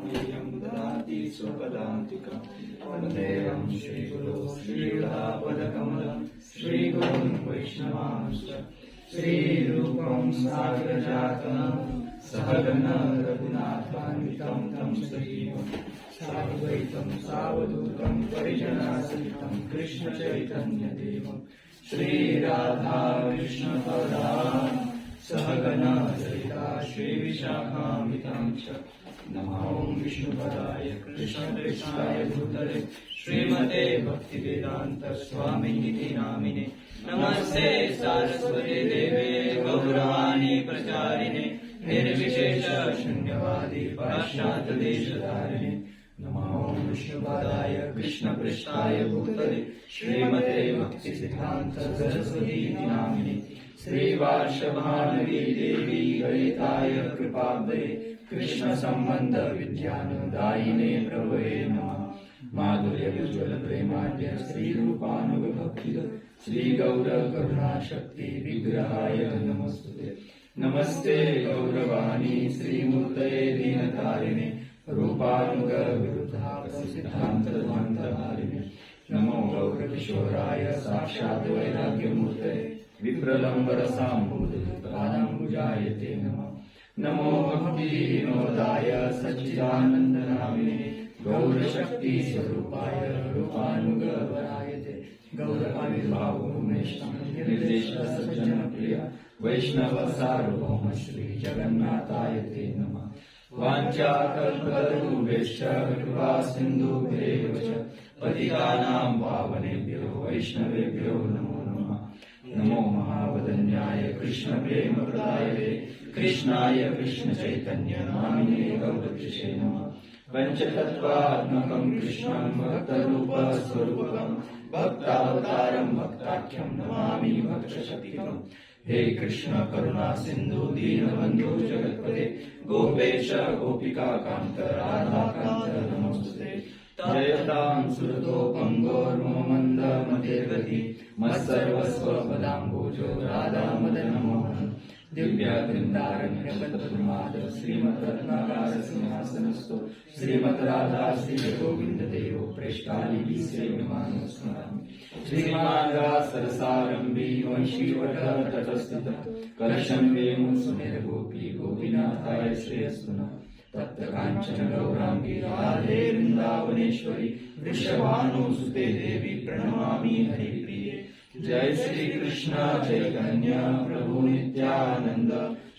मह्यं ददाति स्वपदान्तिकं वन्देऽहं श्रीगुरो श्रीयुतापदकमलं श्रीगुरुं वैष्णवांश्च श्रीरूपं सागरजातं सहगण रघुनाथान्वितं तं सजीवं साद्वैतं सावधूतं परिजनसहितं कृष्णचैतन्यदेवं श्रीराधा कृष्णपदां सहगण ललिता श्रीविशाखान्वितं च नमो विष्णुपदाय कृष्णप्रेष्ठाय भूतले श्रीमते भक्तिवेदान्त स्वामिनिधि नामिने नमस्ते सारस्वती देवे गौरवाणी प्रचारिणे निर्विशेष शून्यवादी पाश्चात्य देशधारिणे नमो विष्णुपदाय कृष्णप्रेष्ठाय भूतले श्रीमते भक्तिसिद्धान्त सरस्वती नामिने श्रीवार्षभानवी देवी ललिताय कृपाब्धे कृष्ण संबंध विद्यानुदायिने प्रभवे नमः माधुर्य उज्ज्वल प्रेमाढ्य श्रीरूपानुगभक्तिद श्रीगौर करुणाशक्ति विग्रहाय नमस्ते नमस्ते गौरवाणी श्रीमूर्तये दीनतारिणे रूपानुग विरुद्धाप सिद्धान्तध्वान्तहारिणे नमो गौरकिशोराय साक्षात् वैराग्यमूर्तये विप्रलम्बरसाम्बुजाय ते नमः नमो भक्तिविनोदाय सच्चिदानन्दनामिने गौरशक्ति स्वरूपाय रूपानुगवराय ते गौरआविर्भावोमेष्टं निर्देश सज्जनप्रिय वैष्णव सार्वभौम श्री जगन्नाथाय ते नमः वाञ्छाकल्पतरुभ्यश्च कृपा सिन्धुभ्येव च पतितानां पावनेभ्यो वैष्णवेभ्यो नमो नमः नमो महावदन्याय कृष्ण प्रेम प्रदायते कृष्णाय कृष्ण चैतन्य नामिने गौरकृष्णे नमः पंचतत्वात्मकं कृष्णं भक्तरूप स्वरूपं भक्तावतारं भक्ताख्यं नमामि भक्तशक्तिकम् हे कृष्ण करुणा सिंधु दीनबंधु जगत्पते गोपेश गोपिका कांत राधा कांत नमोस्तुते जयतां सुरतोपंगोर्ममन्द मतिर्गति मत्सर्वस्व पदाम्बोजो राधा मदन मोहन दिव्य वृंदारण्यपद्मनाद श्रीमद् रत्नाकर सिंहासनस्थो श्रीमद् राधा श्री गोविंद देवो प्रेष्ठाली सेव्यमानो स्मरामि श्रीमान् सरसारंभी वंशीवट तटस्थित कलशं वेणुसुमेरगोपी गोपीनाथाय श्रेयस्तु नः तप्त कांचन गौरांगी राधे वृंदावनेश्वरी वृषभानुसुते देवी प्रणमामि हरिप्रिये जय श्री कृष्ण चैतन्य प्रभु नित्यानंद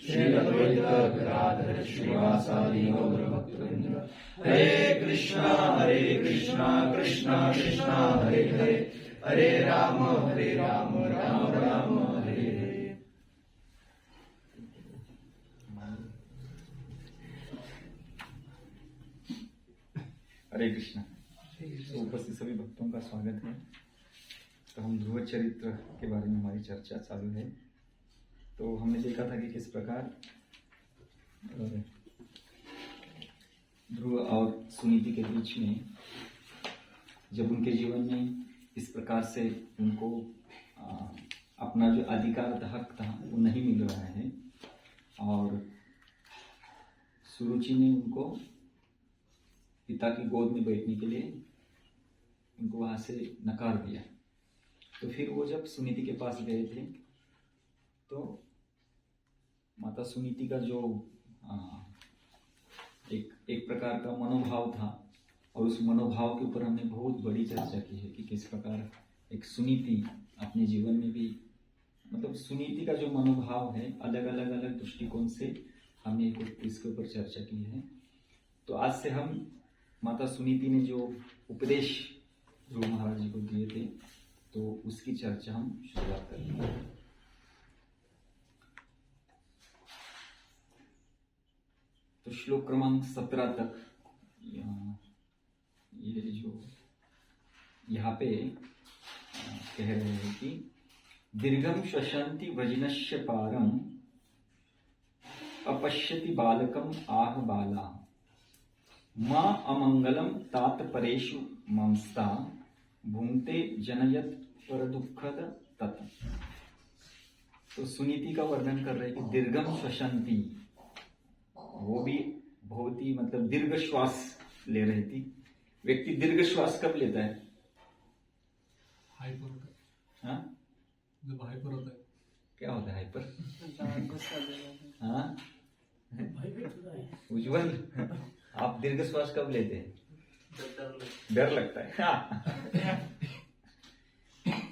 श्री अद्वैत गदाधर श्रीवासादि गौर भक्तवृंद हरे कृष्णा कृष्ण कृष्ण हरे हरे हरे राम राम राम हरे हरे। हरे कृष्णा। तो उपस्थित सभी भक्तों का स्वागत है। तो हम ध्रुव चरित्र के बारे में हमारी चर्चा चालू है। तो हमने देखा था कि किस प्रकार ध्रुव और सुनीति के बीच में जब उनके जीवन में इस प्रकार से उनको अपना जो अधिकार हक था वो नहीं मिल रहा है और सुरुचि ने उनको पिता की गोद में बैठने के लिए उनको वहाँ से नकार दिया। तो फिर वो जब सुनीति के पास गए थे तो माता सुनीति का जो एक प्रकार का मनोभाव था और उस मनोभाव के ऊपर हमने बहुत बड़ी चर्चा की है कि किस प्रकार एक सुनीति अपने जीवन में भी मतलब सुनीति का जो मनोभाव है अलग अलग दृष्टिकोण से हमने इसके ऊपर चर्चा की है। तो आज से हम माता सुनीति ने जो उपदेश ध्रुव महाराज जी को दिए थे तो उसकी चर्चा हम शुरुआत करेंगे। तो श्लोक क्रमांक 17 तक ये जो यहाँ पे कह रहे हैं कि दीर्घम श्वसन्ति व्रजिनश्च पारम अपश्यति बालकम आह बाला माँ अमंगलम तात परेशु ममस्ता भूंगते जनयत पर दुखद तत्। तो सुनीति का वर्णन कर रहे हैं कि दीर्घम श्वसन्ति, वो भी बहुत ही मतलब दीर्घ श्वास ले रही थी। व्यक्ति दीर्घ श्वास कब लेता है? हाइपर होता है, हाँ, जब हाइपर होता है। क्या होता है हाइपर? हाँ उज्जवल, आप दीर्घ श्वास कब लेते हैं? डर लगता है। हाँ।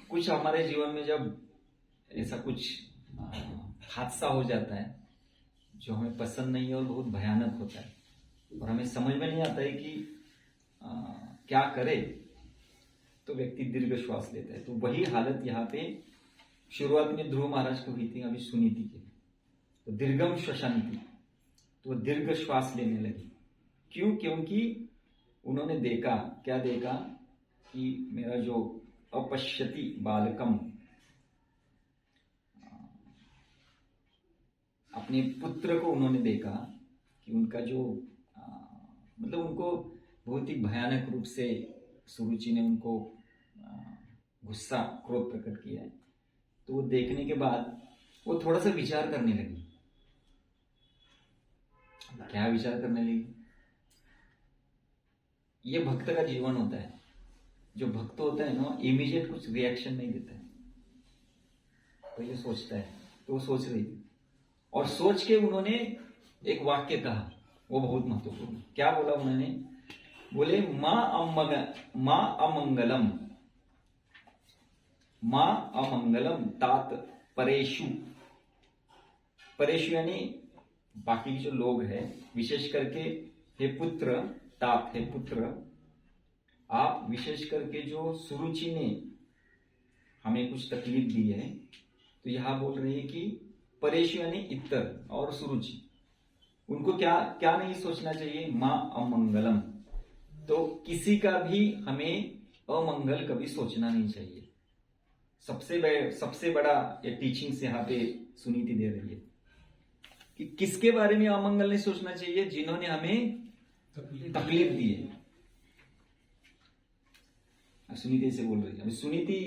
कुछ हमारे जीवन में जब ऐसा कुछ हादसा हो जाता है जो हमें पसंद नहीं है और बहुत भयानक होता है और हमें समझ में नहीं आता है कि क्या करे, तो व्यक्ति दीर्घ श्वास लेता है। तो वही हालत यहाँ पे शुरुआत में ध्रुव महाराज को हुई थी, अभी सुनीति की। तो दीर्घम श्वसंती, तो वो दीर्घ श्वास लेने लगी। क्यों? क्योंकि उन्होंने देखा, क्या देखा कि मेरा जो अपश्यति बालकम, अपने पुत्र को उन्होंने देखा कि उनका जो मतलब उनको बहुत ही भयानक रूप से सुरुचि ने उनको गुस्सा क्रोध प्रकट किया है। तो वो देखने के बाद वो थोड़ा सा विचार करने लगी। क्या विचार करने लगी? ये भक्त का जीवन होता है। जो भक्त होता है ना, इमीडिएट कुछ रिएक्शन नहीं देता है, तो ये सोचता है। तो वो सोच रही थी और सोच के उन्होंने एक वाक्य कहा, वो बहुत महत्वपूर्ण। क्या बोला उन्होंने? बोले मां अमंगलम, मां अमंगलम तात परेशु। परेशु यानी बाकी जो लोग हैं, विशेष करके हे पुत्र, तात हे पुत्र, आप विशेष करके जो सुरुचि ने हमें कुछ तकलीफ दी है, तो यहां बोल रही है कि परेशु यानी इतर और सुरुचि, उनको क्या क्या नहीं सोचना चाहिए? मां अमंगलम। तो किसी का भी हमें अमंगल कभी सोचना नहीं चाहिए। सबसे बड़ा ये टीचिंग्स यहाँ पे सुनीति दे रही है कि किसके बारे में अमंगल नहीं सोचना चाहिए? जिन्होंने हमें तकलीफ दी है। सुनीति से बोल रही है। अभी सुनीति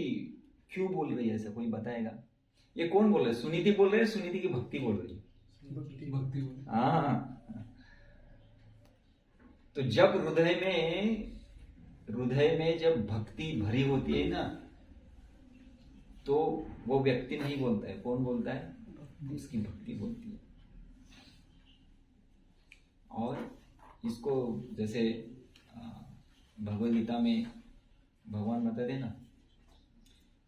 क्यों बोल रही है ऐसा, कोई बताएगा? ये कौन बोल रहा है? सुनीति बोल रहे हैं, सुनीति की भक्ति बोल रही है। भक्ति। हाँ, तो जब हृदय में जब भक्ति भरी होती है ना, तो वो व्यक्ति नहीं बोलता है। कौन बोलता है? उसकी भक्ति बोलती है। और इसको जैसे भगवद गीता में भगवान बताते ना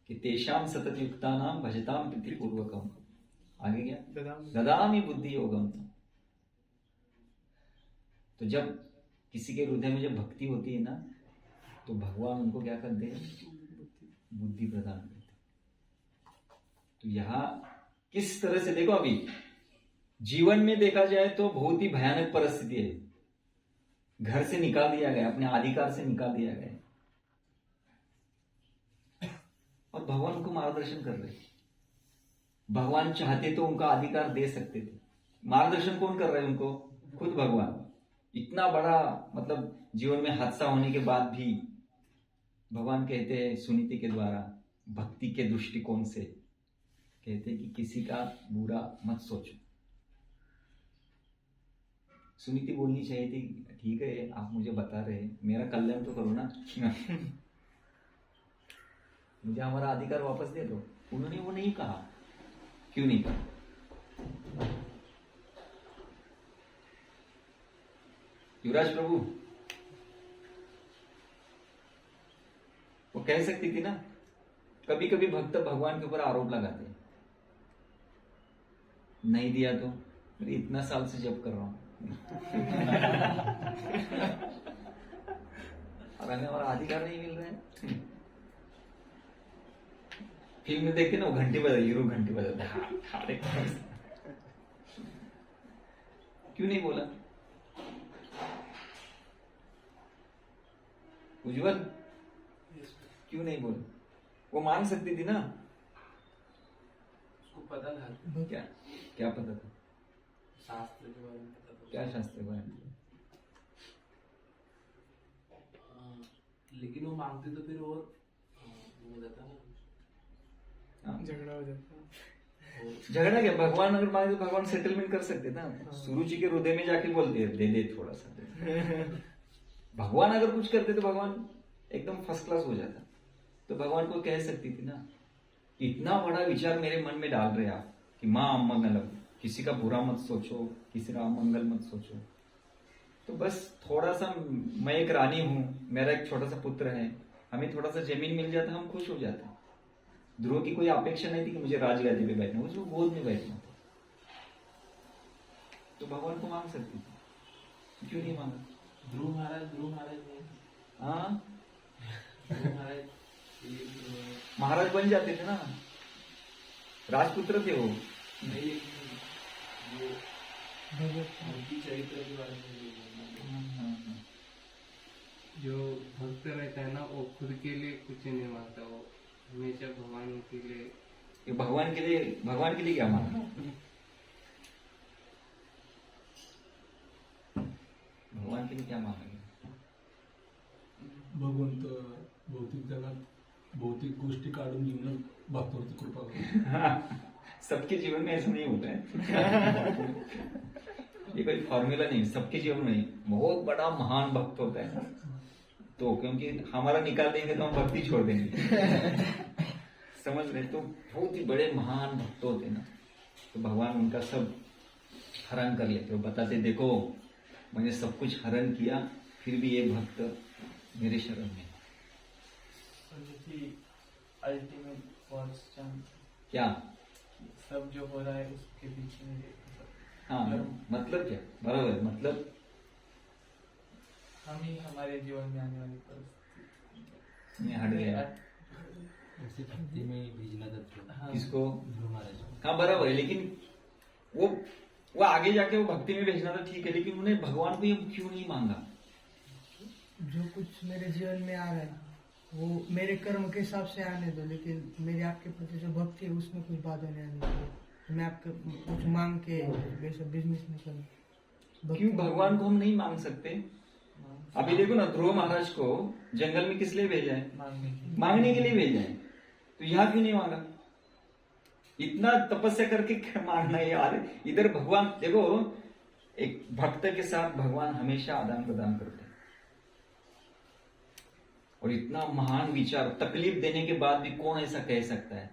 कि तेषाम सतत युक्ता नाम भजताम प्रीतिपूर्वकम, आगे क्या? ददामि बुद्धि योगम। तो जब किसी के हृदय में जब भक्ति होती है ना, तो भगवान उनको क्या करते हैं? बुद्धि प्रदान करते हैं। तो यहां किस तरह से देखो, अभी जीवन में देखा जाए तो बहुत ही भयानक परिस्थिति है। घर से निकाल दिया गया, अपने अधिकार से निकाल दिया गया, और भगवान उनको मार्गदर्शन कर रहे। भगवान चाहते तो उनका अधिकार दे सकते थे। मार्गदर्शन कौन कर रहे हैं उनको? खुद भगवान। इतना बड़ा मतलब जीवन में हादसा होने के बाद भी भगवान कहते हैं सुनीति के द्वारा, भक्ति के दृष्टिकोण से कहते हैं कि किसी का बुरा मत सोचो। सुनीति बोलनी चाहिए थी, ठीक है आप मुझे बता रहे हैं, मेरा कल्याण तो करो ना। मुझे हमारा अधिकार वापस दे दो। उन्होंने वो नहीं कहा। क्यों नहीं कहा? युवराज प्रभु, वो कह सकती थी ना। कभी कभी भक्त भगवान के ऊपर आरोप लगाते हैं, नहीं दिया तो मेरे इतना साल से जप कर रहा हूं और हमें हमारा अधिकार नहीं मिल रहा है। फिल्म में देखते ना, वो घंटी बजा, हीरो घंटी बजाता है। क्यों नहीं बोला? उज्जवल क्यों नहीं बोला? वो मान सकती थी ना। उसको पता था। क्या क्या पता था? शास्त्र के बारे में पता था। क्या शास्त्र के बारे में? लेकिन वो मांगते तो फिर और वो हो जाता ना, हाँ। झगड़ा हो जाता। झगड़ा क्या, भगवान अगर मांगे तो भगवान सेटलमेंट कर सकते ना। सुरु जी के हृदय में जाके बोलते दे थोड़ा सा दे। भगवान अगर कुछ करते तो भगवान एकदम फर्स्ट क्लास हो जाता। तो भगवान को कह सकती थी ना, इतना बड़ा विचार मेरे मन में डाल रहे आप कि माँ मंगलम, किसी का बुरा मत सोचो, किसी का मंगल मत सोचो। तो बस थोड़ा सा, मैं एक रानी हूं, मेरा एक छोटा सा पुत्र है, हमें थोड़ा सा जमीन मिल जाता हम खुश हो जाते। ध्रुव की कोई अपेक्षा नहीं थी कि मुझे राजगादी पे बैठना, उसको गोद में बैठना था। तो भगवान को मांग सकती थी, क्यों नहीं मांगा? ध्रुव महाराज नहीं। हाँ, ध्रुव महाराज महाराज बन जाते थे ना, राजपुत्र थे वो। नहीं, वो भक्ति चरित्र के बारे में जो भक्त रहता है ना, वो खुद के लिए कुछ नहीं मांगता, वो हमेशा भगवान के लिए। ये भगवान के लिए क्या मांगा? भगवान के लिए क्या मांगा? भगवंत भौतिक जगात भौतिक गोष्टी काढून जीवनात भक्तावरती कृपा करा। सबके जीवन में ऐसा नहीं होता है। ये कोई फॉर्मूला नहीं, सबके जीवन में बहुत बड़ा महान भक्त होता है ना, तो क्योंकि हमारा निकाल देंगे तो हम भक्ति छोड़ देंगे। समझ रहे? तो बहुत ही बड़े महान भक्त होते ना, तो भगवान उनका सब हरण कर लेते, वो बताते देखो मैंने सब कुछ हरण किया, फिर भी ये भक्त मेरे शरण में। अल्टीमेट क्वेश्चन क्या सब जो हो रहा है उसके पीछे में हाँ, मतलब क्या? बराबर, मतलब हम ही हमारे जीवन में आने वाली परिस्थिति मैं हट गया। ऐसे भक्ति में भेजना जाता है। किसको? ध्रुव महाराज को। हाँ बराबर है, लेकिन वो आगे जाके वो भक्ति में भेजना था, ठीक है, लेकिन उन्हें भगवान को ये क्यों नहीं मांगा? जो कुछ मेरे जीवन में आ रहा है वो मेरे कर्म के हिसाब से आने दो, लेकिन मेरे आपके प्रति जो भक्ति है उसमें कुछ बाधा नहीं आने दो। मैं आपके कुछ मांग के वैसा बिजनेस नहीं करूँ। क्यों भगवान को हम नहीं मांग सकते? अभी देखो ना, ध्रुव महाराज को जंगल में किस लिए भेजा है? मांगने के लिए भेजा है। तो यहाँ क्यों नहीं मांगा? इतना तपस्या करके क्या मांगना है यार? इधर भगवान देखो, एक भक्त के साथ भगवान हमेशा आदान प्रदान करते हैं, और इतना महान विचार, तकलीफ देने के बाद भी कौन ऐसा कह सकता है?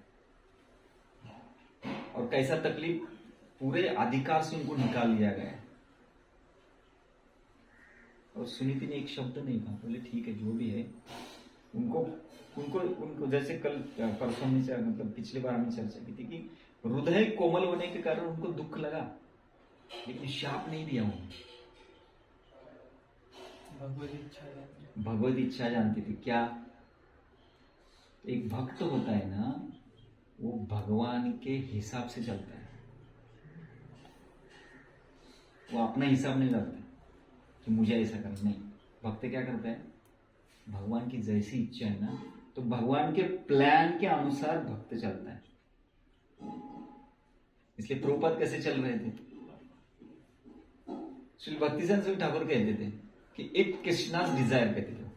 और कैसा तकलीफ, पूरे अधिकार से उनको निकाल दिया गया है। और सुनीति ने एक शब्द नहीं कहा, बोले ठीक है जो भी है। उनको जैसे कल परसों में से, मतलब पिछली बार हमने चर्चा की थी कि हृदय कोमल होने के कारण उनको दुख लगा, लेकिन शाप नहीं दिया उन्होंने। भगवत इच्छा जानती थी। क्या? एक भक्त होता है ना, वो भगवान के हिसाब से चलता है, वो अपना हिसाब नहीं रखता कि मुझे ऐसा करना। नहीं, भक्त क्या करता है? भगवान की जैसी इच्छा है ना, तो भगवान के प्लान के अनुसार भक्त चलता है। इसलिए प्रभुपाद कैसे चल रहे थे? श्री भक्तिसिंह सूरी ठाकुर कहते थे कि एक कृष्णास डिजायर कहते थे,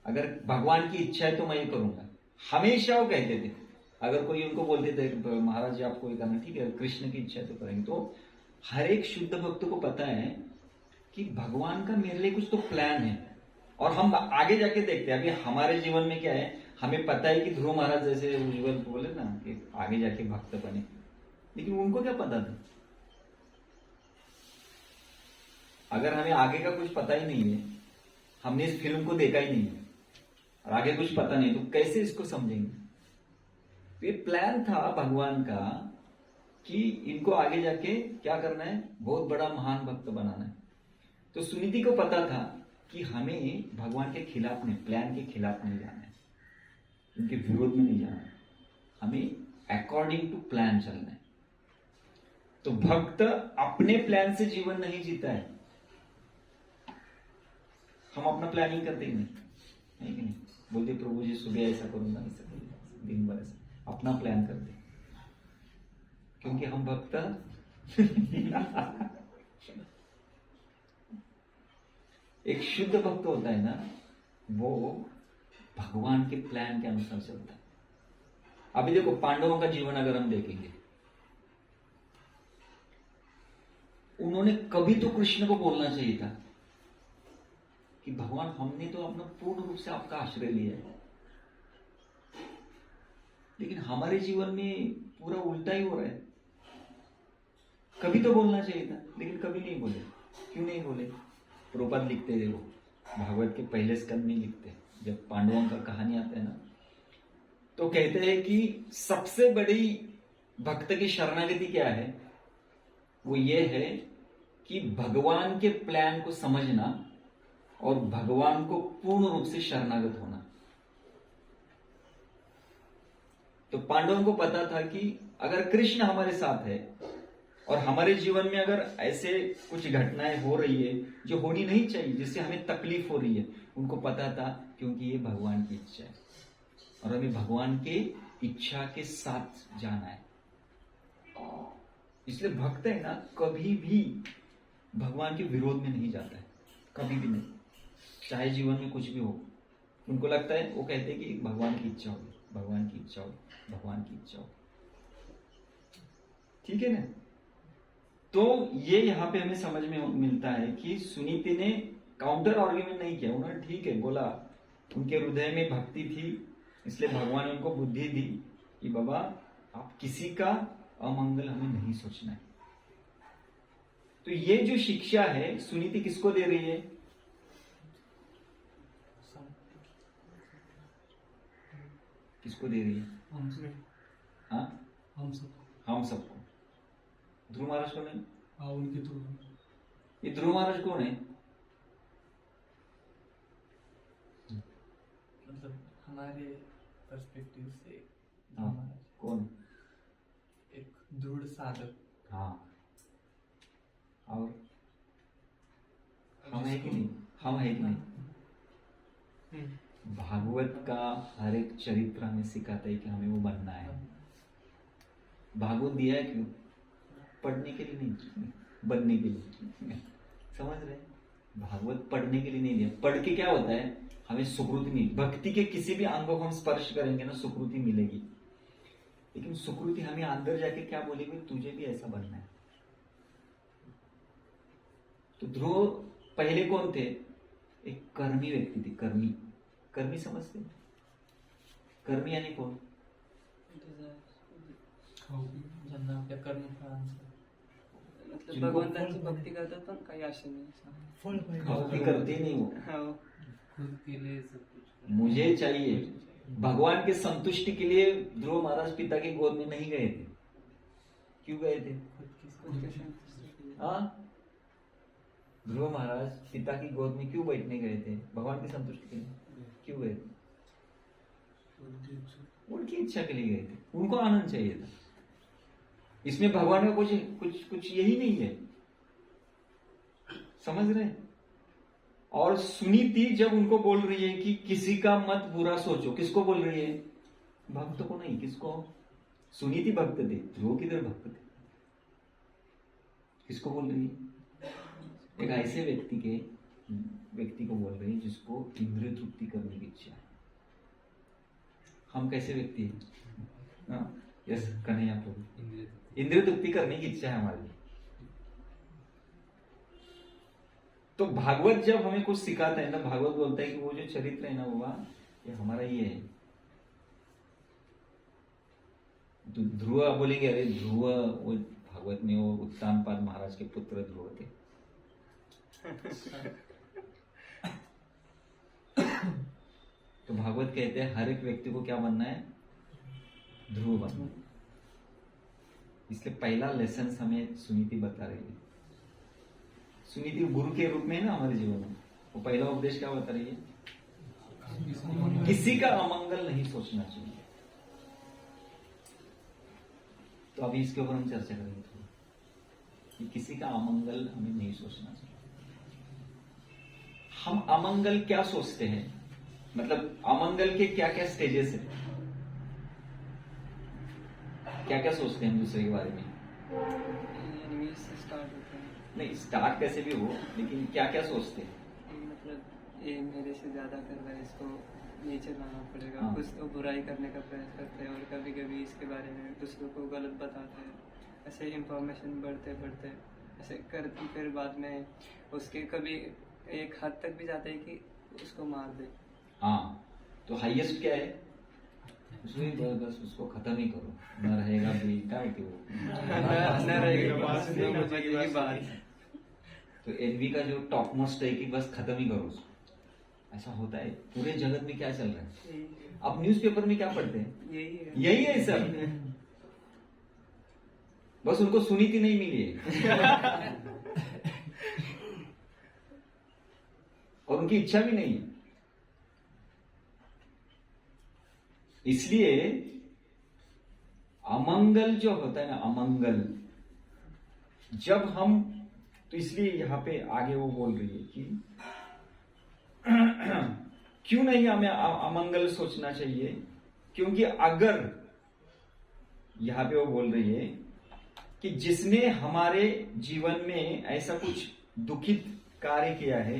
अगर भगवान की इच्छा है तो मैं ये करूंगा। हमेशा वो कहते थे, अगर कोई उनको बोलते थे महाराज जी आपको ये करना, ठीक है कृष्ण की इच्छा है तो करेंगे। तो हर एक शुद्ध भक्त को पता है कि भगवान का मेरे लिए कुछ तो प्लान है, और हम आगे जाके देखते हैं। अभी हमारे जीवन में क्या है, हमें पता है कि ध्रुव महाराज जैसे उज्जवल बोले ना कि आगे जाके भक्त बने, लेकिन उनको क्या पता था? अगर हमें आगे का कुछ पता ही नहीं है, हमने इस फिल्म को देखा ही नहीं है, और आगे कुछ पता नहीं, तो कैसे इसको समझेंगे? तो ये प्लान था भगवान का कि इनको आगे जाके क्या करना है, बहुत बड़ा महान भक्त बनाना है। तो सुनीति को पता था कि हमें भगवान के खिलाफ नहीं, प्लान के खिलाफ नहीं जाना है, उनके विरोध में नहीं जाना है, हमें अकॉर्डिंग टू प्लान चलना है। तो भक्त अपने प्लान से जीवन नहीं जीता है। हम अपना प्लानिंग करते ही नहीं कि नहीं, बोलते प्रभु जी सुबह ऐसा करूंगा, ऐसा करूंगा, दिन भर ऐसा अपना प्लान करते, क्योंकि हम भक्त एक शुद्ध भक्त होता है ना, वो भगवान के प्लान के अनुसार चलता है। अभी देखो पांडवों का जीवन अगर हम देखेंगे, उन्होंने कभी तो कृष्ण को बोलना चाहिए था कि भगवान हमने तो अपना पूर्ण रूप से आपका आश्रय लिया है, लेकिन हमारे जीवन में पूरा उल्टा ही हो रहा है। कभी तो बोलना चाहिए था, लेकिन कभी नहीं बोले। क्यों नहीं बोले? प्रभुपाद लिखते थे, वो भागवत के पहले स्कंद में लिखते, जब पांडवों का कहानी आता है ना, तो कहते हैं कि सबसे बड़ी भक्त की शरणागति क्या है? वो ये है कि भगवान के प्लान को समझना और भगवान को पूर्ण रूप से शरणागत होना। तो पांडवों को पता था कि अगर कृष्ण हमारे साथ है और हमारे जीवन में अगर ऐसे कुछ घटनाएं हो रही है जो होनी नहीं चाहिए, जिससे हमें तकलीफ हो रही है, उनको पता था क्योंकि ये भगवान की इच्छा है और हमें भगवान के इच्छा के साथ जाना है। इसलिए भक्त है ना, कभी भी भगवान के विरोध में नहीं जाता है, कभी भी नहीं, चाहे जीवन में कुछ भी हो। उनको लगता है, वो कहते हैं कि भगवान की इच्छा होगी, भगवान की इच्छा हो, भगवान की इच्छा हो। ठीक है ना? तो ये यहाँ पे हमें समझ में मिलता है कि सुनीति ने काउंटर आर्ग्यूमेंट नहीं किया। उन्होंने ठीक है बोला, उनके हृदय में भक्ति थी, इसलिए भगवान ने उनको बुद्धि दी कि बाबा आप किसी का अमंगल हमें नहीं सोचना है। तो ये जो शिक्षा है सुनीति किसको दे रही है? किसको दे रही है? हाँ, हम सबको। ध्रुव महाराज कौन है? हाँ, उनके थ्रू। ये ध्रुव महाराज कौन है? मतलब हमारे पर्सपेक्टिव से हाँ, कौन? एक दृढ़ साधक। हाँ, और हम है कि नहीं? हम है कि नहीं? भागवत का हर एक चरित्र हमें सिखाता है कि हमें वो बनना है। भागवत दिया है क्यों? पढ़ने के लिए नहीं, बनने के लिए। समझ रहे? भागवत पढ़ने के लिए नहीं दिया। पढ़ के क्या होता है? हमें सुकृति मिली। भक्ति के किसी भी अंगों को हम स्पर्श करेंगे ना, सुकृति मिलेगी। लेकिन सुकृति हमें अंदर जाके क्या बोलेगी? तुझे भी ऐसा बनना है। तो ध्रुव पहले कौन थे? एक कर्मी व्यक्ति थे। कर्मी, कर्मी समझते? कर्मी यानी कौन? ज्यांना आपल्या कर्मफळांचं मतलब जिनको भगवंतांची भक्ती करतात पण काही असे नाही. फल पाहिजे. भक्ति करते नहीं वो। हो. खुद के लिए सब कुछ मुझे चाहिए। भगवान के संतुष्टि के लिए ध्रुव महाराज पिता की गोद में नहीं गए थे। क्यों गए थे? खुद के संतुष्टि. हाँ, ध्रुव महाराज पिता की गोद में क्यों बैठने गए थे? भगवान की संतुष्टि के लिए क्यों गए थे? उनकी इच्छा के लिए गए थे। उनको आनंद चाहिए था। इसमें भगवान का कुछ कुछ कुछ यही नहीं है। समझ रहे हैं? और सुनीति जब उनको बोल रही है कि किसी का मत बुरा सोचो, किसको बोल रही है? भक्त को नहीं, किसको? सुनीति भक्त थे, ध्रुव किधर भक्त थे? किसको बोल रही है? एक ऐसे व्यक्ति को बोल रही है जिसको इंद्रिय तृप्ति करने की इच्छा है। हम कैसे व्यक्ति हैं? यस कन्हैया प्रभु, इंद्रिय तृप्ति करने की इच्छा है हमारी। तो भागवत जब हमें कुछ सिखाता है ना, भागवत बोलता है कि वो जो चरित्र है ना बाबा, ये हमारा ही है। ध्रुव बोलेंगे, अरे ध्रुव वो भागवत में वो उत्तानपाद महाराज के पुत्र ध्रुव थे। तो भागवत कहते हैं हर एक व्यक्ति को क्या बनना है? ध्रुव बनना। इसलिए पहला लेसन हमें सुनीति बता रही है। सुनीति गुरु के रूप में है ना हमारे जीवन में। वो पहला उपदेश क्या बता रही है? किसी का अमंगल नहीं सोचना चाहिए। तो अभी इसके ऊपर हम चर्चा करेंगे थोड़ा कि किसी का अमंगल हमें नहीं सोचना चाहिए। हम अमंगल क्या सोचते हैं? मतलब अमंगल के क्या क्या स्टेजेस है? क्या क्या सोचते हैं हम दूसरे के बारे में? एनिमीज से स्टार्ट होते हैं. नहीं, स्टार्ट कैसे भी हो, लेकिन क्या क्या सोचते हैं? मतलब ये मेरे से ज्यादा कर रहा है, इसको नीचे लाना पड़ेगा. हाँ. कुछ तो बुराई करने का प्रयास करते हैं और कभी कभी इसके बारे में दूसरों को गलत बताते हैं. ऐसे इंफॉर्मेशन बढ़ते बढ़ते ऐसे करती, फिर बाद में उसके कभी एक हद तक भी जाता है कि उसको मार दे। हाँ, तो हाईएस्ट क्या है उसमें, बस उसको खत्म ही करो, न रहेगा बेटा कि वो न रहेगा बात, न बचेगी बात। तो एनवी का जो टॉप मोस्ट है कि बस खत्म ही करो उसको। ऐसा होता है पूरे जगत में। क्या चल रहा है यही अब न्यूज़पेपर में, क्या पढ़ते हैं? है। यही है सब। बस उनको सुनीति नहीं मिली है और उनकी इच्छा भी नहीं है। इसलिए अमंगल जो होता है ना, अमंगल जब हम, तो इसलिए यहां पे आगे वो बोल रही है कि क्यों नहीं हमें अमंगल सोचना चाहिए, क्योंकि अगर, यहां पे वो बोल रही है कि जिसने हमारे जीवन में ऐसा कुछ दुखित कार्य किया है,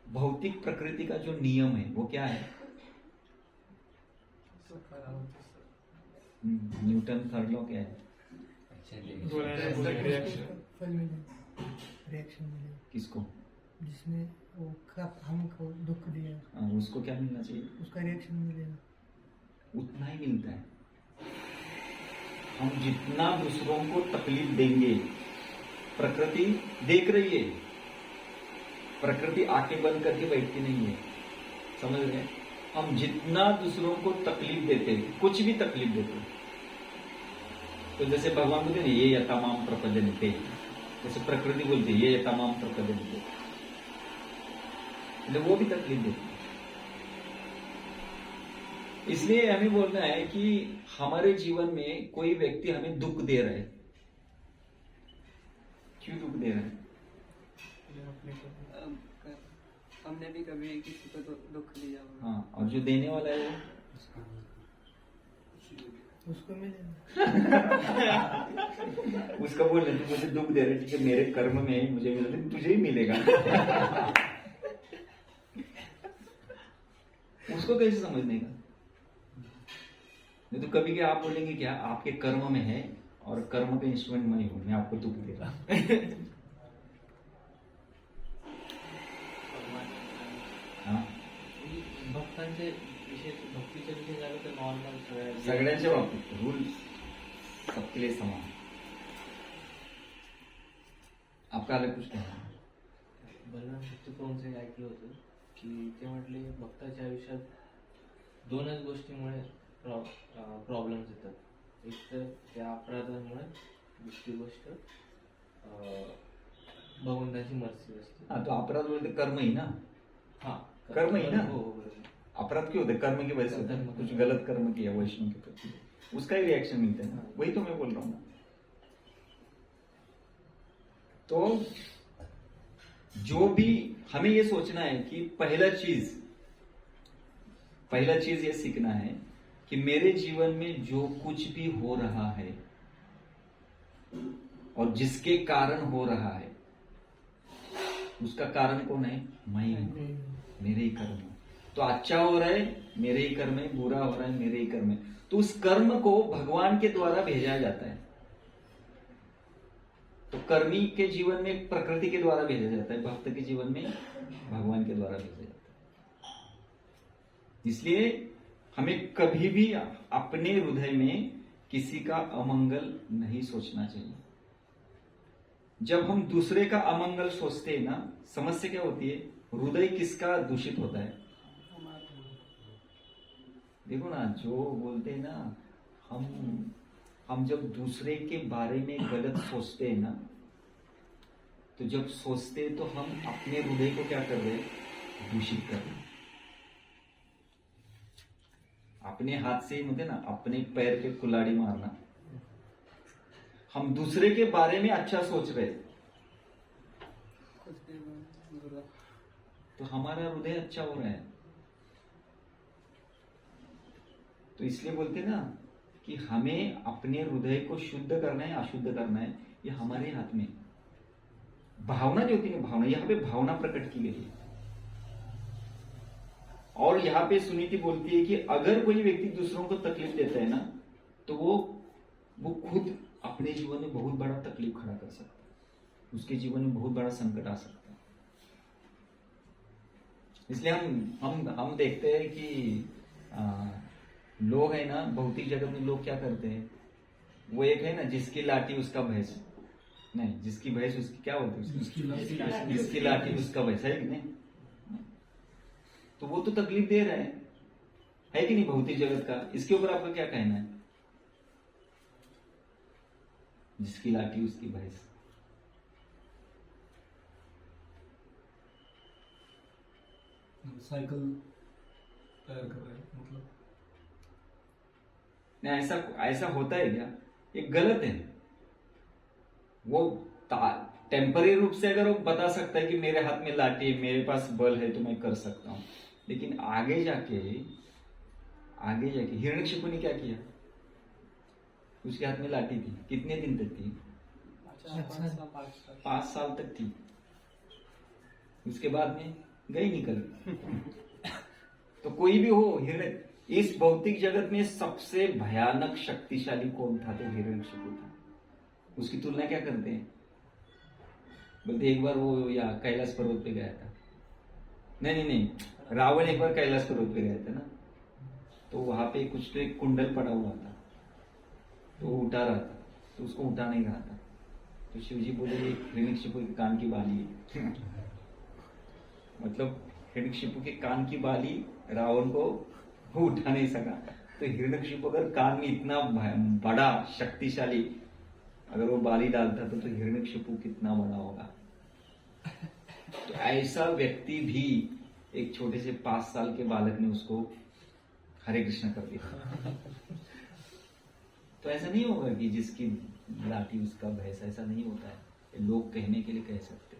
भौतिक प्रकृति का जो नियम है वो क्या है? न्यूटन थर्ड लॉ क्या है? फल मिले, रिएक्शन मिले, किसको? जिसने वो हमको दुख दिया उसको क्या मिलना चाहिए? उसका रिएक्शन मिलेगा। उतना ही मिलता है। हम जितना दूसरों को तकलीफ देंगे, प्रकृति देख रही है, प्रकृति आंखें बंद करके बैठती नहीं है, समझ रहे हैं? हम जितना दूसरों को तकलीफ देते, कुछ भी तकलीफ देते, तो जैसे भगवान बोलते हैं ये यतामाम प्रपद्यन्ते, जैसे प्रकृति बोलती है ये यतामाम प्रपद्यन्ते, वो भी तकलीफ देती है। इसलिए हमें बोलना है कि हमारे जीवन में कोई व्यक्ति हमें दुख दे रहा है, क्यों दुख दे रहा है? हमने भी कभी किसी को दुख दिया होगा। हाँ, और जो देने वाला है वो उसको मिलेगा। उसका बोल रहे, तू मुझे दुख दे रहे, ठीक है, मेरे कर्म में है, मुझे मिला, तुझे ही मिलेगा। उसको कैसे समझने का? नहीं तो कभी क्या आप बोलेंगे क्या आपके कर्म में है और कर्म के इंस्ट्रूमेंट मैं हूं, मैं आपको दुख दे रहा। हाँ, भक्तांचे विषय, भक्तीच्या विषय झालं तर नॉर्मल सगळ्यांच्या बाबतीत रूल सबके लिए समान। आपका अलग कुछ कहना है? बलराम शक्तीप्रभूंचे ऐकलं होतं की ते म्हटले भक्ताच्या आयुष्यात दोनच गोष्टीमुळे प्रॉब्लेम्स येतात, एक तर त्या अपराधांमुळे, दुसरी गोष्ट भगवंताची मर्सी असते। हाँ, तो अपराध बोलते कर्म ही ना, हाँ, कर्म ही ना। हो बरोबर। अपराध क्यों होता है? कर्म की वजह से होता है, कुछ गलत कर्म किया वैष्णव के प्रति, उसका ही रिएक्शन मिलता है ना, वही तो मैं बोल रहा हूँ ना। तो जो भी हमें ये सोचना है कि पहला चीज ये सीखना है कि मेरे जीवन में जो कुछ भी हो रहा है और जिसके कारण हो रहा है, उसका कारण कौन है? मैं हूं, मेरे ही कर्म है। तो अच्छा हो रहा है मेरे ही कर्म है, बुरा हो रहा है मेरे ही कर्म है, तो उस कर्म को भगवान के द्वारा भेजा जाता है। तो कर्मी के जीवन में प्रकृति के द्वारा भेजा जाता है, भक्त के जीवन में भगवान के द्वारा भेजा जाता है। इसलिए हमें कभी भी अपने हृदय में किसी का अमंगल नहीं सोचना चाहिए। जब हम दूसरे का अमंगल सोचते हैं ना, समस्या क्या होती है? हृदय किसका दूषित होता है? देखो ना, जो बोलते हैं ना, हम जब दूसरे के बारे में गलत सोचते हैं ना, तो जब सोचते हैं तो हम अपने हृदय को क्या कर रहे हैं? दूषित कर रहे हैं। अपने हाथ से ही मतलब ना, अपने पैर पे कुल्हाड़ी मारना। हम दूसरे के बारे में अच्छा सोच रहे हैं खुद के बुरा। तो हमारा हृदय अच्छा हो रहा है। तो इसलिए बोलते हैं ना कि हमें अपने हृदय को शुद्ध करना है, अशुद्ध करना है, ये हमारे हाथ में। भावना जो होती है, भावना, यहाँ पे भावना प्रकट की गई है। और यहाँ पे सुनीति बोलती है कि अगर कोई व्यक्ति दूसरों को तकलीफ देता है ना, तो वो खुद अपने जीवन में बहुत बड़ा तकलीफ खड़ा कर सकता है। उसके जीवन में बहुत बड़ा संकट आ सकता है। इसलिए हम देखते हैं कि लोग है ना, भौतिक जगत में लोग क्या करते हैं, वो एक है ना, जिसकी लाठी उसका भैंस, नहीं जिसकी भैंस उसकी क्या होती है, जिसकी लाठी उसका भैंस, है कि नहीं? तो वो तो तकलीफ दे रहा है कि नहीं भौतिक जगत का? इसके ऊपर आपका क्या कहना है? जिसकी लाठी उसकी भैंस, साइकिल तैयार कर रहे हैं मतलब। नहीं, ऐसा होता है क्या? ये गलत है। वो टेम्पररी रूप से अगर वो बता सकता है कि मेरे हाथ में लाठी है, मेरे पास बल है, तो मैं कर सकता हूं, लेकिन आगे जाके हिरण्यकशिपु ने क्या किया? उसके हाथ में लाठी थी, कितने दिन तक थी? 5 साल तक थी। उसके बाद में गई निकल। तो कोई भी हो, इस भौतिक जगत में सबसे भयानक शक्तिशाली कौन था? तो हिरण्यकशिपु था। उसकी तुलना क्या करते हैं? बोलते एक बार वो या कैलाश पर्वत पे गया था, नहीं, रावण एक बार कैलाश पर्वत पे गया था ना, तो वहां पे कुछ तो एक कुंडल पड़ा हुआ था, तो वो उठा रहा था, तो उसको उठा नहीं रहा था, तो शिवजी बोले हिरण्यकशिपु के कान की बाली है। मतलब हिरण्यकशिपु के कान की बाली रावण को उठा नहीं सका। तो हिरण्यकशिपु अगर कान में इतना बड़ा शक्तिशाली अगर वो बाली डालता तो हिरण्यकशिपु कितना बड़ा होगा। तो ऐसा व्यक्ति भी एक छोटे से 5 साल के बालक ने उसको हरे कृष्ण कर दिया। तो ऐसा नहीं होगा कि जिसकी लाठी उसका भैंस, ऐसा नहीं होता है। लोग कहने के लिए कह सकते।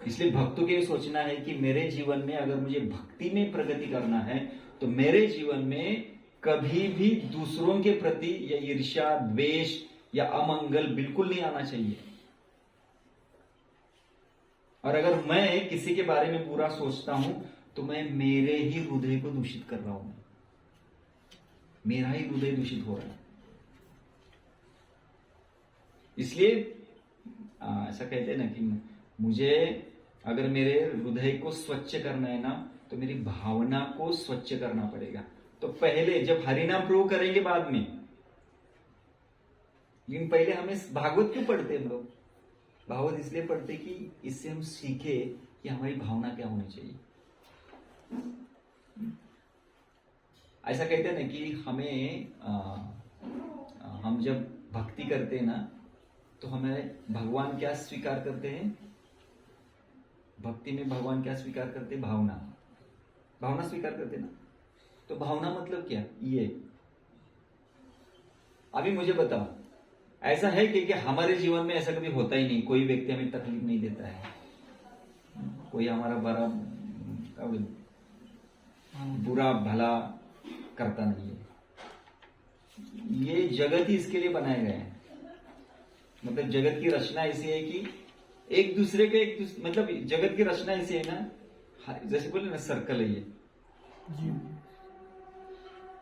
इसलिए भक्तों के सोचना है कि मेरे जीवन में अगर मुझे भक्ति में प्रगति करना है तो मेरे जीवन में कभी भी दूसरों के प्रति या ईर्ष्या, द्वेष या अमंगल बिल्कुल नहीं आना चाहिए। और अगर मैं किसी के बारे में बुरा सोचता हूं तो मैं मेरे ही हृदय को दूषित कर रहा हूं, मेरा ही हृदय दूषित हो रहा है। इसलिए ऐसा कहते हैं ना कि मुझे अगर मेरे हृदय को स्वच्छ करना है ना तो मेरी भावना को स्वच्छ करना पड़ेगा। तो पहले जब हरिनाम प्रयोग करेंगे बाद में, लेकिन पहले हमें भागवत क्यों पढ़ते हम लोग? भागवत इसलिए पढ़ते कि इससे हम सीखे कि हमारी भावना क्या होनी चाहिए। ऐसा कहते हैं ना कि हमें हम जब भक्ति करते हैं ना तो हमें भगवान क्या स्वीकार करते हैं? भक्ति में भगवान क्या स्वीकार करते? भावना स्वीकार करते ना। तो भावना मतलब क्या? ये अभी मुझे बताओ, ऐसा है कि हमारे जीवन में ऐसा कभी होता ही नहीं, कोई व्यक्ति हमें तकलीफ नहीं देता है, कोई हमारा बुरा भला करता नहीं है। ये जगत ही इसके लिए बनाए गए हैं। मतलब जगत की रचना ऐसी है कि एक दूसरे के मतलब जगत की रचना ऐसी है ना, जैसे बोले ना सर्कल है ये जीव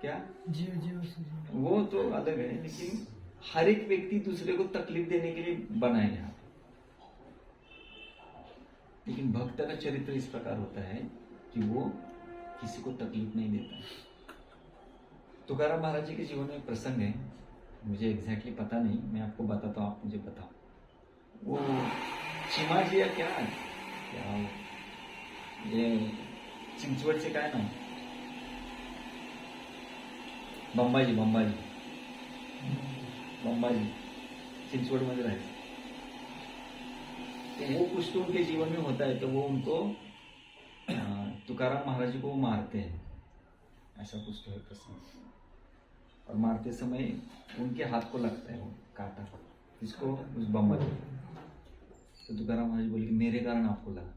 क्या जीव वो तो अलग है, लेकिन हर एक व्यक्ति दूसरे को तकलीफ देने के लिए बना है यहाँ। लेकिन भक्त का चरित्र इस प्रकार होता है कि वो किसी को तकलीफ नहीं देता। तुकाराम महाराज जी के जीवन में प्रसंग है, मुझे एग्जैक्टली पता नहीं, मैं आपको बताता हूँ, आप मुझे बताओ। वो चिमाजी या क्या ये चिंचवड से काय नाव? बंबाजी चिंचवड मध्ये राहते। तो वो कुछ तो उनके जीवन में होता है, तो वो उनको तुकाराम महाराज जी को मारते हैं, ऐसा कुछ तो है प्रसंग। और मारते समय उनके हाथ को लगता है वो कांटा, इसको उस बम्बा को। तो तुकाराम महाराज बोले कि मेरे कारण आपको लगा,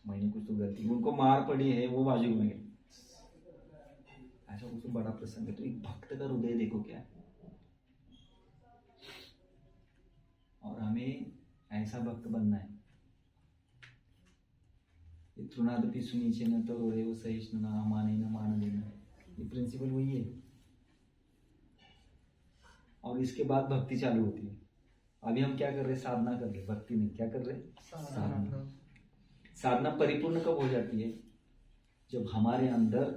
मैंने कुछ तो गलती, उनको मार पड़ी है, वो बाजू में गए। ऐसा कुछ तो बड़ा प्रसंग है। तो एक भक्त का हृदय देखो क्या है। और हमें ऐसा भक्त बनना है। ये तृणादपि सुनीचे न तो रोड़े वो सहिष्णु न माने न मान देना, ये प्रिंसिपल वही है। और इसके बाद भक्ति चालू होती है। अभी हम क्या कर रहे हैं? साधना कर रहे हैं, भक्ति नहीं। क्या कर रहे हैं? साधना। साधना परिपूर्ण कब हो जाती है? जब हमारे अंदर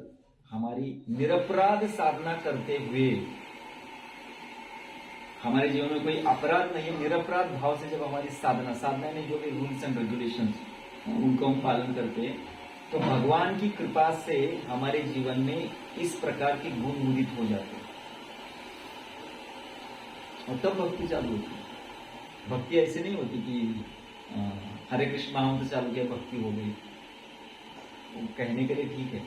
हमारी निरपराध साधना करते हुए हमारे जीवन में कोई अपराध नहीं है, निरपराध भाव से जब हमारी साधना में जो भी रूल्स एंड रेगुलेशंस उनको हम पालन करते हैं, तो भगवान की कृपा से हमारे जीवन में इस प्रकार के गुण उदित हो जाते हैं और तब भक्ति चालू होती है। भक्ति ऐसे नहीं होती कि हरे कृष्ण महामंत्र चालू किया भक्ति हो गई, वो कहने के लिए ठीक है,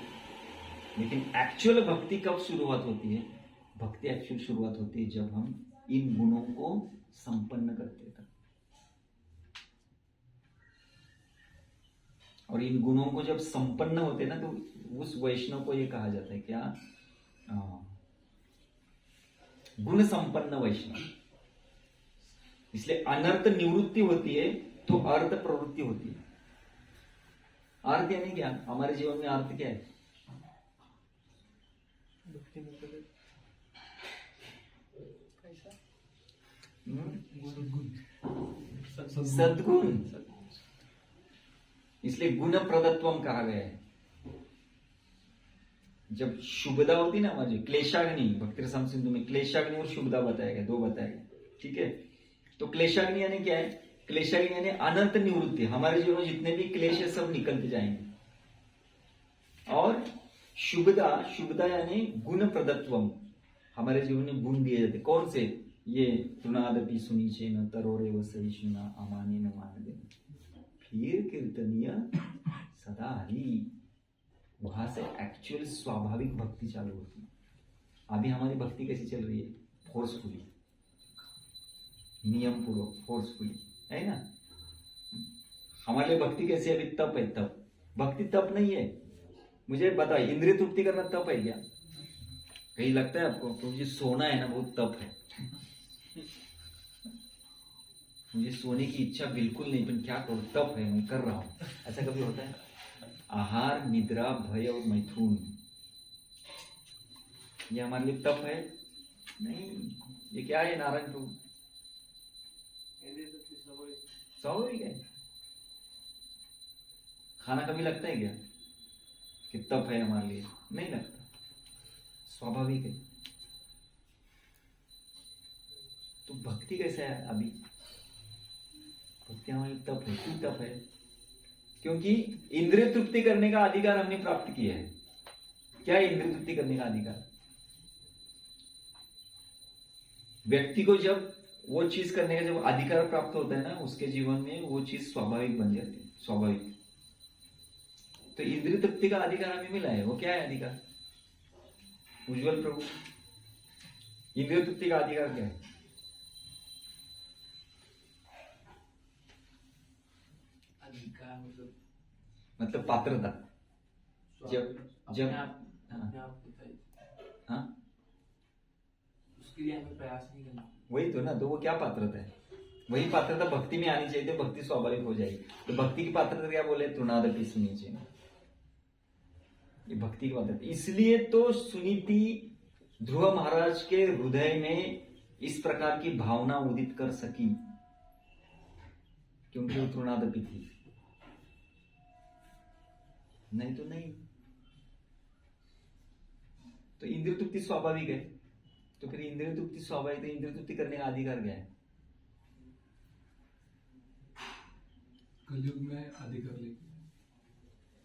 लेकिन एक्चुअल भक्ति कब शुरुआत होती है? भक्ति एक्चुअल शुरुआत होती है जब हम इन गुणों को संपन्न करते हैं। और इन गुणों को जब संपन्न होते ना, तो उस वैष्णव को ये कहा जाता है क्या? गुण संपन्न वैष्णव। इसलिए अनर्थ निवृत्ति होती है तो अर्थ प्रवृत्ति होती है। अर्थ यानी क्या? हमारे जीवन में अर्थ क्या है? सद्गुण। इसलिए गुण प्रदत्वम कहा गया है। जब शुभदा होती ना हमारी क्लेशाग्नि, भक्ति रसम सिंधु में क्लेशाग्नि और शुभदा बताया गया, दो बताया गया, ठीक है। तो क्लेशाग्नि यानी क्या है? क्लेशाग्नि यानी अनंत निवृत्ति, हमारे जीवन में जितने भी क्लेश है सब निकलते जाएंगे। और शुभदा यानी गुण प्रदत्वम, हमारे जीवन में गुण दिए जाते। कौन से? ये तृणादपि सुनीचे न तरोरे व सहिष्णुना अमाने न मान दे, फिर कीर्तनीय सदा हरि। वहां से एक्चुअल स्वाभाविक भक्ति चालू होती है। अभी हमारी भक्ति कैसी चल रही है? फोर्सफुली, नियम पूर्वक, फोर्सफुली, है ना। हमारे लिए भक्ति कैसी है? अभी तप है। तप भक्ति तप नहीं है। मुझे बता, इंद्रिय तृप्ति करना तप है क्या? कहीं लगता है आपको? तो मुझे सोना है ना, बहुत तप है। मुझे सोने की इच्छा बिल्कुल नहीं, पर क्या करूं, तप है, मैं कर रहा हूं। ऐसा कभी होता है? आहार, निद्रा, भय और मैथुन, ये हमारे लिए तप है? नहीं। ये क्या है? नारायण प्रभु स्वाभाविक है। खाना कभी लगता है क्या कि तप है हमारे लिए? नहीं लगता, स्वाभाविक है। तो भक्ति कैसा है? अभी भक्ति हमारी तप है। क्यों तप है? क्योंकि इंद्रिय तृप्ति करने का अधिकार हमने प्राप्त किया है। क्या है इंद्रिय तृप्ति करने का अधिकार? व्यक्ति को जब वो चीज करने का जब अधिकार प्राप्त होता है ना, उसके जीवन में वो चीज स्वाभाविक बन जाती है। स्वाभाविक। तो इंद्रिय तृप्ति का अधिकार हमें मिला है। वो क्या है अधिकार? उज्जवल प्रभु, इंद्रिय तृप्ति का अधिकार क्या है? मतलब पात्रता। जब हाँ, उसके लिए हमें प्रयास नहीं करना। वही तो ना। तो वो क्या पात्रता है? वही पात्रता भक्ति में आनी चाहिए, तो भक्ति स्वाभाविक हो जाएगी। तो भक्ति की पात्रता क्या बोले? तृणादपि सुनीचे, ये भक्ति की पात्रता। इसलिए तो सुनीति ध्रुव महाराज के हृदय में इस प्रकार की भावना उदित कर सकी, क्योंकि वो तृणादपि थी। नहीं तो नहीं। तो इंद्रिय तृप्ति स्वाभाविक है। तो फिर इंद्रिय तृप्ति स्वाभाविक, तो इंद्रिय तृप्ति करने का अधिकार क्या है? कलयुग में अधिकार लेके,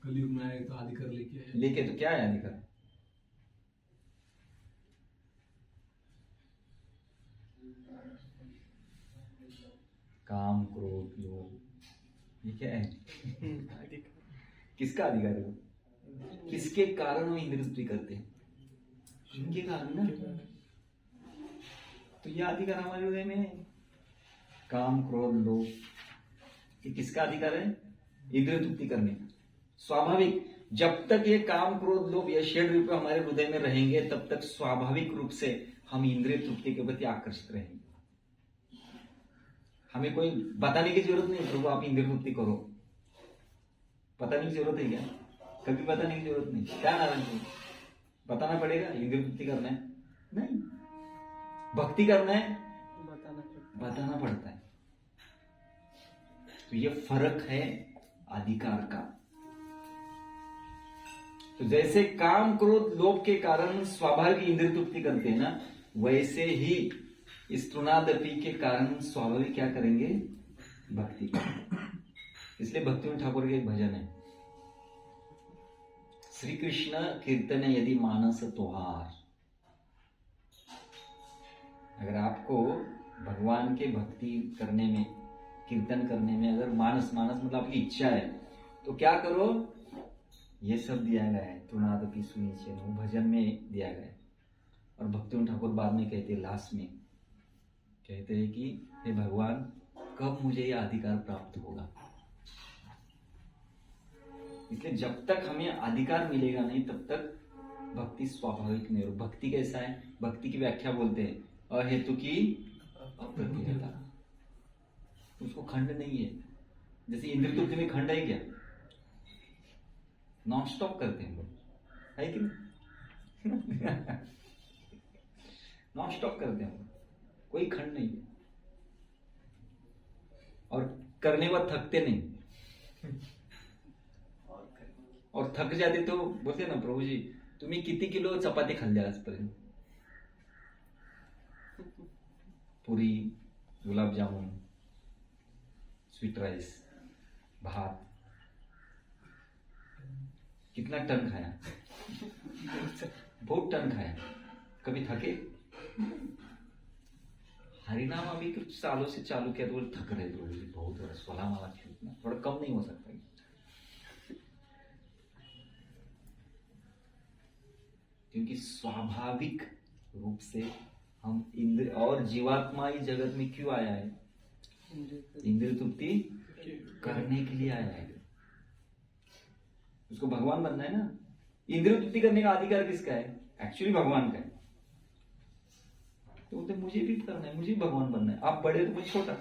कलयुग में आए तो अधिकार लेके आए। लेके तो क्या है अधिकार? काम, क्रोध, लोभ, ये क्या है? किसका अधिकार है? किसके कारण हम इंद्रिय तृप्ति करते हैं? उनके कारण ना। तो यह अधिकार हमारे हृदय में है। काम, क्रोध, लोभ, ये किसका अधिकार है? इंद्रिय तृप्ति करने का। स्वाभाविक, जब तक ये काम, क्रोध, लोभ या षड रूप हमारे हृदय में रहेंगे, तब तक स्वाभाविक रूप से हम इंद्रिय तृप्ति के प्रति आकर्षित रहेंगे। हमें कोई बताने की जरूरत नहीं, प्रभु आप इंद्रिय तृप्ति करो। बताने की जरूरत है क्या? कभी बताने की जरूरत नहीं। क्या नारायण जी, बताना पड़ेगा इंद्रिय तृप्ति करना है? नहीं। भक्ति करना है, बताना पड़ता है। तो ये फर्क है अधिकार का। तो जैसे काम क्रोध लोभ के कारण स्वाभाविक इंद्रिय तृप्ति करते हैं ना, वैसे ही इस तृणादपि के कारण स्वाभाविक क्या करेंगे, भक्ति करेंगे। इसलिए भक्ति में ठाकुर के एक भजन है, श्री कृष्ण कीर्तन यदि मानस तोहार। अगर आपको भगवान के भक्ति करने में, कीर्तन करने में अगर मानस मतलब आपकी इच्छा है, तो क्या करो, ये सब दिया गया है तृणादपि सुनीचे, वो भजन में दिया गया है। और भक्ति ठाकुर बाद में कहते हैं, लास्ट में कहते हैं कि हे भगवान, कब मुझे यह अधिकार प्राप्त होगा। इसलिए जब तक हमें अधिकार मिलेगा नहीं, तब तक भक्ति स्वाभाविक नहीं हो। भक्ति कैसा है, भक्ति की व्याख्या बोलते हैं अहेतु की अप्रतिहता, उसको खंड नहीं है। जैसे इंद्रिय तृप्ति में खंड है क्या, नॉन स्टॉप करते हैं लोग, है कि नहीं? नॉन स्टॉप करते हैं, कोई खंड नहीं है। और करने बाद थकते नहीं, और थक जाते तो बोलते ना, प्रभु जी तुम्ही किती किलो चपाती खाल्ल्या आजपर्यंत, पुरी, गुलाबजामुन, स्वीट राइस, भात, कितना टन खाया? बहुत टन खाया। कभी थके? हरिनाम अभी कुछ सालों से चालू किया तो बोले थक रहे थे, बहुत हो रहा, 16 माला खींचना, थोड़ा कम नहीं हो सकता? क्योंकि स्वाभाविक रूप से हम इंद्र और जीवात्मा ही जगत में क्यों आया है, इंद्रिय तृप्ति करने के लिए आया है। उसको भगवान बनना है ना। इंद्रिय तृप्ति करने का अधिकार किसका है, एक्चुअली भगवान का है। तो बोलते मुझे भी करना है, मुझे भी भगवान बनना है। आप बड़े तो मैं छोटा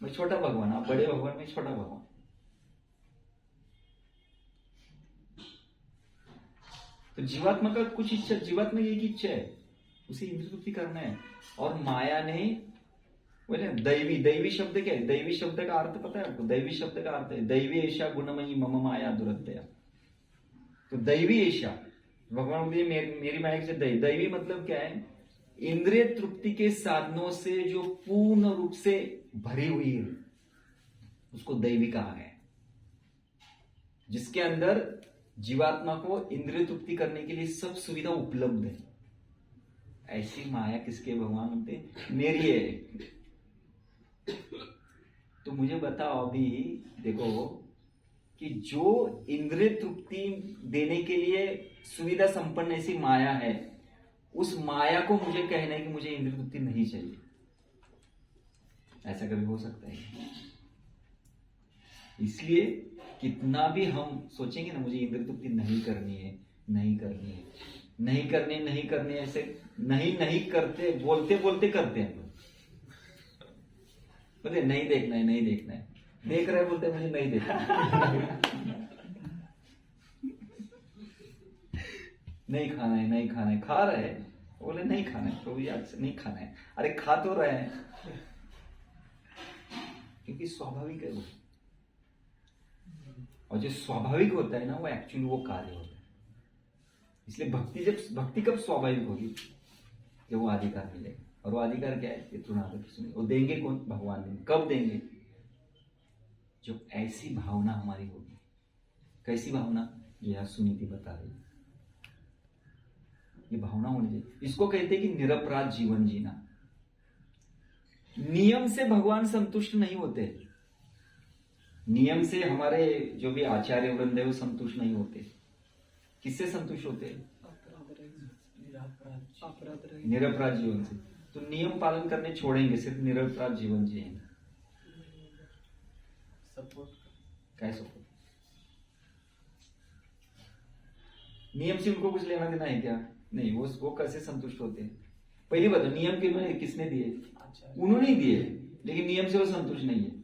मैं छोटा भगवान, आप बड़े भगवान, मैं छोटा भगवान। तो जीवात्मा का कुछ इच्छा, जीवात्मा की एक इच्छा है, उसे इंद्रिय तृप्ति करना है। और माया ने बोले दैवी शब्द क्या है, दैवी शब्द का अर्थ पता है आपको? दैवी शब्द का अर्थ है दैवी ऐशा गुणमयी मम माया दुरत्या। तो दैवी ऐशा, भगवान बोलिए मेरी माया से दैवी मतलब क्या है, इंद्रिय तृप्ति के साधनों से जो पूर्ण रूप से भरी हुई है, उसको दैवी कहा है। जिसके अंदर जीवात्मा को इंद्रिय तृप्ति करने के लिए सब सुविधा उपलब्ध है, ऐसी माया किसके भगवान होते, मेरी है। तो मुझे बताओ अभी, देखो कि जो इंद्रिय तृप्ति देने के लिए सुविधा संपन्न ऐसी माया है, उस माया को मुझे कहना है कि मुझे इंद्रिय तृप्ति नहीं चाहिए, ऐसा कभी हो सकता है? इसलिए कितना भी हम सोचेंगे ना, मुझे इंद्रिय तृप्ति नहीं करनी है, नहीं करनी है, नहीं करनी है, ऐसे नहीं करते, बोलते करते हैं। बोलते नहीं देखना है, देख रहे बोलते मुझे नहीं देखना नहीं खाना है, खा रहे हैं, बोले नहीं खाना है, तो आज से नहीं खाना है। अरे खा तो रहे हैं, क्योंकि स्वाभाविक है वो। और जो स्वाभाविक होता है ना, वो एक्चुअली वो कार्य होता है। इसलिए भक्ति कब स्वाभाविक होगी, जब वो अधिकार मिलेगा। और वो अधिकार क्या है, ये तृणादपि सुनिए। वो देंगे कौन, भगवान देंगे। कब देंगे, जब ऐसी भावना हमारी होगी। कैसी भावना, ये यहाँ सुनीति बता रही है, ये भावना होनी चाहिए। इसको कहते हैं कि निरपराध जीवन जीना। नियम से भगवान संतुष्ट नहीं होते, नियम से हमारे जो भी आचार्य वृंद है वो संतुष्ट नहीं होते। किससे संतुष्ट होते हैं, निरपराध जीवन से। तो नियम पालन करने छोड़ेंगे, सिर्फ निरपराध जीवन जिएंगे। सपोर्ट, क्या सपोर्ट, नियम से उनको कुछ लेना देना है क्या? नहीं। वो कैसे संतुष्ट होते हैं? पहली बात, नियम के में किसने दिए, उन्होंने ही दिए, लेकिन नियम से वो संतुष्ट नहीं है।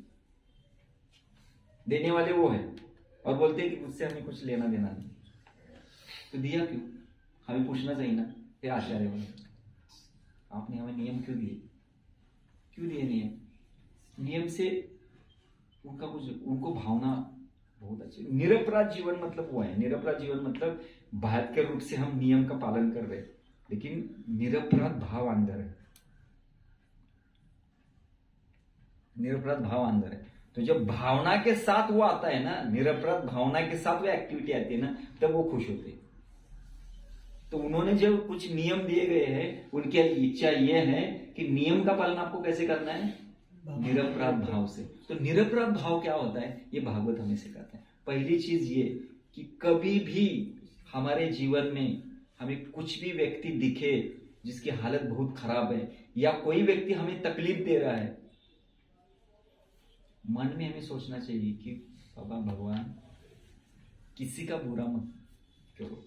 देने वाले वो है, और बोलते हैं कि मुझसे हमें कुछ लेना देना नहीं। तो दिया क्यों, हमें पूछना चाहिए ना, ये आचार्य बने, आपने हमें नियम क्यों दिए? क्यों दिए नियम? नियम से उनका कुछ, उनको भावना बहुत अच्छी। निरपराध जीवन मतलब वो है, निरपराध जीवन मतलब बाह्य रूप से हम नियम का पालन कर रहे हैं, लेकिन निरपराध भाव अंदर है, निरपराध भाव अंदर है। तो जब भावना के साथ वो आता है ना, निरपराध भावना के साथ वो एक्टिविटी आती है ना, तब वो खुश होते हैं। तो उन्होंने जब कुछ नियम दिए गए हैं, उनकी इच्छा ये है कि नियम का पालन आपको कैसे करना है, निरपराध भाव से। तो निरपराध भाव क्या होता है, ये भागवत हमें सिखाता है। पहली चीज ये कि कभी भी हमारे जीवन में हमें कुछ भी व्यक्ति दिखे जिसकी हालत बहुत खराब है, या कोई व्यक्ति हमें तकलीफ दे रहा है, मन में हमें सोचना चाहिए कि बाबा भगवान किसी का बुरा मत करो,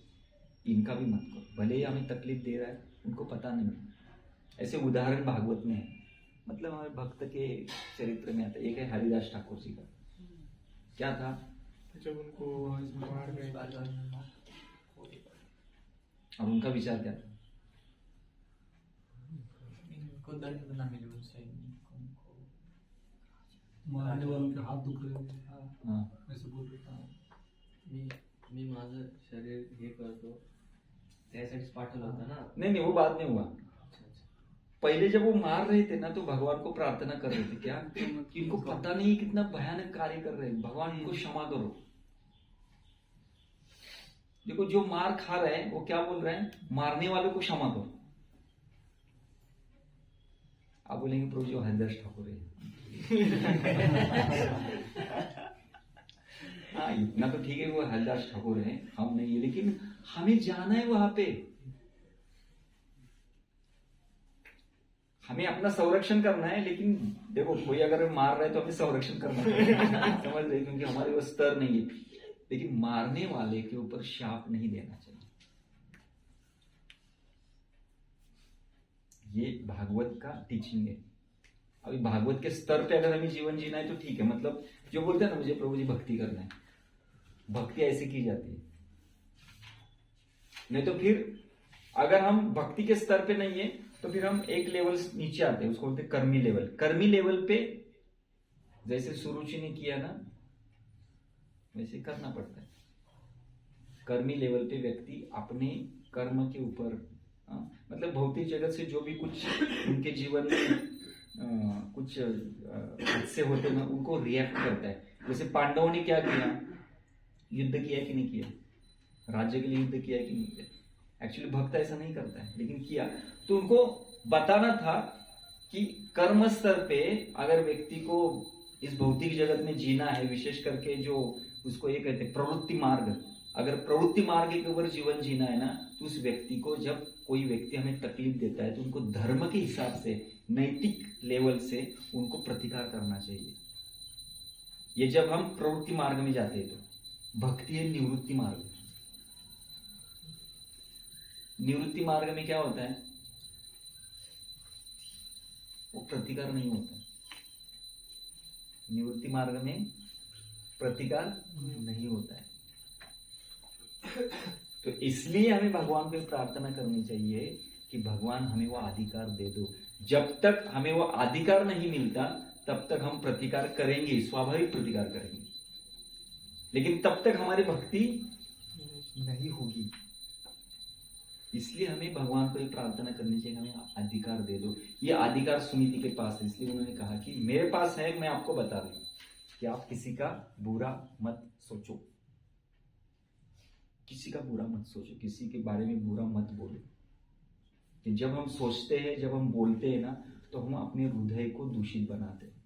इनका भी मत करो, भले ही हमें तकलीफ दे रहा है, उनको पता नहीं। ऐसे उदाहरण भागवत में है, मतलब हमारे भक्त के चरित्र में आता है। एक है हरिदास ठाकुर जी का, क्या था, जब उनको मार गए और उनका विचार क्या था, उनको दंड ना मिले उनसे, मारने वालों के हाथ दुख रहे थे, हाँ ऐसे बोल रहे थे। मी माझं शरीर हे करतो त्यासाठीच पाठवलं होतं ना। नहीं वो बाद में हुआ। पहले जब वो मार रहे थे ना, तो भगवान को प्रार्थना कर रहे थे क्या, कि इनको पता नहीं कितना भयानक कार्य कर रहे हैं, भगवान इनको क्षमा करो। देखो जो मार खा रहे हैं वो क्या बोल रहे हैं, मारने वालों को क्षमा करो। आप बोलेंगे प्रभु जो हरिदास ठाकुर है हाँ इतना तो ठीक है, वो हरिदास ठाकुर है, हम नहीं है, लेकिन हमें जाना है वहां पे, हमें अपना संरक्षण करना है। लेकिन देखो कोई अगर मार रहा है तो हमें संरक्षण करना है समझ रहे, क्योंकि हमारे वो स्तर नहीं है। लेकिन मारने वाले के ऊपर शाप नहीं देना चाहिए। ये भागवत का टीचिंग है। अभी भागवत के स्तर पे अगर हमें जीवन जीना है तो ठीक है, मतलब जो बोलते हैं ना मुझे प्रभु जी भक्ति करना है, भक्ति ऐसे की जाती है। नहीं तो फिर अगर हम भक्ति के स्तर पे नहीं है तो फिर हम एक लेवल नीचे आते हैं, उसको बोलते हैं कर्मी लेवल। कर्मी लेवल पे जैसे सुरुचि ने किया ना वैसे करना पड़ता है। कर्मी लेवल पे व्यक्ति अपने कर्म के ऊपर मतलब भौतिक जगत से जो भी कुछ उनके जीवन में कुछ हादसे होते ना उनको रिएक्ट करता है। जैसे पांडवों ने क्या किया, युद्ध किया कि नहीं किया, राज्य के लिए युद्ध किया कि नहीं किया। एक्चुअली भक्त ऐसा नहीं करता है, लेकिन किया। तो उनको बताना था कि कर्म स्तर पे अगर व्यक्ति को इस भौतिक जगत में जीना है, विशेष करके जो उसको ये कहते हैं प्रवृत्ति मार्ग, अगर प्रवृत्ति मार्ग के ऊपर जीवन जीना है ना, तो उस व्यक्ति को जब कोई व्यक्ति हमें तकलीफ देता है तो उनको धर्म के हिसाब से नैतिक लेवल से उनको प्रतिकार करना चाहिए। ये जब हम प्रवृत्ति मार्ग में जाते हैं तो भक्ति है निवृत्ति मार्ग। निवृत्ति मार्ग में क्या होता है, वो प्रतिकार नहीं होता। निवृत्ति मार्ग में प्रतिकार नहीं होता है। तो इसलिए हमें भगवान को प्रार्थना करनी चाहिए कि भगवान हमें वो अधिकार दे दो। जब तक हमें वो अधिकार नहीं मिलता तब तक हम प्रतिकार करेंगे, स्वाभाविक प्रतिकार करेंगे, लेकिन तब तक हमारी भक्ति नहीं होगी। इसलिए हमें भगवान को एक प्रार्थना करनी चाहिए, हमें अधिकार दे दो। ये अधिकार सुनीति के पास है, इसलिए उन्होंने कहा कि मेरे पास है, मैं आपको बता दूं कि आप किसी का बुरा मत सोचो, किसी का बुरा मत सोचो, किसी के बारे में बुरा मत बोलो। कि जब हम सोचते हैं, जब हम बोलते हैं ना, तो हम अपने हृदय को दूषित बनाते हैं,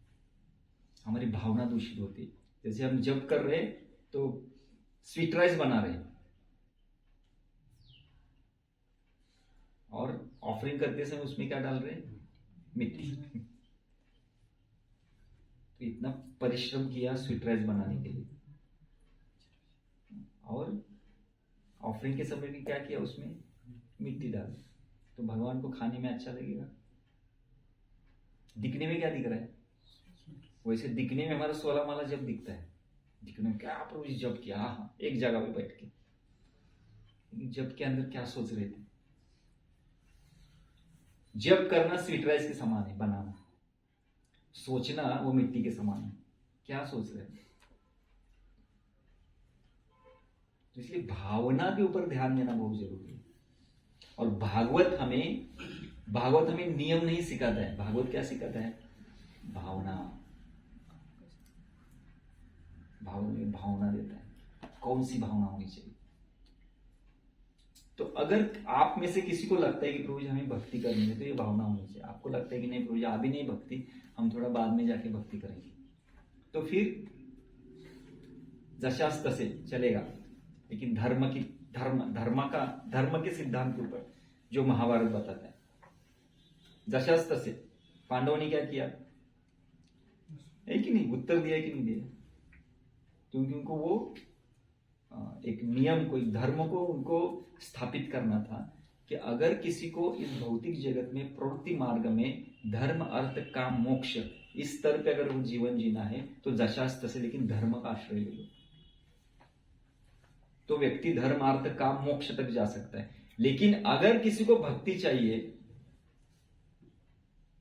हमारी भावना दूषित होती है। जैसे हम जब कर रहे हैं तो स्वीट राइस बना रहे हैं और ऑफरिंग करते समय उसमें क्या डाल रहे हैं, मिट्टी। तो इतना परिश्रम किया स्वीट राइस बनाने के लिए, और ऑफरिंग के समय भी क्या किया, उसमें मिट्टी डाल। तो भगवान को खाने में अच्छा लगेगा? दिखने में क्या दिख रहा है? वैसे दिखने में हमारा 16 माला जब दिखता है, दिखने में क्या प्रभु जी जब किया, हाँ एक जगह पे बैठ के, जब के अंदर क्या सोच रहे थे? जब करना स्वीट राइस के समान है, बनाना। सोचना वो मिट्टी के समान है। क्या सोच रहे हैं। तो इसलिए भावना के ऊपर ध्यान देना बहुत जरूरी है। और भागवत हमें नियम नहीं सिखाता है। भागवत क्या सिखाता है? भावना भावना देता है, कौन सी भावना होनी चाहिए। तो अगर आप में से किसी को लगता है कि प्रभु जी हमें भक्ति करनी है, तो ये भावना होनी चाहिए। आपको लगता है कि नहीं प्रभु जी अभी नहीं भक्ति, हम थोड़ा बाद में जाके भक्ति करेंगे, तो फिर जशास तसे चलेगा। लेकिन धर्म के सिद्धांत के ऊपर जो महाभारत बताता है, जशास तसे, पांडवों ने क्या किया है कि नहीं, उत्तर दिया कि नहीं दिया? क्योंकि उनको वो एक नियम को, एक धर्म को उनको स्थापित करना था कि अगर किसी को इस भौतिक जगत में प्रवृत्ति मार्ग में धर्म अर्थ काम मोक्ष इस स्तर पे अगर वो जीवन जीना है तो जशास्त्र से, लेकिन धर्म का आश्रय ले लो, तो व्यक्ति धर्म अर्थ काम मोक्ष तक जा सकता है। लेकिन अगर किसी को भक्ति चाहिए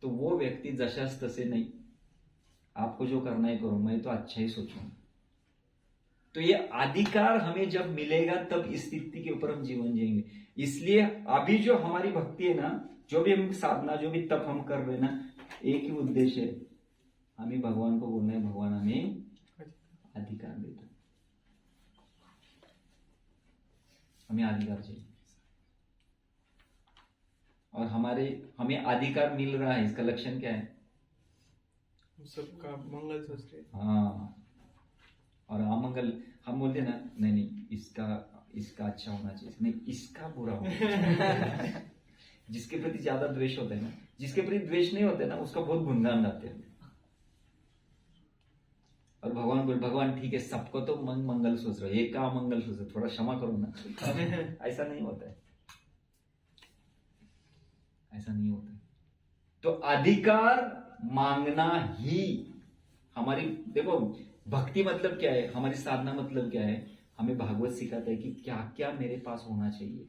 तो वो व्यक्ति जशास्त्र से नहीं, आपको जो करना है करो, मैं तो अच्छा ही सोचूंगा। तो ये अधिकार हमें जब मिलेगा तब इस स्थिति के ऊपर हम जीवन जिएंगे। इसलिए अभी जो हमारी भक्ति है ना, जो भी हम साधना, जो भी तप हम कर रहे हैं ना, एक ही उद्देश्य है, हमें भगवान को बोलना है भगवान हमें अधिकार दे दो, हमें अधिकार चाहिए। और हमें अधिकार मिल रहा है, इसका लक्षण क्या है? सबका मंगल सोचते। हाँ, और अमंगल हम बोलते हैं ना, नहीं इसका अच्छा होना चाहिए, नहीं इसका बुरा होना चाहिए। जिसके प्रति ज्यादा द्वेष होता है ना, जिसके प्रति द्वेष नहीं होता है ना, उसका बहुत गुणगान गाते हैं। और भगवान बोल, भगवान ठीक है सबको तो मंगल सोच रहे हो, एक का मंगल सोच रहे, थोड़ा क्षमा करो ना। ऐसा नहीं होता है, ऐसा नहीं होता है। तो अधिकार मांगना ही हमारी, देखो भक्ति मतलब क्या है, हमारी साधना मतलब क्या है, हमें भागवत सिखाता है कि क्या क्या मेरे पास होना चाहिए,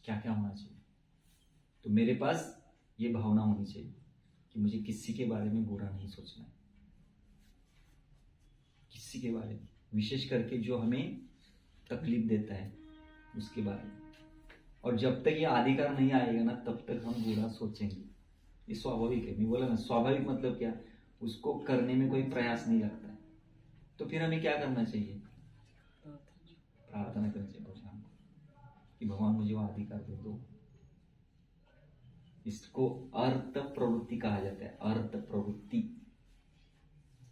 क्या क्या होना चाहिए। तो मेरे पास ये भावना होनी चाहिए कि मुझे किसी के बारे में बुरा नहीं सोचना है, किसी के बारे में, विशेष करके जो हमें तकलीफ देता है उसके बारे में। और जब तक ये अधिकार नहीं आएगा ना, तब तक हम बुरा सोचेंगे। ये स्वाभाविक है। मैं बोला ना, स्वाभाविक मतलब क्या, उसको करने में कोई प्रयास नहीं लगता है। तो फिर हमें क्या करना चाहिए? प्रार्थना करनी चाहिए भगवान को कि भगवान मुझे वो अधिकार दे दो। इसको अर्थ प्रवृत्ति कहा जाता है, अर्थ प्रवृत्ति।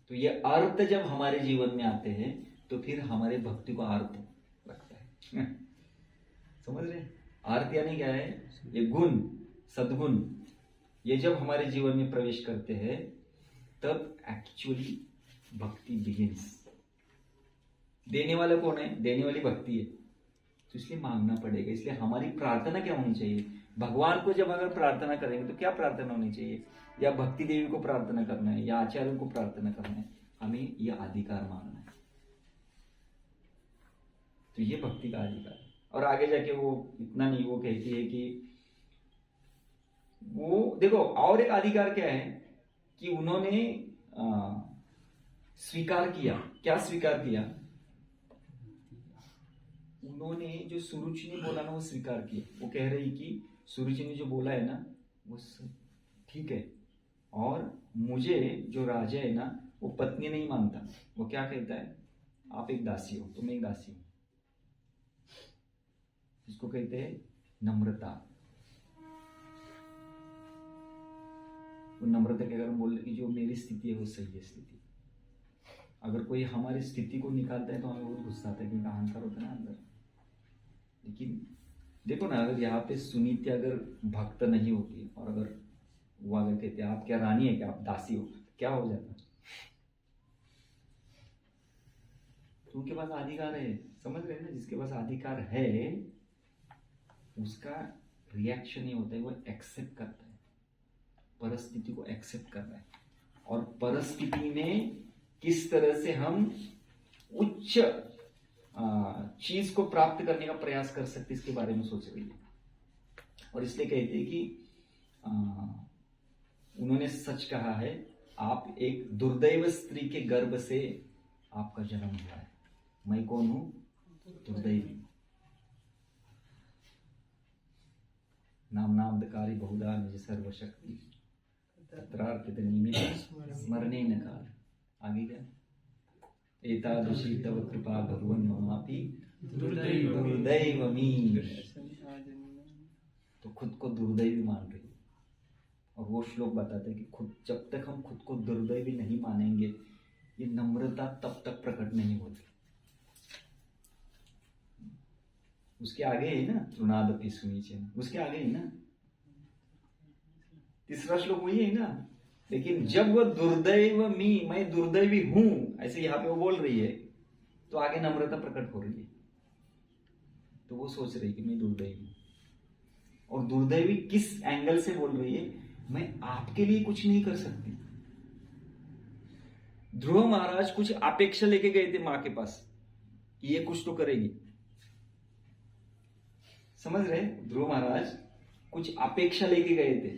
तो ये अर्थ जब हमारे जीवन में आते हैं तो फिर हमारे भक्ति को अर्थ लगता है। समझ रहे? अर्थ यानी क्या है? ये गुण, सद्गुण, ये जब हमारे जीवन में प्रवेश करते हैं तब एक्चुअली भक्ति बिगिंस। देने वाला कौन है? देने वाली भक्ति है। तो इसलिए मांगना पड़ेगा। इसलिए हमारी प्रार्थना क्या होनी चाहिए? भगवान को जब अगर प्रार्थना करेंगे तो क्या प्रार्थना होनी चाहिए? या भक्ति देवी को प्रार्थना करना है या आचार्यों को प्रार्थना करना है, हमें यह अधिकार मांगना है। तो ये भक्ति का अधिकार है। और आगे जाके वो इतना नहीं, वो कहती है कि वो देखो, और एक अधिकार क्या है कि उन्होंने स्वीकार किया। क्या स्वीकार किया? उन्होंने जो सुरुचि ने बोला ना, वो स्वीकार किया। वो कह रही कि सुरुचि ने जो बोला है ना वो ठीक है, और मुझे जो राजा है ना वो पत्नी नहीं मानता। वो क्या कहता है? आप एक दासी हो, तुम एक दासी हो। इसको कहते हैं नम्रता। वो नम्रता के अगर हम बोल रहे कि जो मेरी स्थिति है वो सही है स्थिति। अगर कोई हमारी स्थिति को निकालता है तो हमें बहुत गुस्सा आता है, क्योंकि अहंकार होता है ना अंदर। लेकिन देखो ना, अगर यहाँ पे सुनीति अगर भक्त नहीं होती और अगर वो अगर कहते आप क्या रानी है क्या, आप दासी हो, क्या हो जाता? तो उनके पास अधिकार है। समझ रहे हैं ना? जिसके पास अधिकार है उसका रिएक्शन ये होता है, वो एक्सेप्ट करता है, परिस्थिति को एक्सेप्ट कर रहा है। और परिस्थिति में किस तरह से हम उच्च चीज को प्राप्त करने का प्रयास कर सकते, इसके बारे में सोच रही है। और इसलिए कहते हैं कि उन्होंने सच कहा है आप एक दुर्दैव स्त्री के गर्भ से आपका जन्म हुआ है। मैं कौन हूं? दुर्दैवी। नाम नामधकारी बहुधा निज सर्वशक्ति तत्रार्पित निमित्त स्मरणे न काल। आगे क्या? एतादृशी तव कृपा भगवन् ममापि दुर्दैवमी। तो खुद को दुर्दैवी मान रही है। और वो श्लोक बताते हैं कि खुद जब तक हम खुद को दुर्दैवी नहीं मानेंगे, ये नम्रता तब तक प्रकट नहीं होती। उसके आगे है ना तृणादपि सुनीचेन, उसके आगे है ना तीसरा श्लोक वही है ना। लेकिन जब वह दुर्दैव मी, मैं दुर्दैवी हूं, ऐसे यहां पे वो बोल रही है, तो आगे नम्रता प्रकट हो रही है। तो वो सोच रही कि मैं दुर्दैवी हूं। और दुर्दैवी किस एंगल से बोल रही है? मैं आपके लिए कुछ नहीं कर सकती। ध्रुव महाराज कुछ अपेक्षा लेके गए थे मां के पास, ये कुछ तो करेगी। समझ रहे? ध्रुव महाराज कुछ अपेक्षा लेके गए थे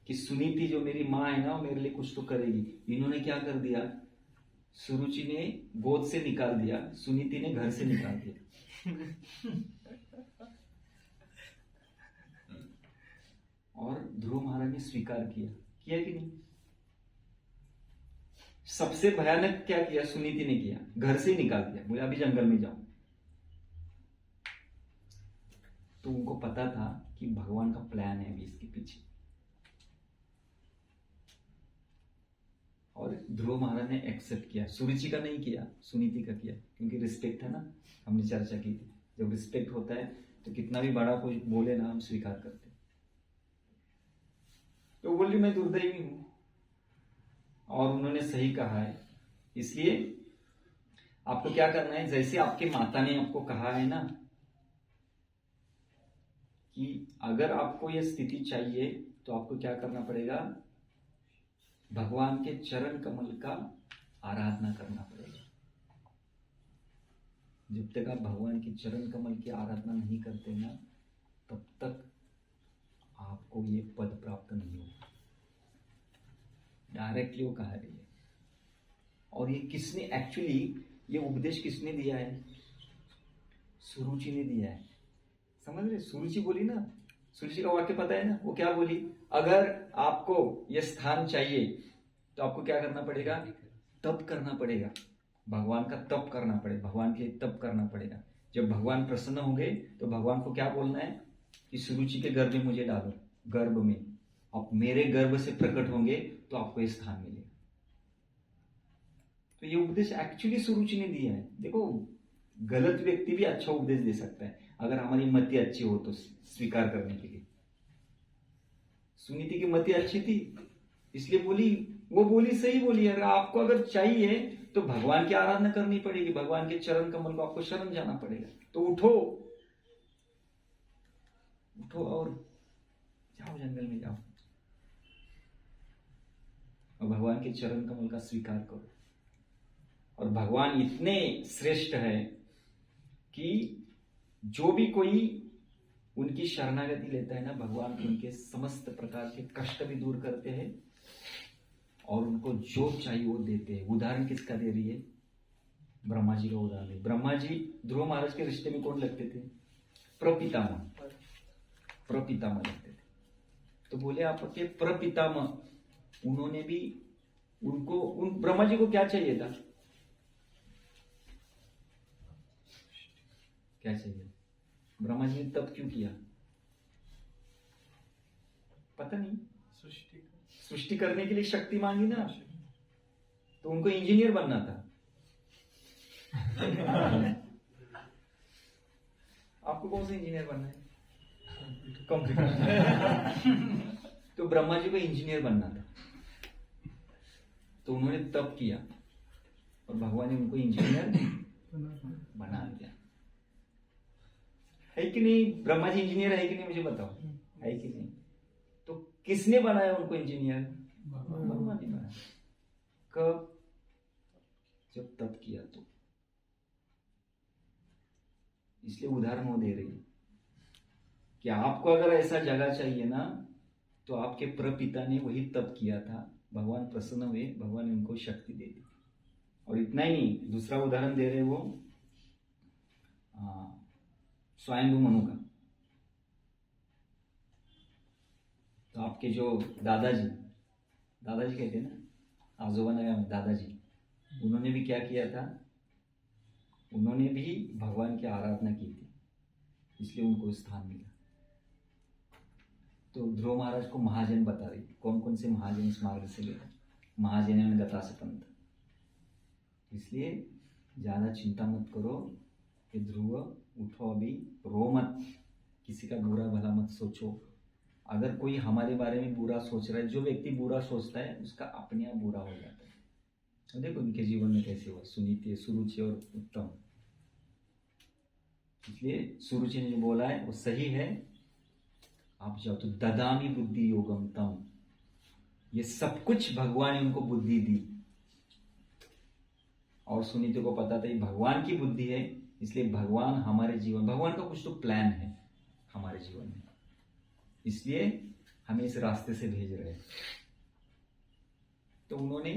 कि सुनीति जो मेरी मां है ना, वो मेरे लिए कुछ तो करेगी। इन्होंने क्या कर दिया? सुरुचि ने गोद से निकाल दिया, सुनीति ने घर से निकाल दिया। और ध्रुव महाराज ने स्वीकार किया कि नहीं? सबसे भयानक क्या किया? सुनीति ने किया, घर से ही निकाल दिया, बोले अभी जंगल में जाओ। तो उनको पता था कि भगवान का प्लान है अभी इसके पीछे। और ध्रुव महाराज ने एक्सेप्ट किया, सुरुचि का नहीं किया, सुनीति का किया, क्योंकि रिस्पेक्ट है ना। हमने चर्चा की थी, जब रिस्पेक्ट होता है तो कितना भी बड़ा कोई बोले ना, हम स्वीकार करते। तो बोली मैं दुर्दैवी हूं, और उन्होंने सही कहा है। इसलिए आपको क्या करना है, जैसे आपके माता ने आपको कहा है ना कि अगर आपको यह स्थिति चाहिए तो आपको क्या करना पड़ेगा? भगवान के चरण कमल का आराधना करना पड़ेगा। जब तक आप भगवान की चरण कमल की आराधना नहीं करते ना, तब तक आपको ये पद प्राप्त नहीं होगा। डायरेक्टली वो कहा रही है। और ये किसने एक्चुअली, ये उपदेश किसने दिया है? सुरुचि ने दिया है। समझ रहे? सुरुचि बोली ना, सुरुचि का वाक्य पता है ना, वो क्या बोली? अगर आपको यह स्थान चाहिए तो आपको क्या करना पड़ेगा? तप करना पड़ेगा, भगवान का तप करना पड़ेगा, भगवान के लिए तप करना पड़ेगा। जब भगवान प्रसन्न होंगे तो भगवान को क्या बोलना है कि सुरुचि के गर्भ में मुझे डालो, गर्भ में। आप मेरे गर्भ से प्रकट होंगे तो आपको ये स्थान मिलेगा। तो ये उपदेश एक्चुअली सुरुचि ने दिया है। देखो, गलत व्यक्ति भी अच्छा उपदेश दे सकता है अगर हमारी मति अच्छी हो तो स्वीकार करने के लिए। सुनीति की मति अच्छी थी, इसलिए बोली, वो बोली, सही बोली। अगर आपको अगर चाहिए तो भगवान की आराधना करनी पड़ेगी, भगवान के चरण कमल को आपको शरण जाना पड़ेगा। तो उठो, उठो और जाओ, जंगल में जाओ और भगवान के चरण कमल का स्वीकार करो। और भगवान इतने श्रेष्ठ है कि जो भी कोई उनकी शरणागति लेता है ना, भगवान उनके समस्त प्रकार के कष्ट भी दूर करते हैं और उनको जो चाहिए वो देते हैं। उदाहरण किसका दे रही है? ब्रह्मा जी का उदाहरण है। ब्रह्मा जी ध्रुव महाराज के रिश्ते में कौन लगते थे? प्रपितामह, प्रपितामह लगते थे। तो बोले आपके प्रपितामह, उन्होंने भी उनको, उन ब्रह्मा जी को क्या चाहिए था? क्या चाहिए? ब्रह्मा जी ने तप क्यों किया? पता नहीं। सृष्टि करने के लिए शक्ति मांगी ना, तो उनको इंजीनियर बनना था। आपको कौन सा इंजीनियर बनना है? कंप्यूटर। तो ब्रह्मा जी को इंजीनियर बनना था, तो उन्होंने तप किया और भगवान ने उनको इंजीनियर बना दिया। है कि नहीं? ब्रह्मा जी इंजीनियर है कि नहीं, मुझे बताओ, है कि नहीं? तो किसने बनाया उनको इंजीनियर? भगवान ने बनाया। कब? जब तप किया तो। इसलिए उदाहरण वो दे रही है कि आपको अगर ऐसा जगह चाहिए ना, तो आपके प्रपिता ने वही तप किया था, भगवान प्रसन्न हुए, भगवान इनको शक्ति दे दी। और इतना ही नहीं, दूसरा उदाहरण दे रहे वो स्वयंभू मनु का। तो आपके जो दादाजी कहते हैं ना, आजोबा ने दादाजी, उन्होंने भी क्या किया था, उन्होंने भी भगवान की आराधना की थी, इसलिए उनको स्थान मिला। तो ध्रुव महाराज को महाजन बता रही, कौन कौन से महाजन इस मार्ग से गए, महाजन गता से पंथ। इसलिए ज्यादा चिंता मत करो कि ध्रुव उठो, अभी रो मत, किसी का बुरा भला मत सोचो। अगर कोई हमारे बारे में बुरा सोच रहा है, जो व्यक्ति बुरा सोचता है उसका अपने आप बुरा हो जाता है। तो देखो उनके जीवन में कैसे हुआ, सुनीति, सुरुचि और उत्तम। इसलिए सुरुचि ने जो बोला है वो सही है। आप जाओ तो ददामी बुद्धि योगम तम, ये सब कुछ भगवान ने उनको बुद्धि दी। और सुनीति को पता था ये भगवान की बुद्धि है, इसलिए भगवान हमारे जीवन, भगवान का कुछ तो प्लान है हमारे जीवन में, इसलिए हमें इस रास्ते से भेज रहे हैं। तो उन्होंने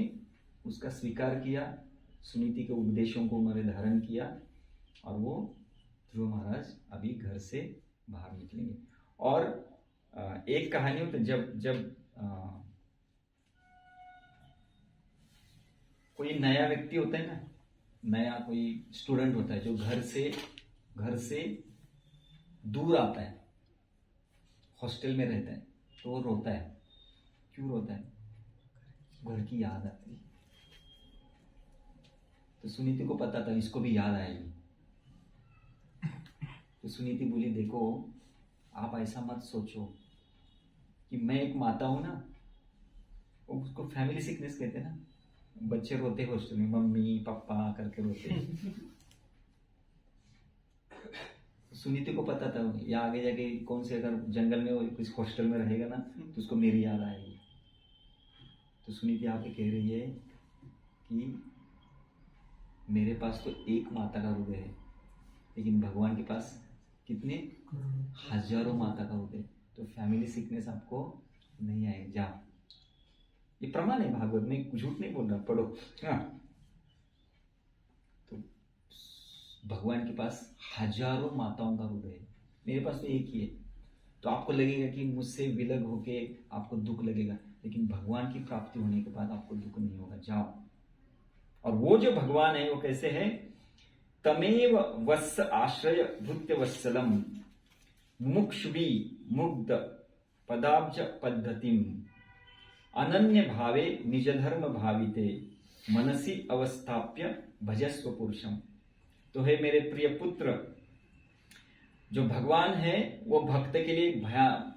उसका स्वीकार किया, सुनीति के उपदेशों को उन्होंने धारण किया, और वो ध्रुव महाराज अभी घर से बाहर निकलेंगे। और एक कहानी होती, जब कोई नया व्यक्ति होता है ना, नया कोई स्टूडेंट होता है जो घर से दूर आता है, हॉस्टल में रहता है, तो वो रोता है। क्यों रोता है? घर की याद आती है। तो सुनीति को पता था इसको भी याद आएगी। तो सुनीति बोली, देखो आप ऐसा मत सोचो कि मैं एक माता हूं ना, उसको फैमिली सिकनेस कहते हैं ना, बच्चे रोते हॉस्टल में, मम्मी पापा करके रोते। सुनीति को पता था या आगे जाके कौन से अगर जंगल में किसी हॉस्टल में रहेगा ना तो उसको मेरी याद आएगी। तो सुनीति आके कह रही है कि मेरे पास तो एक माता का हृदय है, लेकिन भगवान के पास कितने हजारों माता का हृदय, तो फैमिली सिकनेस आपको नहीं आएगी। जा, ये प्रमाण है भागवत में, झूठ नहीं बोल रहा, पढ़ो। हाँ, तो भगवान के पास हजारों माताओं का हृदय है, मेरे पास तो एक ही है। तो आपको लगेगा कि मुझसे विलग होके आपको दुख लगेगा, लेकिन भगवान की प्राप्ति होने के बाद आपको दुख नहीं होगा। जाओ। और वो जो भगवान है वो कैसे है? तमेव वत्स आश्रय भूत्य वत्सलम मुमुक्षुभि मुग्ध पदाब्ज पद्धतिम अनन्य भावे निज धर्म भाविते मनसी अवस्थाप्य भजस्व पुरुषम। तो है मेरे प्रिय पुत्र, जो भगवान है वो भक्त के लिए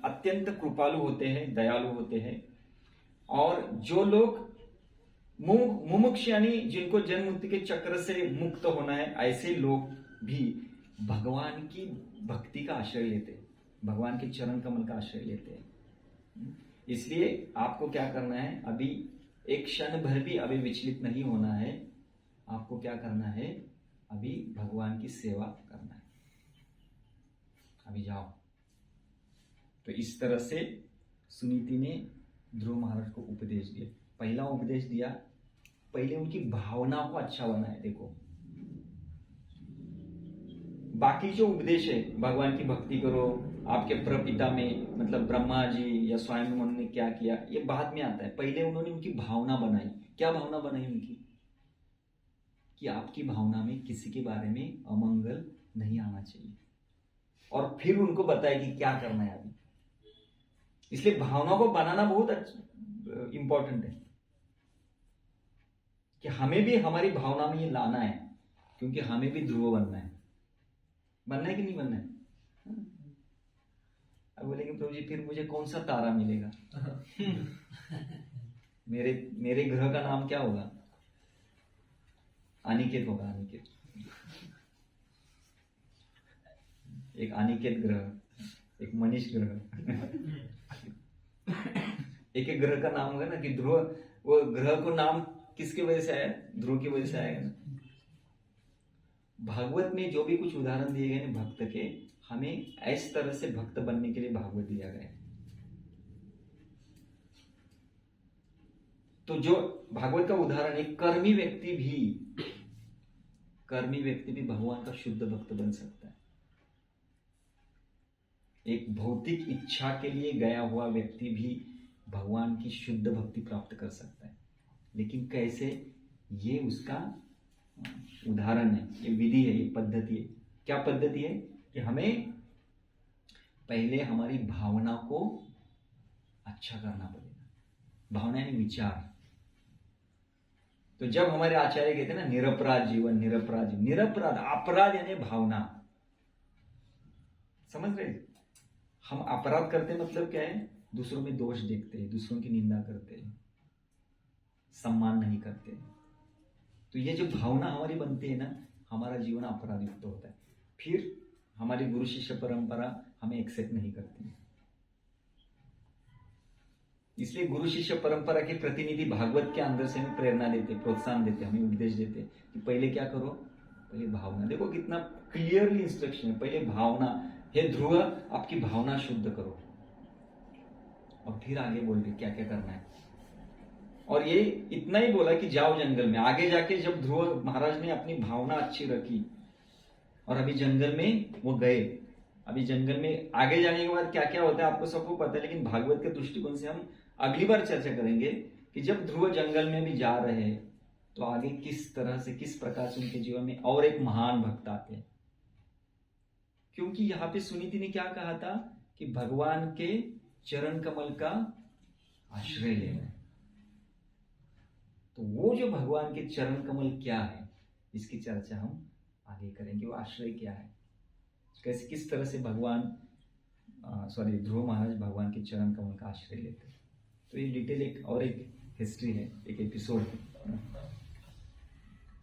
अत्यंत कृपालु होते हैं, दयालु होते हैं। और जो लोग मुमुक्ष यानी जिनको जन्म मृत्यु के चक्र से मुक्त होना है, ऐसे लोग भी भगवान की भक्ति का आश्रय लेते हैं, भगवान के चरण कमल का आश्रय लेते हैं। इसलिए आपको क्या करना है, अभी एक क्षण भर भी अभी विचलित नहीं होना है। आपको क्या करना है, अभी भगवान की सेवा करना है। अभी जाओ। तो इस तरह से सुनीति ने ध्रुव महाराज को उपदेश दिया। पहला उपदेश दिया, पहले उनकी भावना को अच्छा बनाए। देखो बाकी जो उपदेश है, भगवान की भक्ति करो, आपके प्रपिता में मतलब ब्रह्मा जी या स्वयं मनु ने क्या किया, ये बाद में आता है। पहले उन्होंने उनकी भावना बनाई। क्या भावना बनाई उनकी? कि आपकी भावना में किसी के बारे में अमंगल नहीं आना चाहिए। और फिर उनको बताया कि क्या करना है अभी। इसलिए भावना को बनाना बहुत इंपॉर्टेंट है कि हमें भी हमारी भावना में ये लाना है, क्योंकि हमें भी ध्रुव बनना है। बनना है कि नहीं बनना है? अब बोलेंगे प्रभु जी फिर मुझे कौन सा तारा मिलेगा? मेरे ग्रह का नाम क्या होगा? अनिकेत होगा। अनिकेत, एक अनिकेत ग्रह, एक मनीष ग्रह। एक ग्रह का नाम होगा ना कि ध्रुव। वो ग्रह को नाम किसकी वजह से आया? ध्रुव की वजह से आएगा ना। भागवत में जो भी कुछ उदाहरण दिए गए ना भक्त के, हमें इस तरह से भक्त बनने के लिए भागवत दिया गया है। तो जो भागवत का उदाहरण है, कर्मी व्यक्ति भी भगवान का शुद्ध भक्त बन सकता है। एक भौतिक इच्छा के लिए गया हुआ व्यक्ति भी भगवान की शुद्ध भक्ति प्राप्त कर सकता है। लेकिन कैसे, ये उसका उदाहरण है, ये विधि है, ये पद्धति है। क्या पद्धति है कि हमें पहले हमारी भावना को अच्छा करना पड़ेगा। भावना यानी विचार। तो जब हमारे आचार्य कहते हैं ना निरपराध जीवन, निरपराध, अपराध यानी भावना, समझ रहे? हम अपराध करते मतलब क्या है? दूसरों में दोष देखते हैं, दूसरों की निंदा करते हैं, सम्मान नहीं करते। तो ये जो भावना हमारी बनती है ना, हमारा जीवन अपराध युक्त होता है। फिर हमारी गुरु शिष्य परंपरा हमें एक्सेप्ट नहीं करती। इसलिए गुरु शिष्य परंपरा के प्रतिनिधि भागवत के अंदर से हमें प्रेरणा देते, प्रोत्साहन देते, हमें उपदेश देते कि पहले क्या करो, पहले भावना। देखो कितना क्लियरली इंस्ट्रक्शन है, पहले भावना। हे ध्रुव, आपकी भावना शुद्ध करो, और फिर आगे बोल रहे क्या क्या करना है। और ये इतना ही बोला कि जाओ जंगल में। आगे जाके जब ध्रुव महाराज ने अपनी भावना अच्छी रखी और अभी जंगल में वो गए, अभी जंगल में आगे जाने के बाद क्या क्या होता है आपको सबको पता है, लेकिन भागवत के दृष्टिकोण से हम अगली बार चर्चा करेंगे कि जब ध्रुव जंगल में भी जा रहे हैं तो आगे किस तरह से, किस प्रकार से उनके जीवन में और एक महान भक्त आते हैं। क्योंकि यहाँ पे सुनीति ने क्या कहा था कि भगवान के चरण कमल का आश्रय लेना है। तो वो जो भगवान के चरण कमल क्या है, इसकी चर्चा हम आगे करेंगे। वो आश्रय क्या है, कैसे, किस तरह से ध्रुव महाराज भगवान के चरण कमल का आश्रय लेते हैं। तो ये डिटेल एक हिस्ट्री है, एक एपिसोड है,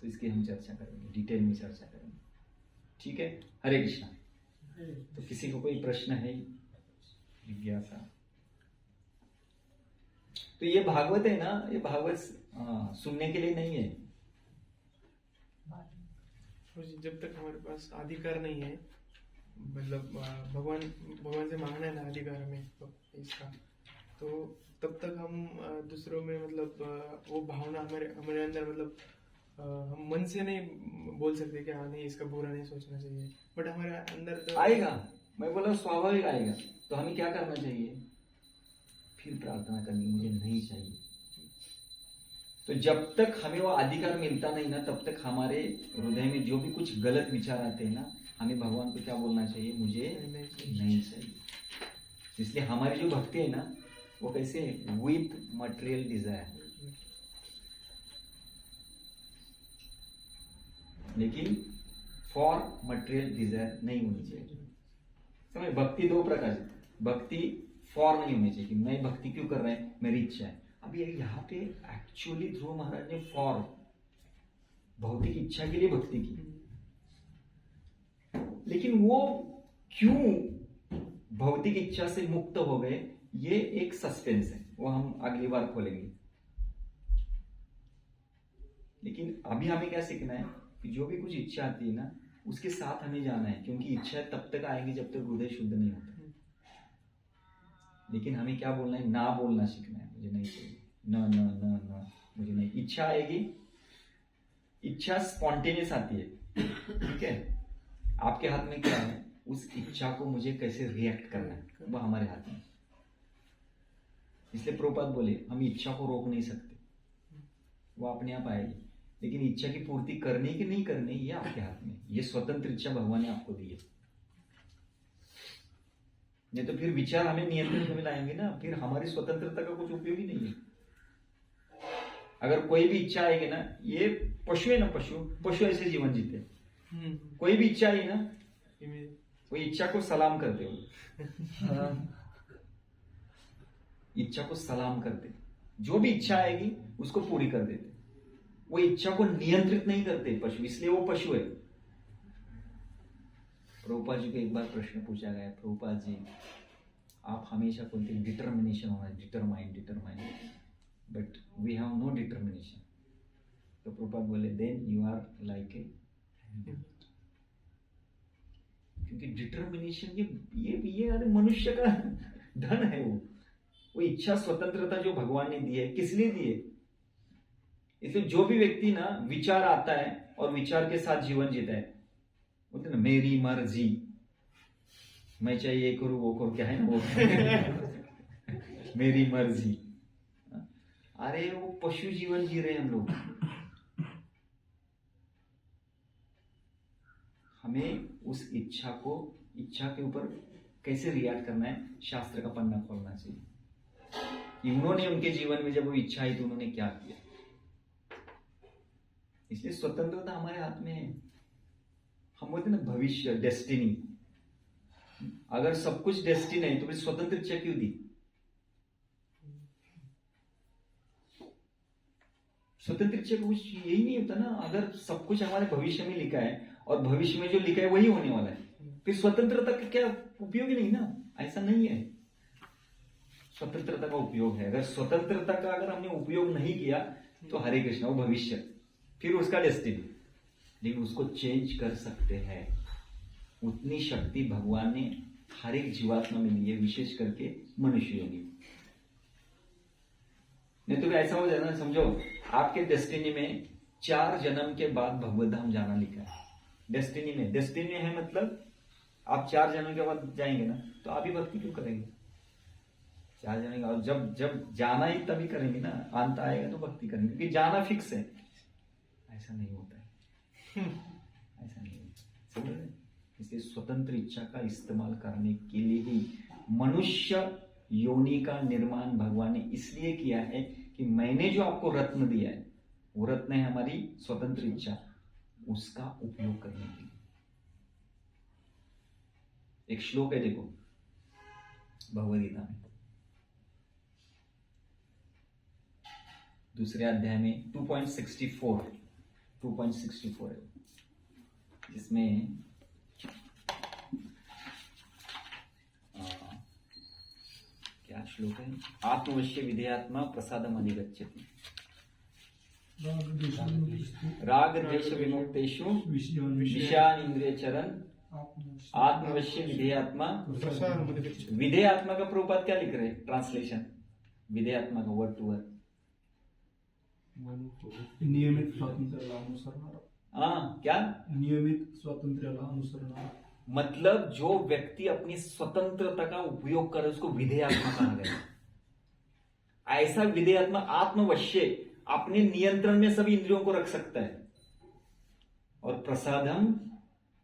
तो इसकी हम चर्चा करेंगे, डिटेल में चर्चा करेंगे। ठीक है, हरे कृष्णा। तो किसी को कोई प्रश्न है, जिज्ञासा? तो ये भागवत है ना, ये भागवत सुनने के लिए नहीं है। जब तक हमारे पास अधिकार नहीं है, मतलब भगवान से मांगना है ना अधिकार में इसका, तो तब तक हम दूसरों में मतलब वो भावना हमारे अंदर, मतलब हम मन से नहीं बोल सकते कि हाँ नहीं इसका बुरा नहीं सोचना चाहिए, बट हमारे अंदर तो आएगा। मैं बोला स्वाभाविक आएगा। तो हमें क्या करना चाहिए? फिर प्रार्थना करनी, मुझे नहीं चाहिए। तो जब तक हमें वो अधिकार मिलता नहीं ना, तब तक हमारे हृदय में जो भी कुछ गलत विचार आते हैं ना, हमें भगवान को क्या बोलना चाहिए? मुझे नहीं चाहिए। इसलिए हमारी जो भक्ति है ना, वो कैसे? विथ मटेरियल डिजायर, लेकिन फॉर मटेरियल डिजायर नहीं होनी चाहिए। समझ? भक्ति दो प्रकार से, भक्ति फॉर नहीं होनी चाहिए कि मैं भक्ति क्यों कर रहे हैं, मेरी इच्छा है। अभी यहाँ पे एक्चुअली ध्रुव महाराज ने फॉर भौतिक इच्छा के लिए भक्ति की, लेकिन वो क्यों भौतिक इच्छा से मुक्त हो गए, ये एक सस्पेंस है, वो हम अगली बार खोलेंगे। लेकिन अभी हमें क्या सीखना है कि जो भी कुछ इच्छा आती है ना, उसके साथ हमें जाना है, क्योंकि इच्छा तब तक आएगी जब तक हृदय शुद्ध नहीं होता। लेकिन हमें क्या बोलना है? ना बोलना सीखना है, मुझे नहीं चाहिए, न न न न मुझे नहीं। इच्छा आएगी, इच्छा स्पॉन्टेनियस आती है, ठीक है? आपके हाथ में क्या है? उस इच्छा को मुझे कैसे रिएक्ट करना है, वो हमारे हाथ में। इसलिए प्रभुपाद बोले हम इच्छा को रोक नहीं सकते, वो अपने आप आएगी। लेकिन इच्छा की पूर्ति करनी कि नहीं करनी, ये आपके हाथ में। ये स्वतंत्र इच्छा भगवान ने आपको दी है। नहीं तो फिर विचार हमें नियंत्रण में लाएंगे ना, फिर हमारी स्वतंत्रता का कुछ उपयोग ही नहीं है। अगर कोई भी इच्छा आएगी ना, ये पशु है ना, पशु ऐसे जीवन जीते। कोई भी इच्छा आई ना, वो इच्छा को सलाम करते हो, इच्छा को सलाम करते। जो भी इच्छा आएगी उसको पूरी कर देते। वो इच्छा को नियंत्रित नहीं करते पशु, इसलिए वो पशु है। प्रभुपाद जी को एक बार प्रश्न पूछा गया, प्रभुपाद जी आप हमेशा बोलते डिटर्मिनेशन होना, determine, but we have no determination. तो प्रभुपाद बोले then you are like a, क्योंकि डिटर्मिनेशन ये मनुष्य का धन है। वो इच्छा स्वतंत्रता जो भगवान ने दी है, किस लिए दी है? इसलिए जो भी व्यक्ति ना विचार आता है और विचार के साथ जीवन जीता है, बोलते ना मेरी मर्जी, मैं चाहे ये करूं वो करूं, क्या है ना वो मेरी मर्जी। अरे वो पशु जीवन जी रहे हैं हम लोग। हमें उस इच्छा के ऊपर कैसे रिएक्ट करना है, शास्त्र का पन्ना खोलना चाहिए। उन्होंने उनके जीवन में जब वो इच्छा आई तो उन्होंने क्या किया। इसलिए स्वतंत्रता हमारे हाथ में है। हम बोलते ना भविष्य, डेस्टिनी। अगर सब कुछ डेस्टिनी है तो फिर स्वतंत्र इच्छा क्यों दी? स्वतंत्र इच्छा कुछ यही नहीं होता ना। अगर सब कुछ हमारे भविष्य में लिखा है और भविष्य में जो लिखा है वही होने वाला है, फिर स्वतंत्रता का क्या उपयोग ही नहीं ना। ऐसा नहीं है। स्वतंत्रता का उपयोग है। अगर स्वतंत्रता का अगर हमने उपयोग नहीं किया तो हरे कृष्ण, वो भविष्य, फिर उसका डेस्टिनी। लेकिन उसको चेंज कर सकते हैं। उतनी शक्ति भगवान ने हर एक जीवात्मा में दी है, विशेष करके मनुष्यों में। नहीं तो ऐसा हो जाए ना, समझो आपके डेस्टिनी में 4 जन्म के बाद भगवत धाम जाना लिखा है। डेस्टिनी में, डेस्टिनी है मतलब आप 4 जन्म के बाद जाएंगे ना, तो आप ही भक्ति क्यों करेंगे? 4 जन्म, और जब जाना ही तभी करेंगे ना, अंत आएगा तो भक्ति करेंगे, क्योंकि जाना फिक्स है। ऐसा नहीं होता है। ऐसा नहीं होता, समझ रहे? इसलिए स्वतंत्र इच्छा का इस्तेमाल करने के लिए ही मनुष्य योनि का निर्माण भगवान ने इसलिए किया है कि मैंने जो आपको रत्न दिया है, वो रत्न है हमारी स्वतंत्र इच्छा, उसका उपयोग करने के लिए। एक श्लोक है, देखो भगवद गीता में 2 अध्याय में 2.64 है, जिसमें क्या श्लोक है? आत्मवश्य विधेयात्मा प्रसादम अधिगच्छति। राग द्वेष विमुक्तेषु विषयान इंद्रिय चरण आत्मवश्य विधेयात्मा। विधेयात्मा का प्रभुपाद क्या लिख रहे हैं? ट्रांसलेशन विधेयात्मा का वर्ड टू वर्ड। नियमित स्वातंत्र्याला अनुसरणारा। क्या? नियमित स्वातंत्र्याला अनुसरणारा, मतलब जो व्यक्ति अपनी स्वतंत्रता का उपयोग करे उसको विधेयात्मा कहा गया। ऐसा विधेयात्मा आत्मवश्य, अपने नियंत्रण में सभी इंद्रियों को रख सकता है। और प्रसादम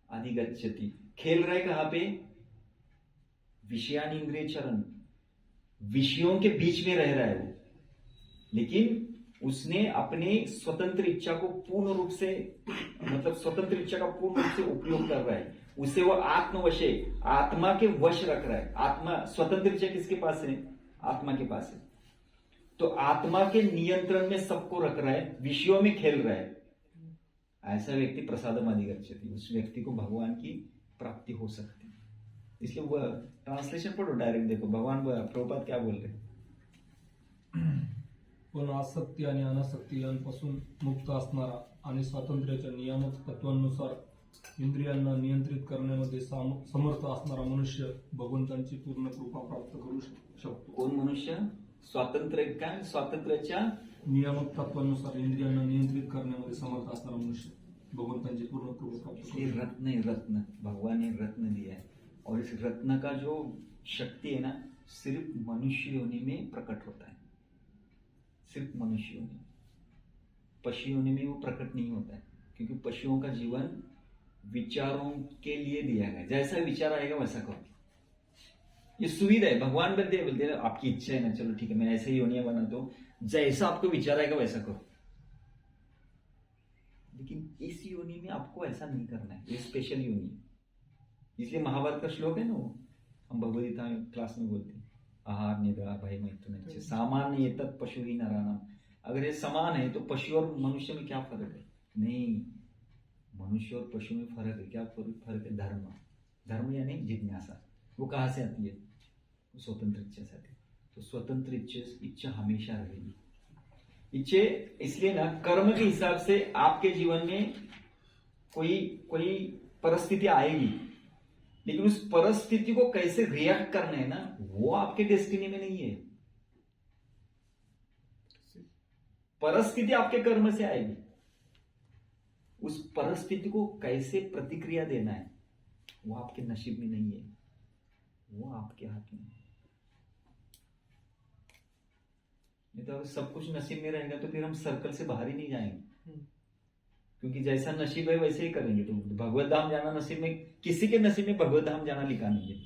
अधिगच्छति, खेल रहे कहां पे? विषयान इंद्रिय चरण, विषयों के बीच में रह रहा है वो, लेकिन उसने अपने स्वतंत्र इच्छा को पूर्ण रूप से, मतलब स्वतंत्र इच्छा का पूर्ण रूप से उपयोग कर रहा है। उसे वो आत्मवश है, आत्मा के वश रख रहा है। आत्मा, स्वतंत्र इच्छा किसके पास है? आत्मा के पास है। तो आत्मा के नियंत्रण में सबको रख रहा है, विषयों में खेल रहा है। ऐसा व्यक्ति प्रसादम अधिगच्छति, उस व्यक्ति को भगवान की प्राप्ति हो सकती है। इसलिए वह ट्रांसलेशन पढ़ो डायरेक्ट, देखो भगवान प्रभुपाद क्या बोल रहे हैं। पण आसक्ती आणि अनासक्ती यांपासून मुक्त असणारा आणि स्वातंत्र्याच्या नियामक तत्वांनुसार इंद्रियांना नियंत्रित करण्यामध्ये समर्थ असणारा मनुष्य भगवंतांची पूर्ण कृपा प्राप्त करू शकतो। कोण मनुष्य? स्वातंत्र्य काय? स्वातंत्र्याच्या नियामक तत्वांनुसार इंद्रियांना नियंत्रित करण्यामध्ये समर्थ असणारा मनुष्य भगवंतांची पूर्ण कृपा प्राप्त करू शकतो। रत्न है, रत्न भगवान ने रत्न दिया है, और इस रत्न का जो शक्ति है ना, सिर्फ मनुष्य योनि में प्रकट होता है। सिर्फ मनुष्य योनि, पशु योनि में वो प्रकट नहीं होता है, क्योंकि पशुओं का जीवन विचारों के लिए दिया गया। जैसा विचार आएगा वैसा करो, ये सुविधा है। भगवान बोलते हैं आपकी इच्छा है ना, चलो ठीक है मैं ऐसे ही योनियां बनाता हूं, जैसा आपको विचार आएगा वैसा करो। लेकिन इस योनि में आपको ऐसा नहीं करना है, ये स्पेशल योनि है। इसलिए महाभारत का श्लोक है ना, वो हम भगवद गीता क्लास में बोलते हैं, आहार निद्रा भय मैथुन सामान्य ये तत् पशु ही नारायण। अगर ये समान है तो पशु और मनुष्य में क्या फर्क है? नहीं, मनुष्य और पशु में फर्क है। क्या फर्क है? धर्म। धर्म यानी जिज्ञासा। वो कहाँ से आती है? स्वतंत्र इच्छा से आती है। तो स्वतंत्र इच्छा हमेशा रहेगी। इच्छे इसलिए ना, कर्म के हिसाब से आपके जीवन में कोई परिस्थिति आएगी, लेकिन उस परिस्थिति को कैसे रिएक्ट करना है ना, वो आपके डेस्टिनी में नहीं है। परिस्थिति आपके कर्म से आएगी, उस परिस्थिति को कैसे प्रतिक्रिया देना है वो आपके नसीब में नहीं है, वो आपके हाथ में है। नहीं तो अगर सब कुछ नसीब में रहेगा तो फिर हम सर्कल से बाहर ही नहीं जाएंगे, क्योंकि जैसा नसीब है वैसे ही करेंगे। तो भगवत धाम जाना नसीब में, किसी के नसीब में भगवत धाम जाना लिखा नहीं है।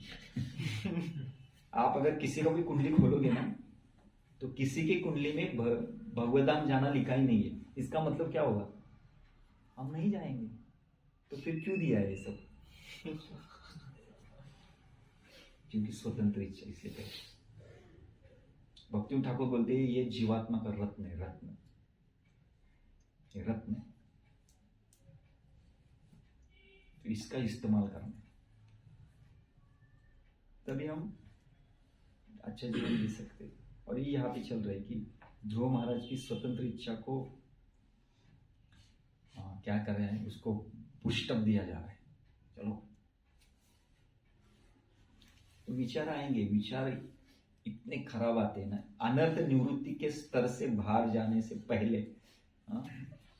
आप अगर किसी को भी कुंडली खोलोगे ना तो किसी की कुंडली में भगवत धाम जाना लिखा ही नहीं है। इसका मतलब क्या होगा, हम नहीं जाएंगे। तो फिर क्यों दिया है ये सब? क्योंकि स्वतंत्र इच्छा, इसलिए कहे। भक्ति ठाकुर बोलते हैं ये जीवात्मा का रत्न है, रत्न, ये रत्न है, तो इसका इस्तेमाल करना, तभी हम अच्छा जीवन जी सकते हैं। और ये यहाँ पे चल रहा है कि ध्रुव महाराज की स्वतंत्र इच्छा को क्या कर रहे हैं, उसको पुष्टअप दिया जा रहा है। चलो, तो विचार आएंगे, विचार इतने खराब आते हैं ना, अनर्थ निवृत्ति के स्तर से बाहर जाने से पहले।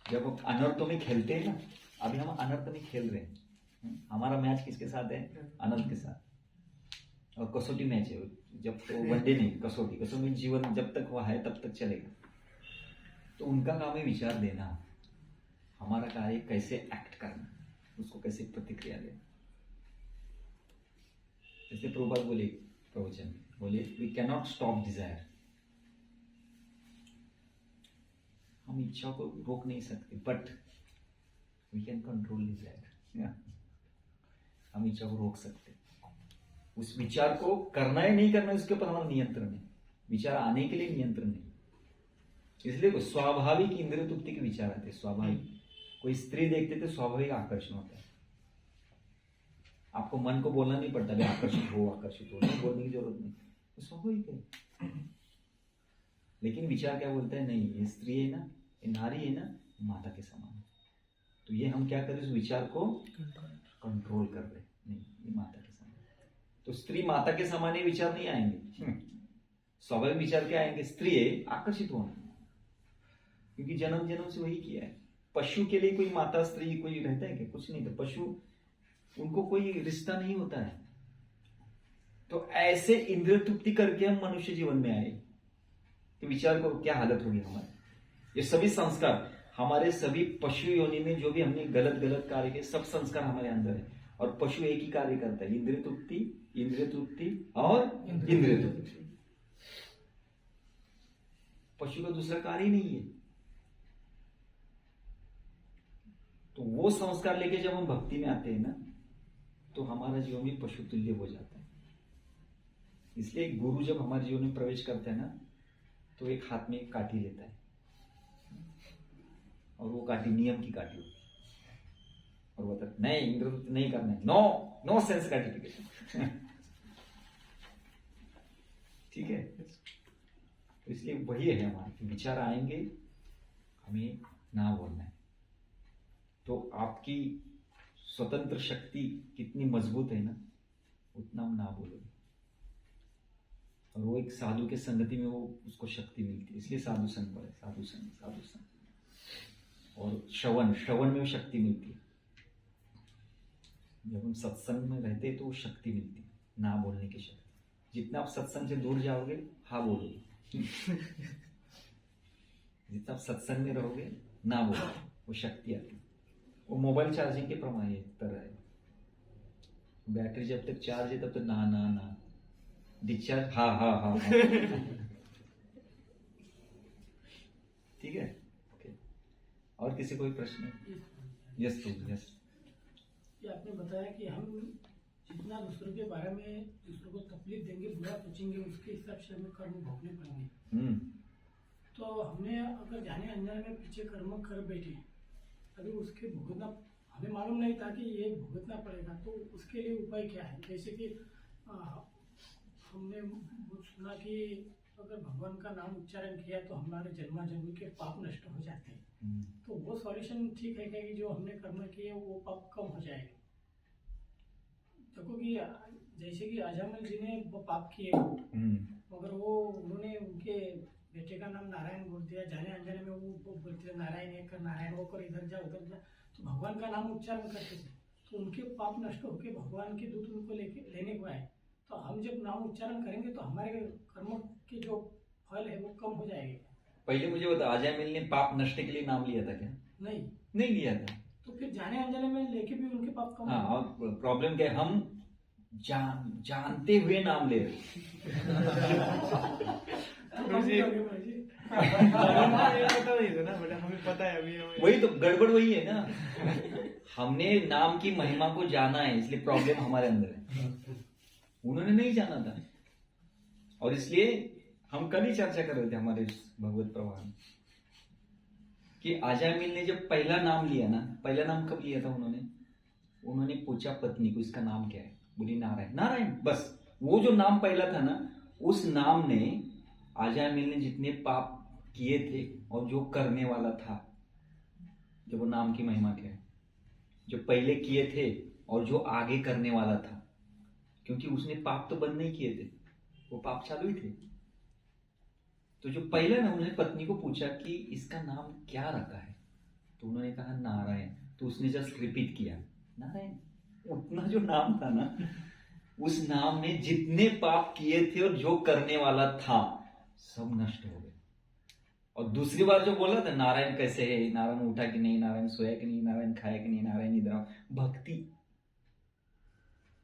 जब हम अनर्थों में खेलते हैं ना, अभी हम अनर्थ में खेल रहे हैं। हमारा मैच किसके साथ है? अनर्थ के साथ। और कसौटी मैच है, जब तो वनडे नहीं, कसौटी। कसौटी में जीवन जब तक वह है तब तक चलेगा। तो उनका काम है विचार देना, हमारा कार्य कैसे एक्ट करना, उसको कैसे प्रतिक्रिया देना। जैसे प्रभुपाद बोले प्रवचन में, बोले वी कैनॉट स्टॉप डिजायर, हम इच्छा को रोक नहीं सकते, but we can control desire. हम इच्छा को रोक सकते, उस विचार को करना है नहीं करना है उसके ऊपर हमारा नियंत्रण है। विचार आने के लिए नियंत्रण नहीं। इसलिए स्वाभाविक इंद्रिय तृप्ति के विचार आते, स्वाभाविक। कोई स्त्री देखते तो स्वाभाविक आकर्षण होता है। आपको मन को बोलना नहीं पड़ता, आकर्षित हो, आकर्षित हो, बोलने की जरूरत नहीं, तो स्वाभाविक है। लेकिन विचार क्या बोलता है, नहीं ये स्त्री है ना, ये नारी है ना, माता के समान है। तो ये हम क्या करें, उस विचार को कंट्रोल कर रहे, नहीं ये माता के समान। तो स्त्री माता के समान ही विचार नहीं आएंगे। स्वाभाविक विचार क्या आएंगे, स्त्री है, आकर्षित होना, क्योंकि जन्म जन्म से वही किया है। पशु के लिए कोई माता स्त्री कोई रहता है क्या? कुछ नहीं। तो पशु, उनको कोई रिश्ता नहीं होता है। तो ऐसे इंद्रिय तृप्ति करके हम मनुष्य जीवन में आए, तो विचार को क्या हालत होगी हमारी। ये सभी संस्कार हमारे, सभी पशु योनि में जो भी हमने गलत गलत कार्य किए, सब संस्कार हमारे अंदर है। और पशु एक ही कार्य करता है, इंद्रिय तृप्ति, इंद्रिय तृप्ति और इंद्रिय तृप्ति। पशु का दूसरा कार्य ही नहीं है। तो वो संस्कार लेके जब हम भक्ति में आते हैं ना, तो हमारा जीवन भी पशु तुल्य हो जाता है। इसलिए गुरु जब हमारे जीवन में प्रवेश करते हैं ना, तो एक हाथ में एक काठी लेता है, और वो काठी नियम की काठी होती है, और वो नहीं इंद्र नहीं करना है, नो नो सेंस सर्टिफिकेशन। ठीक है। तो इसलिए वही है हमारे विचार आएंगे, हमें ना बोलना है। तो आपकी स्वतंत्र शक्ति कितनी मजबूत है ना, उतना हम ना बोलोगे। और वो एक साधु के संगति में वो उसको शक्ति मिलती है, इसलिए साधु संग बोले, साधु संग, साधु संग। और श्रवण में शक्ति मिलती है। जब हम सत्संग में रहते हैं तो वो शक्ति मिलती है, ना बोलने की शक्ति। जितना आप सत्संग से दूर जाओगे, हाँ बोलोगे। जितना आप सत्संग में रहोगे, ना बोलोगे, वो शक्ति आती है। वो मोबाइल चार्जिंग के प्रमाण तरह है। बैटरी जब तक चार्ज है तब तक ना ना ना, डिस्चार्ज हा हा हा। ठीक है, ओके। और किसी कोई प्रश्न? Yes to yes. ये आपने बताया कि हम जितना दूसरों के बारे में दूसरों को तकलीफ देंगे, बुरा सोचेंगे, उसके हिसाब से हमें कर्म भोगने पड़ेंगे। तो हमने अगर जाने अनजाने में पीछे कर्म कर बैठे, अभी उसके भुगतना हमें मालूम नहीं था कि ये भुगतना पड़ेगा, तो उसके लिए उपाय क्या है? जैसे कि हमने सुना कि अगर भगवान का नाम उच्चारण किया तो हमारे जन्मा जन्म के पाप नष्ट हो जाते हैं। तो वो सॉल्यूशन ठीक है क्या कि जो हमने कर्म किए वो पाप कम हो जाएगा? देखो कि जैसे कि अजामिल जी ने वो पाप किए, मगर वो उन्होंने उनके बेटे का नाम नारायण बोल दिया, जाने अनजाने में वो बोलते थे नारायण ये कर, नारायण वो कर, इधर जा उधर जा, तो भगवान का नाम उच्चारण करते थे तो उनके पाप नष्ट होकर भगवान के दूत उनको लेने को आए। तो हम जब नाम उच्चारण करेंगे तो हमारे कर्मों के जो फल है वो कम हो जाएंगे। पहले मुझे बता, अजामिल ने पाप नष्ट के लिए नाम लिया था क्या? नहीं लिया था। तो फिर जाने अनजाने में लेके भी उनके पाप कम हाँ, और प्रॉब्लम क्या है, हम जानते हुए नाम ले रहे पता नहीं था ना, बट हमें पता है अभी वही तो गड़बड़ वही है ना। हमने नाम की महिमा को जाना है, इसलिए प्रॉब्लम हमारे अंदर है। उन्होंने नहीं जाना था, और इसलिए हम कल ही चर्चा कर रहे थे हमारे भगवत प्रवाह में कि अजामिल ने जब पहला नाम लिया ना, पहला नाम कब लिया था उन्होंने पूछा पत्नी को, इसका नाम क्या है? बोली नारायण। नारायण, बस वो जो नाम पहला था ना, उस नाम ने अजामिल ने जितने पाप किए थे और जो करने वाला था, जब वो नाम की महिमा क्या है, जो पहले किए थे और जो आगे करने वाला था, क्योंकि उसने पाप तो बंद नहीं किए थे, वो पाप चालू ही थे। तो जो पहले ना, उन्होंने पत्नी को पूछा कि इसका नाम क्या रखा है, तो उन्होंने कहा नारायण। तो उसने जस्ट रिपीट किया नारायण। उतना जो नाम था ना, उस नाम ने जितने पाप किए थे और जो करने वाला था सब नष्ट हो गए। और दूसरी बार जो बोला था नारायण कैसे है, नारायण उठा कि नहीं, नारायण सोया कि नहीं, नारायण खाया कि नहीं, नारायण इधर आओ, भक्ति,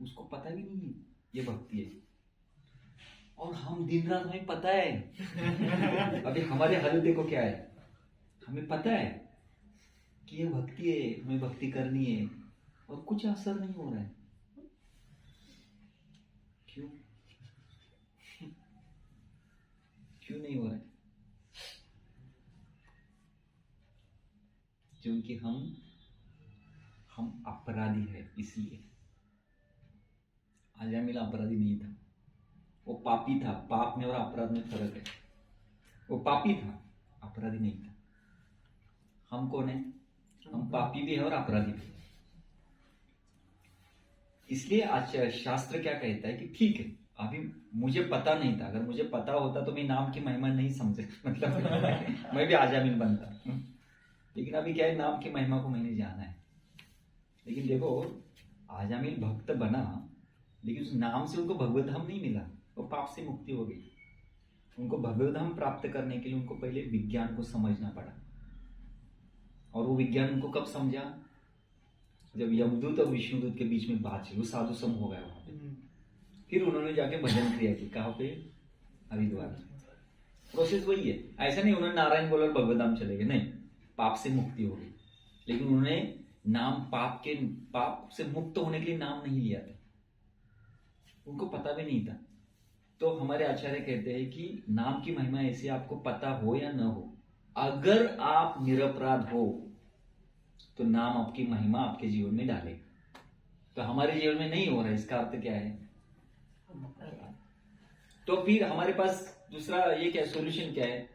उसको पता भी नहीं है ये भक्ति है। और हम दिन रात, हमें पता है अभी हमारे हाल देखो क्या है, हमें पता है कि ये भक्ति है, हमें भक्ति करनी है, और कुछ असर नहीं हो रहा है। क्यों नहीं हो रहा है? क्योंकि हम अपराधी है, इसलिए। अजामिल अपराधी नहीं था, वो पापी था। पाप में और अपराध में फर्क है। वो पापी था, अपराधी नहीं था। हम कौन है? हम पापी भी है और अपराधी भी है। इसलिए आज शास्त्र क्या कहता है कि ठीक है, अभी मुझे पता नहीं था, अगर मुझे पता होता तो मैं नाम की महिमा नहीं समझे, मतलब मैं भी अजामिल बनता। लेकिन अभी क्या है, नाम की महिमा को मैंने जाना है। लेकिन देखो, अजामिल भक्त बना, लेकिन उस नाम से उनको भगवत धाम नहीं मिला, वो पाप से मुक्ति हो गई। उनको भगवत धाम प्राप्त करने के लिए उनको पहले विज्ञान को समझना पड़ा। और वो विज्ञान उनको कब समझा? जब यमदूत और विष्णुदूत के बीच में बात है, वो साधु सम हो गया वहां पे। फिर उन्होंने जाके भजन क्रिया की। कहाँ पे? हरिद्वार। प्रोसेस वही है। ऐसा नहीं उन्होंने नारायण बोला और भगवत धाम चले गए, नहीं, पाप से मुक्ति हो गई। लेकिन उन्होंने नाम पाप से मुक्त होने के लिए नाम नहीं लिया था, उनको पता भी नहीं था। तो हमारे आचार्य कहते हैं कि नाम की महिमा ऐसे आपको पता हो या न हो, अगर आप निरपराध हो तो नाम आपकी महिमा आपके जीवन में डालेगा। तो हमारे जीवन में नहीं हो रहा है, इसका अर्थ क्या है? तो फिर हमारे पास दूसरा ये क्या सॉल्यूशन क्या है?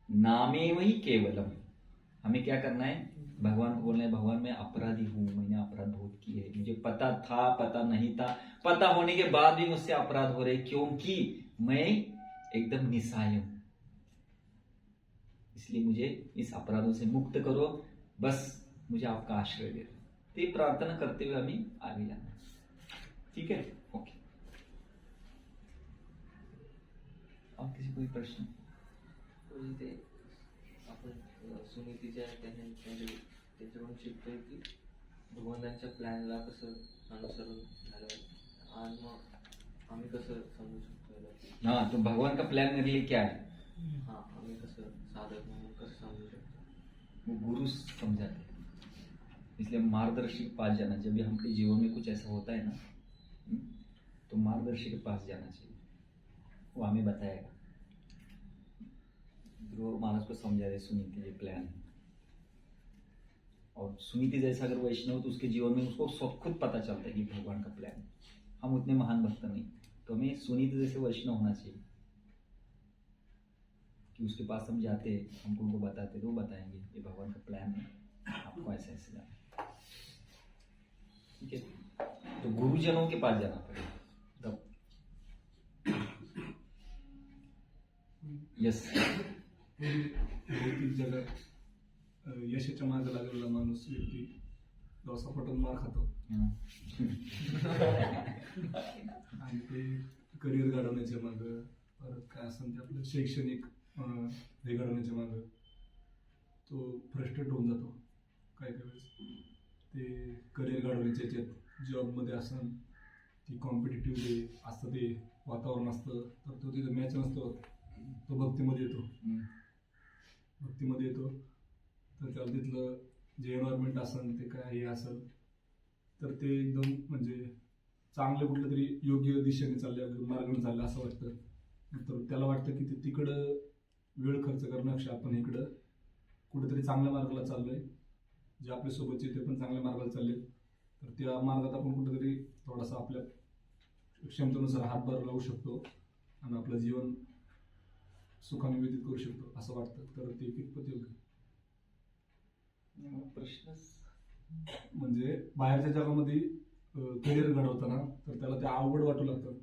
नामे वही केवलम। हमें क्या करना है? भगवान को बोलना है, भगवान मैं अपराधी हूं, मैंने अपराध बहुत किए, मुझे पता था, पता नहीं था, पता होने के बाद भी मुझसे अपराध हो रहे, क्योंकि मैं एकदम निस्सहाय हूं। इसलिए मुझे इस अपराधों से मुक्त करो, बस मुझे आपका आश्रय दे दो। तो ये प्रार्थना करते हुए हमें आगे जाना है। ठीक है, ओके। और किसी कोई प्रश्न? ते आपण सुनीतीच्या त्याच्याकडून शिकतोय की भगवंतांच्या प्लॅनला कसं अनुसरून झालं, आणि मग आम्ही कसं समजू शकतो? हाँ, तो भगवान का प्लान मेरे लिए क्या है? हाँ, आम्ही कसं साधक म्हणून कसं समजू शकतो? वो गुरु समझाते हैं। इसलिए मार्गदर्शी के पास जाना चाहिए। जब भी हमारे जीवन में कुछ ऐसा होता है ना, तो मार्गदर्शी के पास जाना चाहिए, वो हमें बताएगा। ध्रुव महाराज को समझा रहे सुनीति ये प्लान है, और सुनीति जैसा अगर वैष्णव तो उसके जीवन में उसको सब खुद पता चलता है कि भगवान का प्लान है। हम उतने महान भक्त नहीं, तो हमें सुनीति जैसे वैष्णव होना चाहिए कि उसके पास हम जाते, हमको उनको बताते, तो वो बताएंगे ये भगवान का प्लान है, आपको ऐसे ऐसे जाना। ठीक है, तो गुरुजनों के पास जाना पड़ेगा तब। यस। भौतिक जगात यशाच्या मागे लागलेला माणूस व्यक्ती जो सपाटून मार खातो आणि ते करिअर घडवण्याच्या मागं परत काय असेल ते आपलं शैक्षणिक हे घडवण्याच्या मागं तो फ्रस्ट्रेट होऊन जातो काही वेळेस. ते करिअर घडवण्याच्या याच्यात जॉबमध्ये असेल ती कॉम्पिटेटिव्ह डे असतं ते वातावरण असतं तर तो तिथं मॅच नसतो तो भक्तीमध्ये येतो. तर त्याला तिथलं जे एन्व्हायरमेंट असेल ते काय हे असेल तर ते एकदम म्हणजे चांगलं कुठलं तरी योग्य दिशेने चाललं मार्गाने चाललं असं वाटतं. तर त्याला वाटतं की ते तिकडं वेळ खर्च करण्यापेक्षा आपण इकडं कुठेतरी चांगल्या मार्गाला चाललोय, जे आपल्यासोबतचे ते पण चांगल्या मार्गाला चालले तर त्या मार्गात आपण कुठेतरी थोडासा आपल्या क्षमतेनुसार हातभार लावू शकतो आणि आपलं जीवन सुखाने व्यतीत करू शकतो असं वाटतं. तर ते कितपत योग्य प्रश्न म्हणजे बाहेरच्या जगामध्ये करिअर घडवताना तर त्याला ते अवघड वाटू लागतं.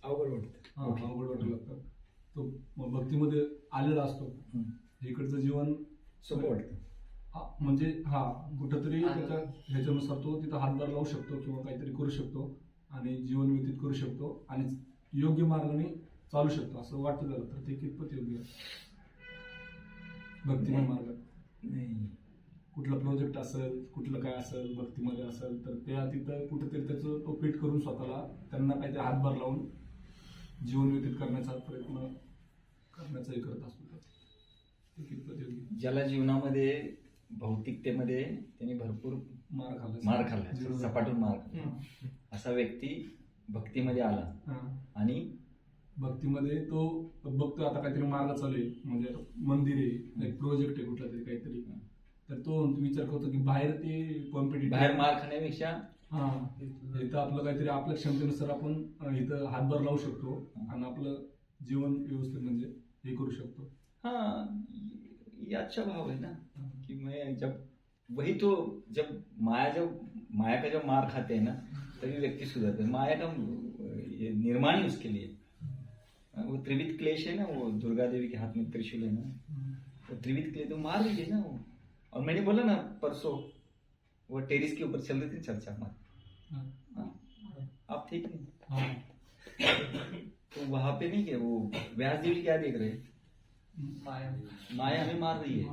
अवघड वाटतं. अवघड वाटू लागतं. तो भक्तीमध्ये आलेला असतो. इकडचं जीवन सोपं वाटतं. म्हणजे कुठंतरी त्याच्या ह्याच्यानुसार तो तिथं हातभार लावू शकतो किंवा काहीतरी करू शकतो आणि जीवन व्यतीत करू शकतो आणि योग्य मार्गाने चालू शकतो असं वाटतं त्याला. तर ते कितपत योग्य आहे भक्तिमय मार्गात. नाही, कुठला प्रोजेक्ट असेल कुठलं काय असेल भक्तीमध्ये असेल तर त्या तिथं कुठेतरी त्याचं तो फिट करून स्वतःला त्यांना काहीतरी हातभार लावून जीवन व्यतीत करण्याचा प्रयत्न करण्याचा हे करत असतो. ते कितपत योग्य. ज्याला जीवनामध्ये भौतिकतेमध्ये त्यांनी भरपूर मार खाल्ला, सपाटून मार खाल्ला, असा व्यक्ती भक्तीमध्ये आला आणि भक्तीमध्ये तो बघतो आता काहीतरी मार्ग चालू आहे म्हणजे मंदिर आहे एक प्रोजेक्ट आहे कुठला तरी काहीतरी तर तो विचार करतो की बाहेर ते कॉम्पिटिटिव्ह बाहेर मार खाण्यापेक्षा इथं आपलं काहीतरी आपल्या क्षमतेनुसार आपण इथं हातभार लावू शकतो आणि आपलं जीवन व्यवस्थित म्हणजे हे करू शकतो. ये अच्छा भाव है ना कि मैं जब वही तो जब माया का जब मार खाते हैं ना तभी व्यक्ति सुधरते हैं. माया का ये निर्माण ही उसके लिए वो त्रिविध क्लेश है ना, वो दुर्गा देवी के हाथ में त्रिशूल है ना, वो त्रिविध क्लेश तो मार रही है ना वो. और मैंने बोला ना परसों वो टेरिस के ऊपर चल रही थी चर्चा हमारी. आप ठीक नहीं तो वहां पे नहीं क्या वो व्यास देवी क्या देख रहे हैं, माया हमें मार रही है.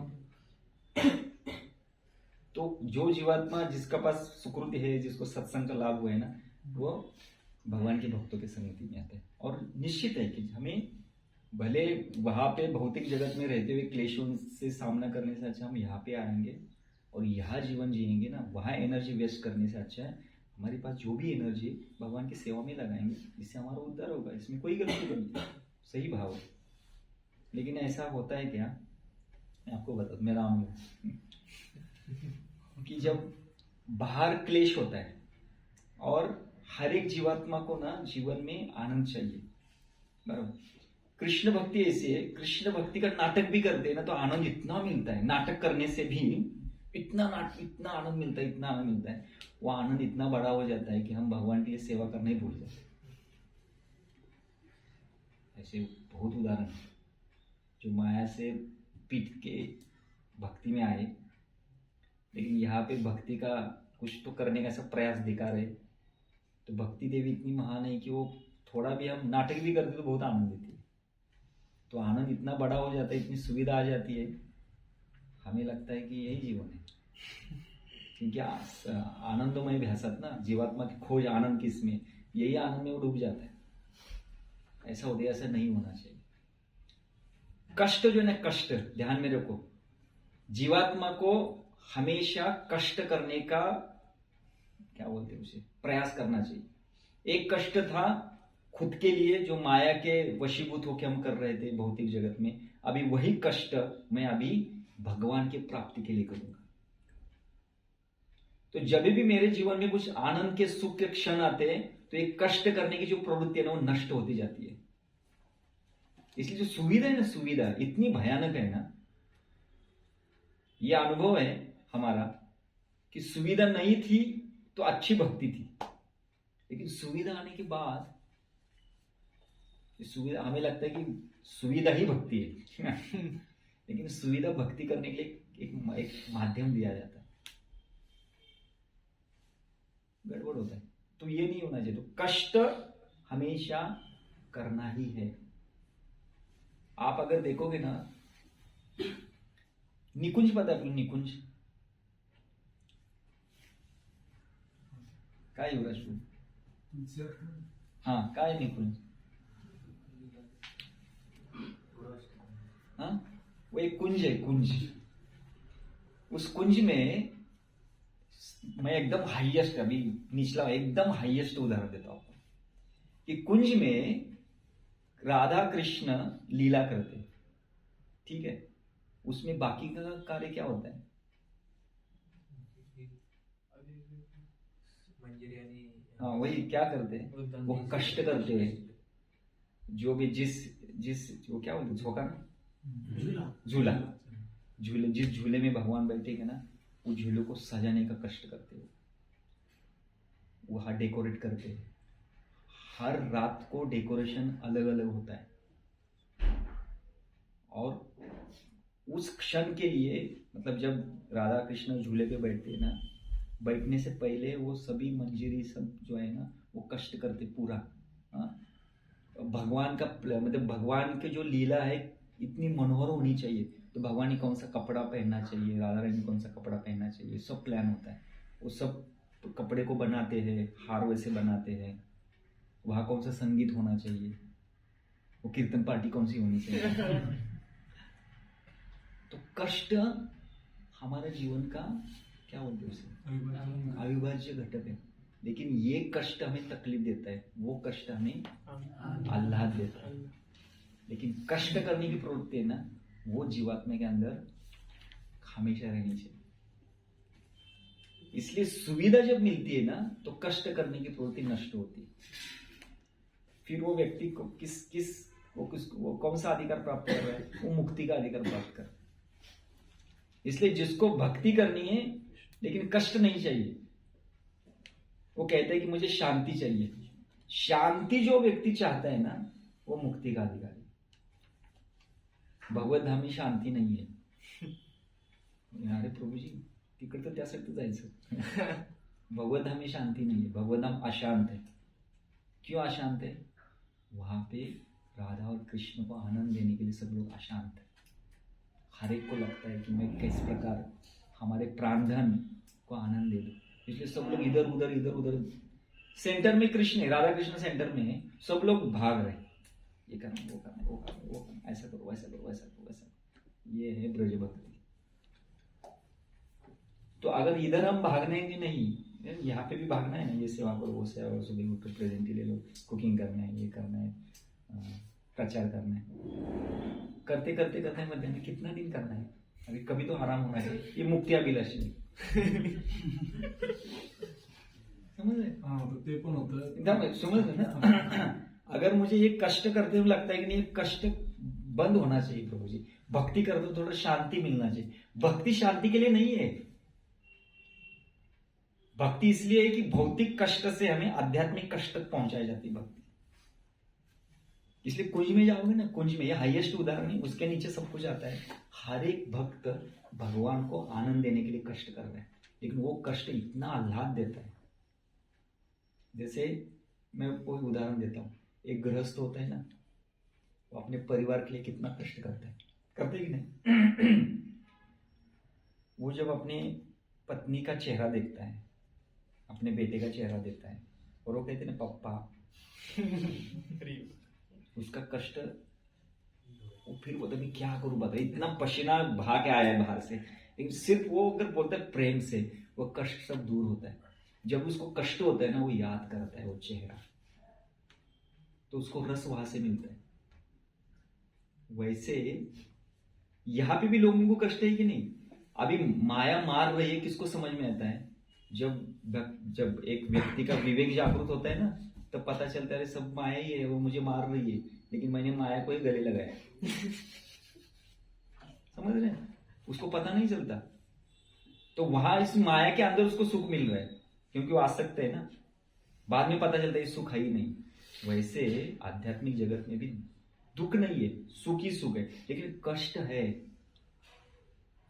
तो जो जीवात्मा जिसका पास सुकृति है जिसको सत्संग का लाभ हुआ है ना वो भगवान के भक्तों के संगति में आते हैं. और निश्चित है कि हमें भले वहां पे भौतिक जगत में रहते हुए क्लेशों से सामना करने से अच्छा हम यहाँ पे आएंगे और यहाँ जीवन जिएंगे ना, वहाँ एनर्जी वेस्ट करने से अच्छा है हमारे पास जो भी एनर्जी भगवान की सेवा में लगाएंगे इससे हमारा उद्धार होगा. इसमें कोई गलती नहीं, सही भाव है. लेकिन ऐसा होता है क्या, मैं आपको बता मेरा अनुभव कि जब बाहर क्लेश होता है और हर एक जीवात्मा को ना जीवन में आनंद चाहिए, बराबर. कृष्ण भक्ति ऐसी है, कृष्ण भक्ति का नाटक भी करते हैं ना तो आनंद इतना मिलता है, नाटक करने से भी इतना आनंद मिलता है. वो आनंद इतना बड़ा हो जाता है कि हम भगवान के लिए सेवा करना ही भूल जाते हैं. ऐसे बहुत उदाहरण है जो माया से पीट के भक्ति में आए, लेकिन यहाँ पे भक्ति का कुछ तो करने का सब प्रयास दिखा रहे. तो भक्ति देवी इतनी महान है कि वो थोड़ा भी हम नाटक भी करते तो बहुत आनंद देती है. तो आनंद इतना बड़ा हो जाता है, इतनी सुविधा आ जाती है, हमें लगता है कि यही जीवन है. क्योंकि आनंदमय भ्यासत ना जीवात्मा की खोज आनंद किसमें, यही आनंद में वो डूब जाता है. ऐसा होता है, ऐसा नहीं होना चाहिए. कष्ट जो है ना, कष्ट ध्यान में रखो, जीवात्मा को हमेशा कष्ट करने का क्या बोलते हैं उसे प्रयास करना चाहिए. एक कष्ट था खुद के लिए जो माया के वशीभूत होकर हम कर रहे थे भौतिक जगत में, अभी वही कष्ट मैं अभी भगवान की प्राप्ति के लिए करूंगा. तो जब भी मेरे जीवन में कुछ आनंद के सुख के क्षण आते हैं तो एक कष्ट करने की जो प्रवृत्ति है ना वो नष्ट होती जाती है. इसलिए जो सुविधा है ना, सुविधा इतनी भयानक है ना, ये अनुभव है हमारा कि सुविधा नहीं थी तो अच्छी भक्ति थी, लेकिन सुविधा आने के बाद सुविधा हमें लगता है कि सुविधा ही भक्ति है. लेकिन सुविधा भक्ति करने के लिए एक माध्यम दिया जाता है, गड़बड़ होता है। तो ये नहीं होना चाहिए। तो कष्ट हमेशा करना ही है। आप अगर देखोगे ना, निकुंज पता है? निकुंज काय युवराज? हाँ, काय निकुंज? हाँ, वो एक कुंज है, कुंज। उस कुंज में मैं एकदम हाईएस्ट, अभी निचला एकदम हाईएस्ट उदाहरण देता हूं कि कुंज में राधा कृष्ण लीला करते, ठीक है? उसमें बाकी का कार्य क्या होता है? हाँ, वही क्या करते हैं, वो कष्ट करते हैं। जो भी जिस वो क्या बोलते, झोंका ना, झूला, झूले, जिस झूले में भगवान बैठेंगे ना, वो झूले को सजाने का कष्ट करते हो, वहां डेकोरेट करते हैं। हर रात को डेकोरेशन अलग अलग होता है, और उस क्षण के लिए, मतलब जब राधा कृष्ण झूले पे बैठते हैं ना, बैठने से पहले वो सभी मंजरी सब जो है ना, वो कष्ट करते पूरा। हाँ, भगवान का मतलब भगवान के जो लीला है इतनी मनोहर होनी चाहिए, तो भगवान ने कौन सा कपड़ा पहनना चाहिए, राधा रानी कौन सा कपड़ा पहनना चाहिए, सब प्लान होता है। वो सब कपड़े को बनाते हैं, हार वैसे बनाते हैं, वहाँ कौन सा संगीत होना चाहिए, वो कीर्तन पार्टी कौन सी होनी चाहिए। तो कष्ट हमारे जीवन का क्या बोलते हैं उसे, अविभाज्य घटक है। लेकिन ये कष्ट हमें तकलीफ देता है, वो कष्ट हमें आह्लाद देता है। लेकिन कष्ट करने की प्रवृत्ति है ना, वो जीवात्मा के अंदर हमेशा रहनी चाहिए। इसलिए सुविधा जब मिलती है ना, तो कष्ट करने की प्रवृत्ति नष्ट होती है। फिर वो व्यक्ति को वो कौन सा अधिकार प्राप्त कर रहा है? वो मुक्ति का अधिकार प्राप्त कर। इसलिए जिसको भक्ति करनी है लेकिन कष्ट नहीं चाहिए, वो कहता है कि मुझे शांति चाहिए। शांति जो व्यक्ति चाहता है ना, वो मुक्ति का अधिकारी। भगवत धाम में शांती नहीं है। अरे प्रभुजी, तिकडे तर त्यासाठी जायचं। भगवत धाम में शांति नहीं है, भगवत धाम अशांत है। क्यों अशांत है? वहां पे राधा और कृष्ण को आनंद देने के लिए सब लोग अशांत है। हर एक को लगता है कि मैं किस प्रकार हमारे प्राणधन को आनंद दे दूं, इसलिए सब लोग इधर उधर। सेंटर में कृष्ण है, राधा कृष्ण सेंटर में है, सब लोग भाग रहे, ये करना, वो करना, वो करना, वो करना, ऐसा करो, वैसा करो, वैसा करो, वैसा करो। ये है ब्रज भक्ति। तो अगर इधर हम भागने की नहीं, यहाँ पे भी भागना है ना, ये सेवा करो, वो सेवा करो, सुबह उठ कर प्रेजेंट ले लो, कुकिंग करना है, ये करना है, प्रचार करना है। करते करते करते मध्य में कितना दिन करना है? अभी कभी तो आराम होना है। ये मुक्त्याभिलाषी समझ रहे? हाँ, तो ते पण होतं एकदम समझ रहे ना। अगर मुझे ये कष्ट करते हुए लगता है कि नहीं, कष्ट बंद होना चाहिए प्रभु जी, भक्ति करते थोड़ा शांति मिलना चाहिए। भक्ति शांति के लिए नहीं है, भक्ति इसलिए है कि भौतिक कष्ट से हमें आध्यात्मिक कष्ट तक पहुंचाई जाती है भक्ति। इसलिए कुंज में जाओगे ना, कुंज में, ये हाईएस्ट उदाहरण है, उसके नीचे सब कुछ आता है। हर एक भक्त भगवान को आनंद देने के लिए कष्ट कर रहा है, लेकिन वो कष्ट इतना आह्लाद देता है। जैसे मैं कोई उदाहरण देता हूँ, एक गृहस्थ होता है ना, वो अपने परिवार के लिए कितना कष्ट करता है, करते कि नहीं? वो जब अपने पत्नी का चेहरा देखता है, अपने बेटे का चेहरा देखता है, और वो कहते हैं ना पप्पा, उसका कष्ट, वो फिर बोलता है क्या करूं, बता इतना पसीना बहा के आया है बाहर से, लेकिन सिर्फ वो अगर बोलता है प्रेम से, वो कष्ट सब दूर होता है। जब उसको कष्ट होता है ना, वो याद करता है वो चेहरा, तो उसको रस वहां से मिलता है। वैसे यहां पे भी लोगों को कष्ट है कि नहीं? अभी माया मार रही है, किसको समझ में आता है? जब एक व्यक्ति का विवेक जागृत होता है ना, तब पता चलता है सब माया ही है, वो मुझे मार रही है, लेकिन मैंने माया को ही गले लगाया। समझ रहे हैं? उसको पता नहीं चलता। तो वहां इस माया के अंदर उसको सुख मिल रहा है, क्योंकि वो आसक्त है ना। बाद में पता चलता है सुख है ही नहीं। वैसे आध्यात्मिक जगत में भी दुख नहीं है, सुख ही सुख है, लेकिन कष्ट है।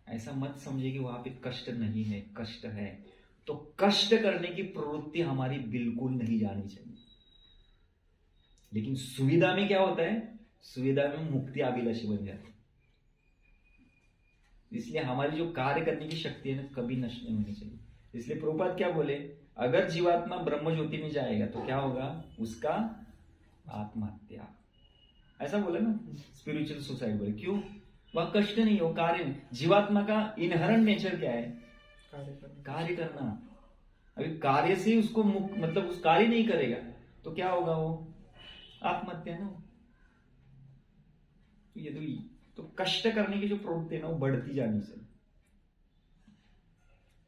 ऐसा मत समझिए कि वहां पे कष्ट नहीं है, कष्ट है। तो कष्ट करने की प्रवृत्ति हमारी बिल्कुल नहीं जानी चाहिए। लेकिन सुविधा में क्या होता है, सुविधा में मुक्ति अभिलाषी बन जाती है। इसलिए हमारी जो कार्य करने की शक्ति है ना, कभी नष्ट नहीं होनी चाहिए। इसलिए प्रभुपाद क्या बोले, अगर जीवात्मा ब्रह्म ज्योति में जाएगा तो क्या होगा, उसका आत्महत्या, ऐसा बोले ना, स्पिरिचुअल सुसाइड बोले। क्यों, वह कष्ट नहीं हो, कार्य नहीं। जीवात्मा का इनहरेंट नेचर क्या है, कार्य करना। अभी कार्य से उसको मुक्त, मतलब उस कार्य नहीं करेगा तो क्या होगा, वो आत्महत्या ना। तो ये तो कष्ट करने की जो प्रवृत्ति है ना, वो बढ़ती जानी चाहिए।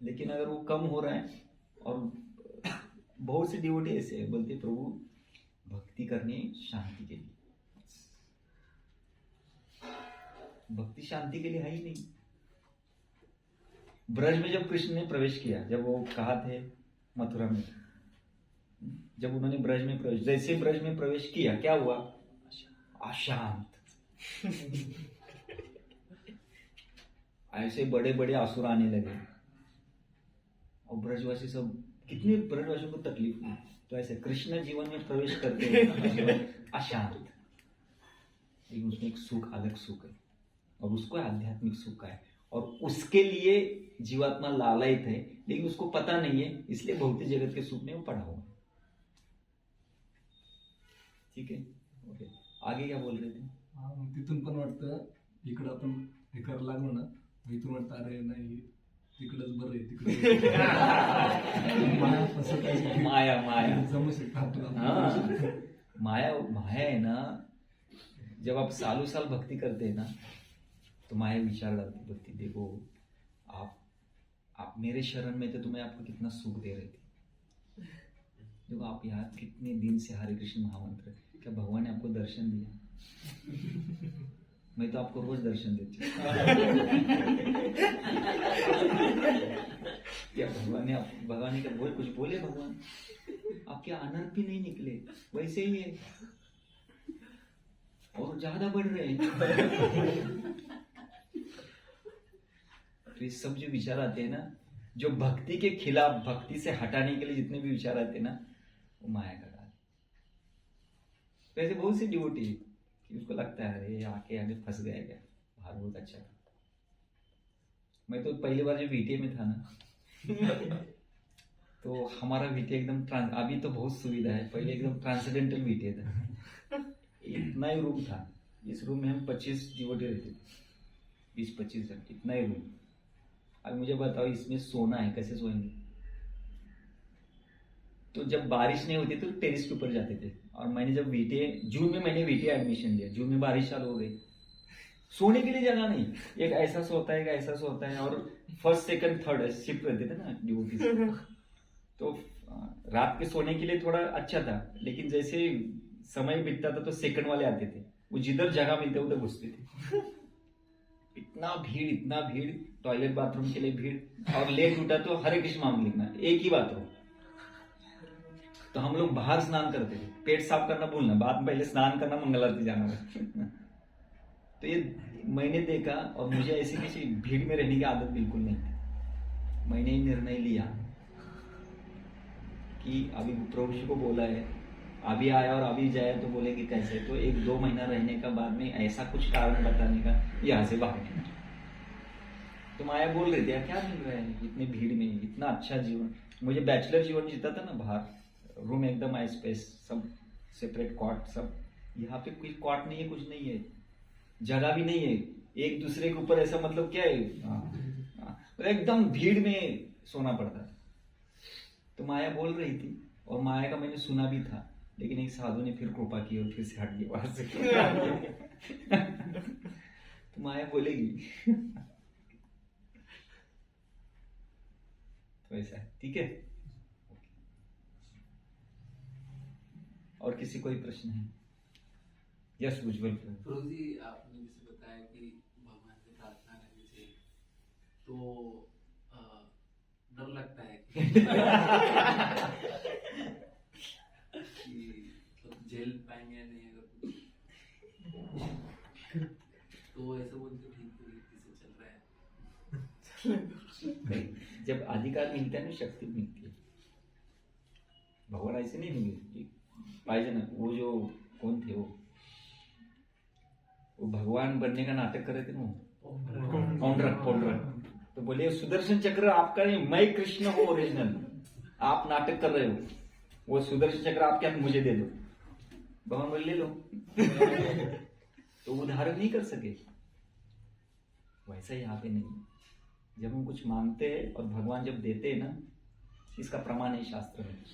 लेकिन अगर वो कम हो रहा है, और बहुत से डिवोटी ऐसे है, बोलते प्रभु भक्ति करने शांति के लिए, भक्ति शांति के लिए है ही नहीं। ब्रज में जब कृष्ण ने प्रवेश किया, जब वो कहा थे मथुरा में, जब उन्होंने ब्रज में प्रवेश, जैसे ब्रज में प्रवेश किया, क्या हुआ, अशांत। ऐसे बड़े बड़े आसुर आने लगे, और ब्रजवासी सब, कितने ब्रजवासियों को तकलीफ हुई। तो ऐसे कृष्ण जीवन में प्रवेश करते हुए अशांत, लेकिन उसमें एक सुख, अलग सुख है, और उसको आध्यात्मिक सुख है, और उसके लिए जीवात्मा लालयित है, लेकिन उसको पता नहीं है, इसलिए भौतिक जगत के सुख में वो पड़ा हुआ। ठीक है, ओके, आगे क्या बोल रहे थे? मग तिथून पण वाटतं इकडं आपण हे करायला लागलो ना, मग इथून वाटतं अरे नाही तिकडच बरं आहे, तिकडे माया तसं काही माया माया जमू शकतं आपल्याला। हाँ, माया माया है ना। जब आप सालों साल भक्ति करते हैं ना, तो माया विचार डालती, बोलती देखो आप मेरे शरण में थे तो मैं आपको कितना सुख दे रही थी। देखो आप यहाँ कितने दिन से हरे कृष्ण महामंत्र, क्या भगवान ने आपको दर्शन दिया? मैं तो आपको रोज दर्शन देती हूँ। क्या भगवान ने क्या कुछ बोले भगवान? आपके अनर्थ भी नहीं निकले, वैसे ही है, और ज्यादा बढ़ रहे हैं। तो ये सब जो विचार आते हैं ना, जो भक्ति के खिलाफ, भक्ति से हटाने के लिए जितने भी विचार आते हैं ना, वो माया का डाल। तो ऐसे बहुत से डिवोटी कि उसको लगता है अरे आके आगे फंस गया क्या, बाहर बहुत अच्छा था। मैं तो पहली बार जब VTA में था ना, तो हमारा VTA एकदम अभी तो बहुत सुविधा है, पहले एकदम ट्रांसडेंटल VTA था। इतना ही रूम था, इस रूम में हम 25 डिवोटी रहते थे, 20-25 जन, इतना ही रूम। अब मुझे बताओ इसमें सोना है, कैसे सोएंगे? तो जब बारिश नहीं होती तो टेरिस के ऊपर जाते थे। और मैंने जब जून में मैंने VTA एडमिशन लिया, जून में बारिश चालू हो गई, सोने के लिए जगह नहीं, एक ऐसा सोता है, एक ऐसा सोता है, और फर्स्ट सेकंड थर्ड शिफ्ट रहते थे ना डिवोटी से, तो रात के सोने के लिए थोड़ा अच्छा था। लेकिन जैसे समय बीतता था तो सेकंड वाले आते थे, वो जिधर जगह मिलते उधर घुसते थे। इतना भीड़, टॉयलेट बाथरूम के लिए भीड़, और लेट उठा तो हरे कृष्ण नाम लिखना, एक ही बाथरूम। तो हम लोग बाहर स्नान करते थे, पेट साफ करना भूलना, बाद में पहले स्नान करना, मंगल आरती जाना। तो ये मैंने देखा, और मुझे ऐसी किसी भीड़ में रहने की आदत बिल्कुल नहीं थी। मैंने ही निर्णय लिया कि अभी प्रभु जी को बोला है, अभी आया और अभी जाए, तो बोले कि कैसे, तो 1-2 महीना रहने का बाद में ऐसा कुछ कारण बताने का, यहाँ से बाहर। तो माया बोल रही थी क्या मिल रहा है इतनी भीड़ में, इतना अच्छा जीवन। मुझे बैचलर जीवन जीता था ना, बाहर रूम एकदम आई स्पेस, सब सेपरेट कॉट, सब। यहाँ पे कोई कॉट नहीं है, कुछ नहीं है, जगह भी नहीं है, एक दूसरे के ऊपर ऐसा, मतलब क्या है, तो एकदम भीड़ में सोना पड़ता था। तो माया बोल रही थी, और माया का मैंने सुना भी था, लेकिन एक साधु ने फिर कृपा की और फिर से हट गया वहां से। तो माया बोलेगी। तो ऐसा है, ठीक है। और किसी कोई प्रश्न है? यस उज्जवल। प्रभु जी, आपने जैसे बताया कि भगवान से प्रार्थना करनी चाहिए, तो डर लगता है कि मतलब झेल पाएंगे या नहीं, अगर कुछ तो ऐसा बोलते ठीक तरीके से चल रहा है। नहीं, जब अधिकार मिलता है ना शक्ति मिलती है। भगवान ऐसे नहीं देंगे पाइजे ना। वो जो कौन थे वो भगवान बनने का नाटक कर रहे थे ना, पौंड्रक। तो बोले सुदर्शन चक्र आपका नहीं, मैं कृष्ण हूँ ओरिजिनल, आप नाटक कर रहे हो। वो सुदर्शन चक्र आपके हाथ मुझे दे दो। भगवान बोले ले लो। तो वो धारण नहीं कर सके। वैसा यहाँ पे नहीं। जब हम कुछ मांगते हैं और भगवान जब देते हैं ना, इसका प्रमाण है शास्त्र में।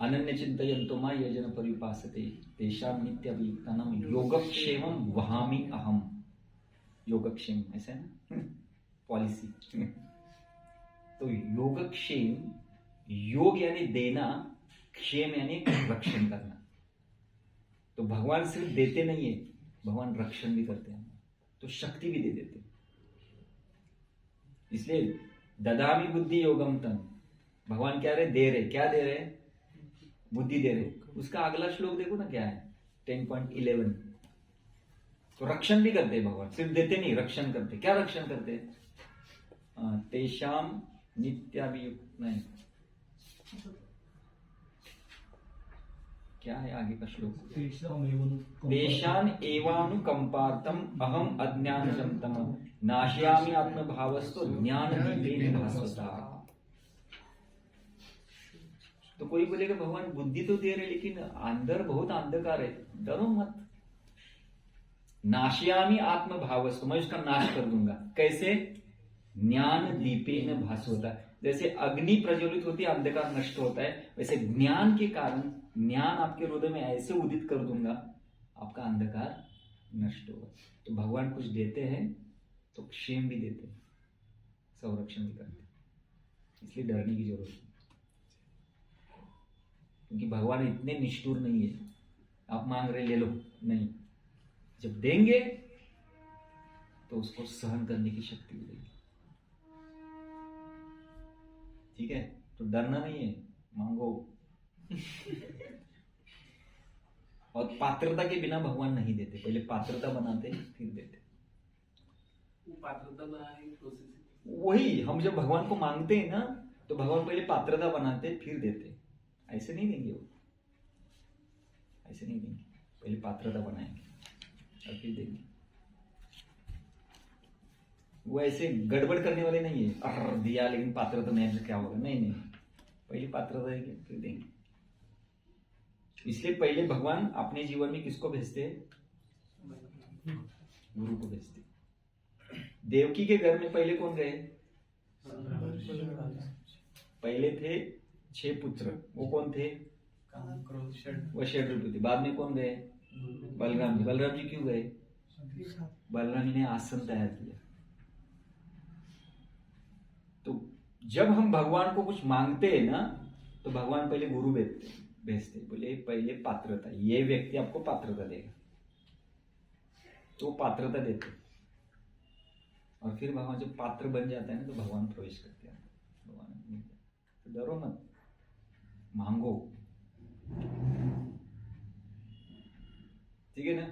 अनन्य चिंतयन्तो मां ये जन परिपासते तेषां नित्यभियुक्तानां योगक्षेमं वहामि अहम। योगक्षेम ऐसा है ना पॉलिसी। तो योगक्षेम, योग यानी देना, क्षेम यानी रक्षण करना। तो भगवान सिर्फ देते नहीं है, भगवान रक्षण भी करते हैं, तो शक्ति भी दे देते। इसलिए ददामि बुद्धि योगम तम, भगवान क्या रहे, दे रहे। क्या दे रहे? बुद्धि दे रहे। उसका अगला श्लोक देखो ना क्या है, 10.11। तो रक्षण भी करते भगवान, सिर्फ देते नहीं, रक्षण करते। क्या रक्षण करते? तेषाम नित्याभियुक्त, नहीं क्या है आगे का श्लोक? तेषान एवानुकंपार्थम अहम अज्ञानजं तमः नाशयामि आत्मभावस्तु ज्ञानदीपेन भास्वता। तो कोई बोलेगा भगवान बुद्धि तो दे रहे लेकिन अंदर बहुत अंधकार है। डरो मत। नाशयामि आत्मभावस्तु, मैं उसका नाश कर दूंगा। कैसे? ज्ञान दीपेन भास्वता। जैसे अग्नि प्रज्वलित होती है, अंधकार नष्ट होता है, वैसे ज्ञान के कारण, ज्ञान आपके हृदय में ऐसे उदित कर दूंगा, आपका अंधकार नष्ट होगा। तो भगवान कुछ देते हैं तो क्षेम भी देते हैं, संरक्षण भी करते हैं। इसलिए डरने की जरूरत नहीं, क्योंकि भगवान इतने निष्ठुर नहीं है। आप मांग रहे ले लो, नहीं, जब देंगे तो उसको सहन करने की शक्ति मिलेगी। ठीक है? तो डरना नहीं है, मांगो। और पात्रता के बिना भगवान नहीं देते, पहले पात्रता बनाते फिर देते। वो पात्रता बनाने की प्रोसेस वही हम जब भगवान को मांगते हैं ना, तो भगवान पहले पात्रता बनाते फिर देते। ऐसे नहीं देंगे वो, ऐसे नहीं देंगे, पहले पात्रता बनाएंगे और फिर देंगे। वो ऐसे गड़बड़ करने वाले नहीं है, अर दिया लेकिन पात्रता नहीं, क्या होगा? नहीं नहीं, पहले पात्रता देंगे फिर देंगे। इसलिए पहले भगवान अपने जीवन में किसको भेजते हैं? गुरु को भेजते। देवकी के घर में पहले कौन गए? पहले थे 6 पुत्र, वो कौन थे? वो षड्रूप थे। बाद में कौन गए? बलराम जी। बलराम जी क्यों गए? बलराम जी ने आसन तैयार किया। तो जब हम भगवान को कुछ मांगते हैं ना, तो भगवान पहले गुरु भेजते, बोले पहले पात्रता, ये व्यक्ति आपको पात्रता देगा, तो पात्रता देते। और फिर भगवान जब पात्र बन जाता है ना, तो भगवान प्रवेश करते हैं, भगवान मिल जाता है। तो डरो मत, मांगो। ठीक है ना?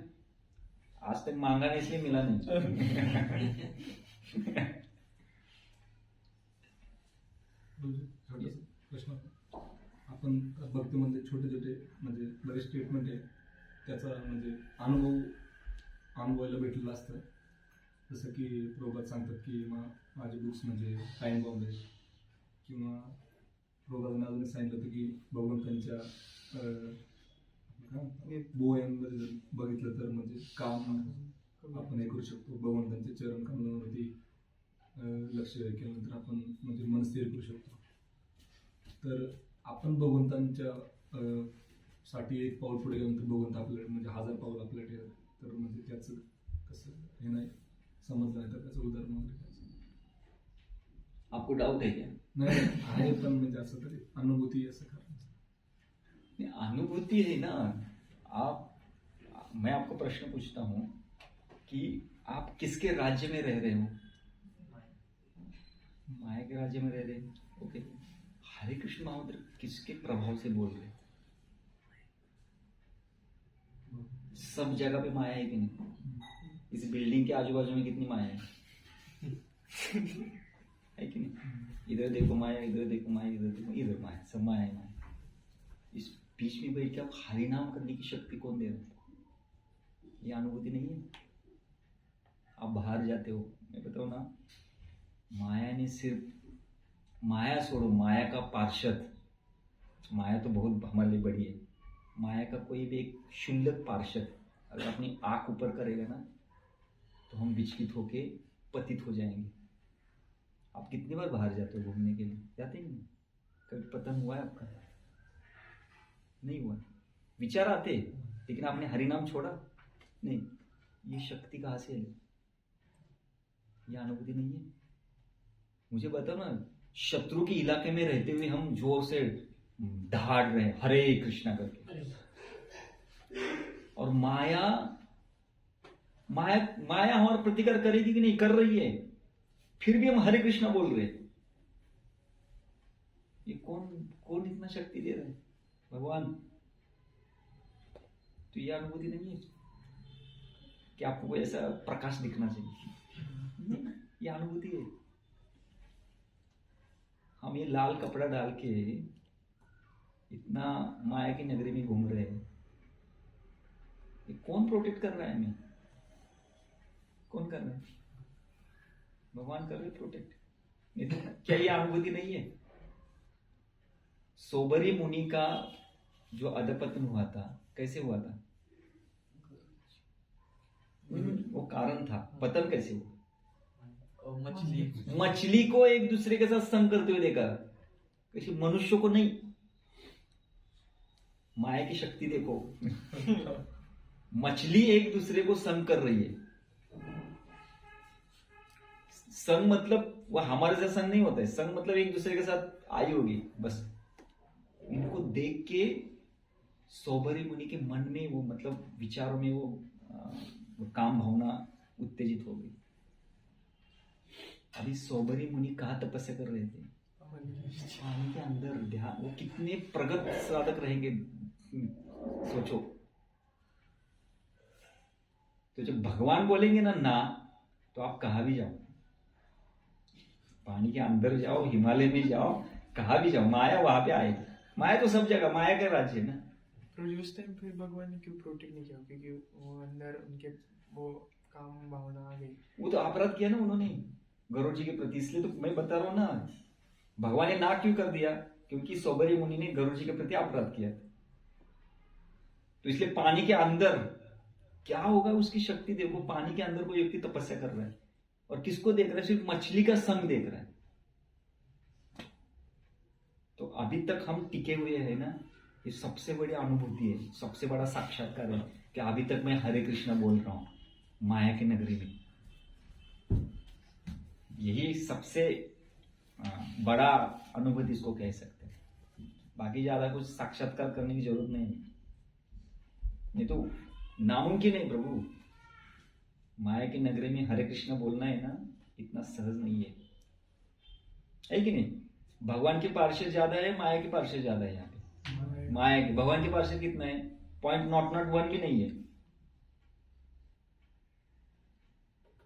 आज तक मांगा नहीं इसलिए मिला नहीं। प्रश्न, आपण भक्तीमध्ये छोटे छोटे म्हणजे बरेच स्टेटमेंट आहे, त्याचा म्हणजे अनुभवायला भेटलेलं असतं. जसं की प्रभुपाद सांगतात की माझे बुक्स म्हणजे टाइम बॉम्ब आहे, किंवा प्रभुपादांनी अजून सांगितलं होतं की भगवंतांच्या बोयांमध्ये जर बघितलं तर म्हणजे काम आपण हे करू शकतो. भगवंतांचे चरण कमलावरती लक्ष केल्यानंतर आपण म्हणजे मन स्थिर करू शकतो. तर आपण भगवंतांच्या साठी एक पाऊल पुढे गेल्यानंतर भगवंत आपल्याला म्हणजे 1000 पाऊल आपल्याला ठेवतात. तर म्हणजे त्याचं कसं हे नाही समजलं नाही तर त्याचं उदाहरण वगैरे आपको डाउट है क्या? नाही आहे, पण म्हणजे असं तरी अनुभूती असं करायचं. अनुभूति है ना। मैं आपको प्रश्न पूछता हूँ कि आप किसके राज्य में रह रहे हो? माया के राज्य में रह रहे हो। ओके, हरे कृष्ण महामंत्र किसके प्रभाव से बोल रहे? सब जगह पे माया है कि नहीं? इस बिल्डिंग के आजू बाजू में कितनी माया है? है कि नहीं? इधर देखो माया, इधर देखो माया, इधर देखो, इधर माया, सब माया है माया। इस बीच में बैठ के आप हरि नाम करने की शक्ति कौन दे रहा है? ये अनुभूति नहीं है। आप बाहर जाते हो, मैं बताऊँ ना, माया ने सिर्फ, माया छोड़ो, माया का पार्षद, माया तो बहुत हमारे लिए बड़ी है, माया का कोई भी एक क्षुल्लक पार्षद अगर अपनी आंख ऊपर करेगा ना, तो हम विचलित होके पतित हो जाएंगे। आप कितनी बार बाहर जाते हो घूमने के लिए? जाते ही नहीं। कभी पतन हुआ है आपका? नहीं हुआ। विचार आते, लेकिन आपने हरिनाम छोड़ा नहीं। ये शक्ति कहाँ से है? ये अनुभूति नहीं है। मुझे बताओ ना, शत्रु के इलाके में रहते हुए हम जोर से दहाड़ रहे हैं हरे कृष्णा करके, और माया हमारा प्रतिकार करेगी कि नहीं? कर रही है, फिर भी हम हरे कृष्णा बोल रहे हैं। ये कौन इतना शक्ति दे रहा है? भगवान। तो ये अनुभूति नहीं है कि आपको ऐसा प्रकाश दिखना चाहिए। ये अनुभूति है। हम ये लाल कपड़ा डाल के इतना माया की नगरी में घूम रहे हैं, ये कौन प्रोटेक्ट कर रहा है हमें? कौन कर रहा है? भगवान कर रहे प्रोटेक्ट। नहीं तो क्या ये अनुभूति नहीं है? सोबरी मुनि का जो अधपतन हुआ था, कैसे हुआ था? वो कारण था। पतन कैसे हुआ? मछली को एक दूसरे के साथ संग करते हुए देखा, किसी मनुष्य को नहीं। माया की शक्ति देखो। मछली एक दूसरे को संग कर रही है। संग मतलब वह हमारे साथ संग नहीं होता है। संग मतलब एक दूसरे के साथ आई होगी बस। इनको देख के सोबरी मुनि के मन में वो, मतलब विचारों में वो काम भावना उत्तेजित हो गई। अभी सोबरी मुनि कहाँ तपस्या कर रहे थे? पानी के अंदर ध्यान। वो कितने प्रगत साधक रहेंगे, सोचो। तो जब भगवान बोलेंगे ना, तो आप कहाँ भी जाओ, पानी के अंदर जाओ, हिमालय में जाओ, कहाँ भी जाओ, माया वहां पे आएगी। माया तो सब जगह, माया का राज्य है ना। पर उस टाइम फिर भगवान ने क्यों प्रोटेक्ट नहीं किया? क्योंकि वो अंदर उनके वो काम भावना आ गई। वो तो अपराध किया ना उन्होंने गरुड़ जी के प्रति। इसलिए तो मैं बता रहा हूँ ना, भगवान ने ना क्यों कर दिया? क्योंकि सोबरी मुनि ने गरुड़ जी के प्रति अपराध किया। तो इसलिए पानी के अंदर क्या होगा उसकी शक्ति देखो। पानी के अंदर कोई व्यक्ति तपस्या कर रहा है, और किसको देख रहा है? सिर्फ मछली का संग देख रहा है। तो अभी तक हम टिके हुए हैं ना, ये सबसे बड़ी अनुभूति है, सबसे बड़ा साक्षात्कार है कि अभी तक मैं हरे कृष्णा बोल रहा हूं माया की नगरी में। यही सबसे बड़ा अनुभूति इसको कह सकते हैं। बाकी ज्यादा कुछ साक्षात्कार करने की जरूरत नहीं है। नहीं तो नामुमकिन है प्रभु। माया की नगरी में हरे कृष्णा बोलना है ना, इतना सहज नहीं है कि नहीं? भगवान के पार्षद ज्यादा है, माया के पार्षद ज्यादा है यहाँ पे? माया के। भगवान के पार्षद कितना है? 0.001 भी नहीं है।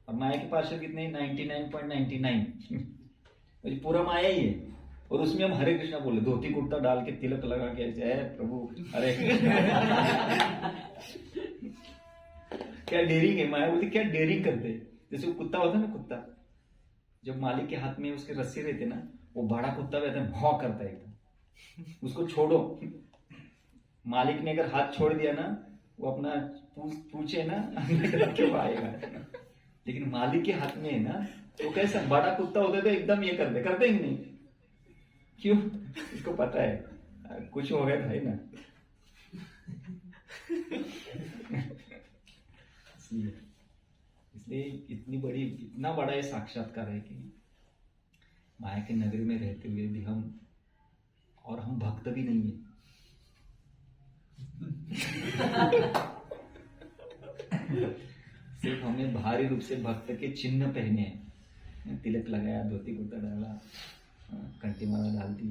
और माया के पार्षद कितने हैं? 99.99। पूरा माया ही है। और उसमें हम हरे कृष्णा बोले, धोती कुर्ता डाल के, तिलक लगा के, जय प्रभु हरे कृष्णा। क्या डेयरिंग है? माया बोलती क्या डेयरिंग करते। जैसे वो कुत्ता होता है ना, कुत्ता जब मालिक के हाथ में उसके रस्सी रहते ना, वो बड़ा कुत्ता रहता है, भौं करता है एकदम। उसको छोड़ो, मालिक ने अगर हाथ छोड़ दिया ना, वो अपना पूछे ना क्यों आएगा। लेकिन मालिक के हाथ में है ना, तो कैसा बड़ा कुत्ता होता है तो एकदम ये करते ही नहीं। क्यों? इसको पता है कुछ हो गया था ही ना। इसलिए इतना बड़ा ये साक्षात्कार है कि माया की नगरी में रहते हुए भी हम भक्त भी नहीं है। सिर्फ हमें बाहरी रूप से भक्त के चिन्ह पहने हैं, तिलक लगाया, धोती कुर्ता डाला, कंठी माला डाल दी,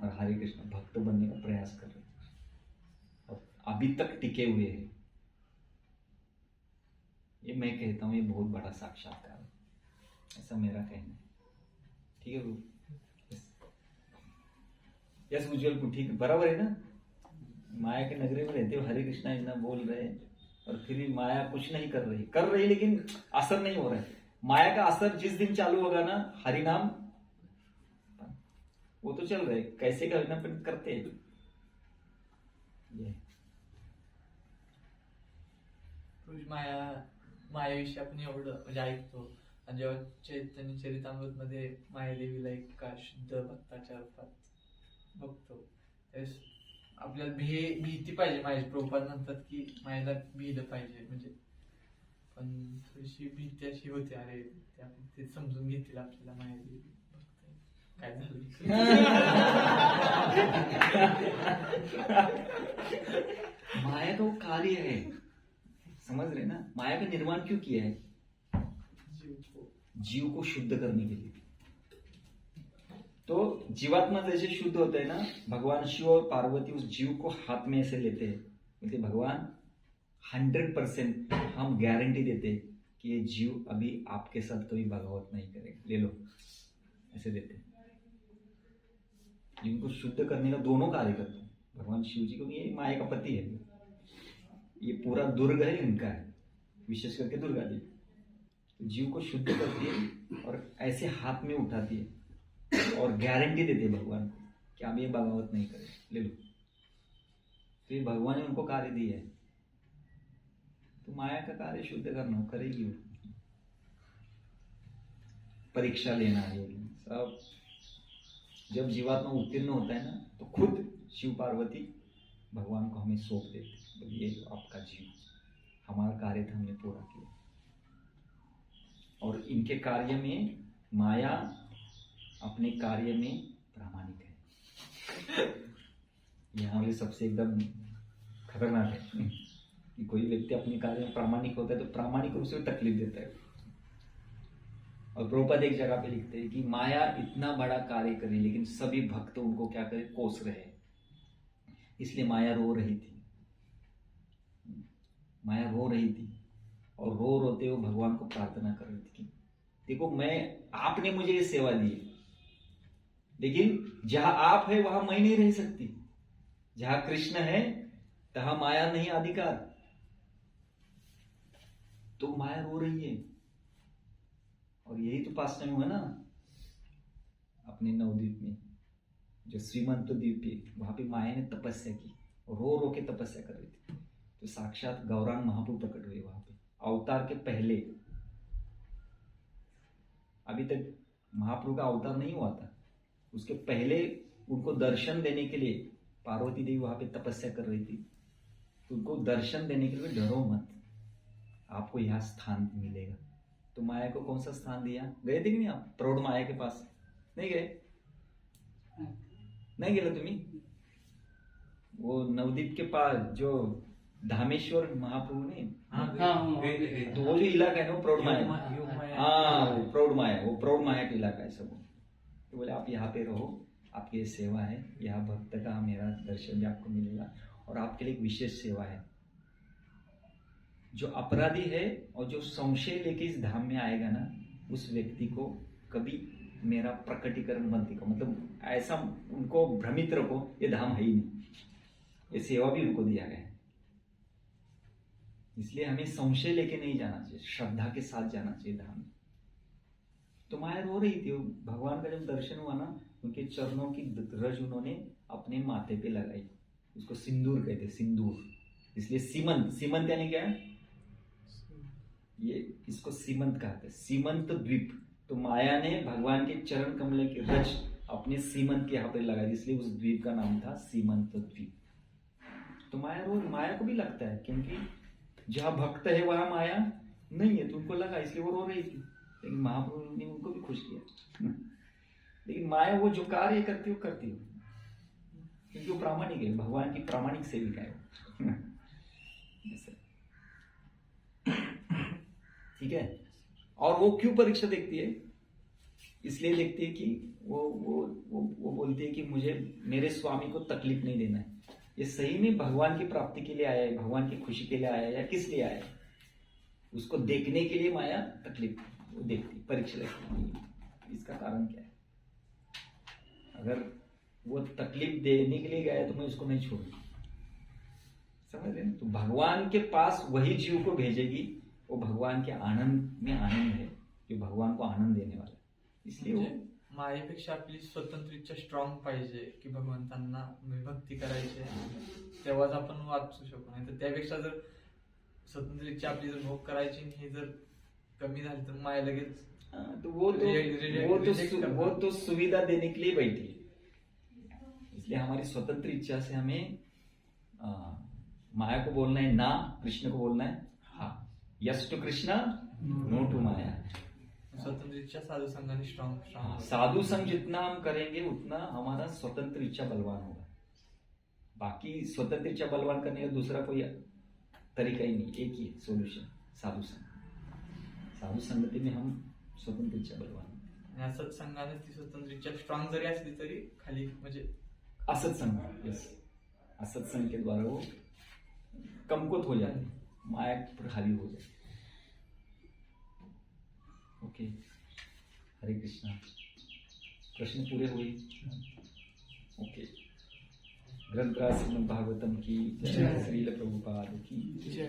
और हरे कृष्ण भक्त बनने का प्रयास कर रहे हैं, और अभी तक टिके हुए हैं। ये मैं कहता हूँ ये बहुत बड़ा साक्षात्कार है। ऐसा मेरा कहना है। ठीक है गुरु? यस उज्जवल को ठीक बराबर है ना? माया के नगरी में रहते हो, हरे कृष्णा इतना बोल रहे हैं और फिर भी माया कुछ नहीं कर रही लेकिन असर नहीं हो रहा है। माया का असर जिस दिन चालू होगा ना, हरि नाम वो तो चल रहे, कैसे का ना करते हैं ये। मायाविषयी आपण एवढं म्हणजे ऐकतो आणि जेव्हा चैतन्य चरितामृत मध्ये मायादेवीला एका शुद्ध भक्ताच्या रूपात बघतो त्यावेळेस आपल्याला भीती पाहिजे. माहेश प्रभुपाद म्हणतात की मायाला भिलं पाहिजे, म्हणजे पण थोडीशी भीती अशी होते, अरे ते समजून घेतील आपल्याला मायादेवी काय झालं. माया का वो कार्य है, समझ रहे ना? माया का निर्माण क्यों किया है? जीव को शुद्ध करने के लिए। तो जीवात्मा जैसे शुद्ध होते हैं ना, भगवान शिव और पार्वती उस जीव को हाथ में ऐसे लेते हैं, बोलते भगवान 100% हम गारंटी देते हैं कि ये जीव अभी आपके साथ कभी बगावत नहीं करेगा, ले लो, ऐसे देते हैं। इनको शुद्ध करने का दोनों कार्य करते हैं भगवान शिव जी, क्योंकि ये माया का पति है, ये पूरा दुर्ग है इनका है, विशेष करके दुर्गा जी। तो जीव को शुद्ध करती है और ऐसे हाथ में उठाती है और गारंटी देते हैं भगवान को कि आप ये बगावत नहीं करें, ले लो। तो ये भगवान ने उनको कार्य दिया है। तो माया का कार्य शुद्ध करना करेगी वो, परीक्षा लेना है सब। जब जीवात्मा उत्तीर्ण होता है ना, तो खुद शिव पार्वती भगवान को हमें सौंप देते, बोलिए ये आपका जीव, हमारा कार्य था हमने पूरा किया। और इनके कार्य में माया अपने कार्य में प्रामाणिक है। यहाँ वाले सबसे एकदम खतरनाक है कि कोई व्यक्ति अपने कार्य में प्रामाणिक होता है तो प्रामाणिक रूप से तकलीफ देता है। और प्रभुपाद एक जगह पे लिखते हैं कि माया इतना बड़ा कार्य करे लेकिन सभी भक्त उनको क्या करे, कोस रहे, इसलिए माया रो रही थी। माया रो रही थी और रो रोते हुए भगवान को प्रार्थना कर रही थी कि देखो आपने मुझे ये सेवा दी है, लेकिन जहां आप है वहां मैं नहीं रह सकती, जहां कृष्ण है तहां माया नहीं अधिकार। तो माया रो रही है और यही तो पास टाइम हुआ ना अपने नवद्वीप में, जो श्रीमंत द्वीप है, वहां पे माया ने तपस्या की, रो रो के तपस्या कर रही थी। तो साक्षात गौरांग महाप्रभु प्रकट हुए वहां पे, अवतार के पहले। अभी तक महाप्रभु का अवतार नहीं हुआ था, उसके पहले उनको दर्शन देने के लिए पार्वती देवी वहां पे तपस्या कर रही थी। तो उनको दर्शन देने के लिए डरो मत, आपको यहाँ स्थान मिलेगा। तो माया को कौन सा स्थान दिया? गए थे कि नहीं आप प्रौढ़ माया के पास? नहीं गए? नहीं गेला तुम्ही? वो नवदीप के पास जो धामेश्वर महाप्रभु ने, तो वो जो इलाका है ना, वो प्रौढ़ माया, हाँ वो प्रौढ़ माया, वो प्रौढ़ माया का इलाका है सब। तो बोले आप यहाँ पे रहो, आपकी ये सेवा है, यहाँ भक्त का मेरा दर्शन भी आपको मिलेगा और आपके लिए एक विशेष सेवा है। जो अपराधी है और जो संशय लेके इस धाम में आएगा ना, उस व्यक्ति को कभी मेरा प्रकटीकरण मत दिखाओ, मतलब ऐसा उनको भ्रमित रखो ये धाम है ही नहीं। ये सेवा भी उनको दिया गया है, इसलिए हमें संशय लेके नहीं जाना चाहिए, श्रद्धा के साथ जाना चाहिए धाम में। तो माया रो रही थी, भगवान का जब दर्शन हुआ ना, उनके चरणों की रज उन्होंने अपने माथे पे लगाई, उसको सिंदूर कहते, सिंदूर। इसलिए सीमंत, सीमंत यानी क्या है? ये इसको सीमंत कहते हैं, सीमंत द्वीप। तो माया ने भगवान के चरण कमल की रज अपने सीमंत के यहाँ पे लगाई, इसलिए उस द्वीप का नाम था सीमंत द्वीप। तो माया को भी लगता है, क्योंकि जहां भक्त है वहां माया नहीं है, तो उनको लगा, इसलिए वो रो रही थी। लेकिन महाप्रभु ने उनको भी खुश किया। लेकिन माया वो जो कार्य करती है वो करती है, क्योंकि वो प्रामाणिक है, भगवान की प्रामाणिक सेविका है। ठीक है। और वो क्यों परीक्षा देखती है? इसलिए देखती है कि वो बोलती है कि मुझे मेरे स्वामी को तकलीफ नहीं देना है। ये सही में भगवान की प्राप्ति के लिए आया है, भगवान की खुशी के लिए आया है, या किस लिए आया है? उसको देखने के लिए माया तकलीफ वो देखती परीक्षा लेती इसका कारण क्या है। अगर वो तकलीफ देने के लिए गया है तो मैं उसको नहीं छोड़ूंगा, समझ रहे हैं? तो भगवान के पास वही जीव को भेजेगी, वो भगवान के आनंद में आनंद है, जो भगवान को आनंद देने वाला है। इसलिए वो मायेपेक्षा आपली स्वतंत्र इच्छा स्ट्रॉंग पाहिजे की भगवंतांना भक्ती करायची आहे, तेव्हाच आपण वाचू शकू. नाही तर त्यापेक्षा जर स्वतंत्र इच्छा आपली जर भोग करायची आणि हे जर कमी झाली तर माया लगेच तो वो तो सुविधा देने के लिए बैठी है। इसलिए हमारी स्वतंत्र इच्छा से हमें माया को बोलना है ना, कृष्ण को बोलना है हाँ। Yes to Krishna, no to Maya. स्वतंत्र इच्छा साधु संघाने स्ट्रॉंग साधु संघ जितना हम करेंगे उतना हमारा स्वतंत्र इच्छा बलवान होगा। बाकी स्वतंत्र इच्छा बलवान करने का दूसरा कोई तरीका ही नहीं, एक ही सोल्यूशन साधु संघ। साधु संगती में हम स्वतंत्र इच्छा बलवान। या सत्संगाने ती स्वतंत्र इच्छा स्ट्रॉंग जरी असली तरी खाली म्हणजे असत्संग, यस, असत्संग के द्वारा वो कमकुत हो जाती, माया पर हावी हो जाती। ओके, हरे कृष्णा। प्रश्न पूरे हुए? ओके। ग्रंथराज श्रीमद् भागवतम की जय, श्रील प्रभुपाद की जय।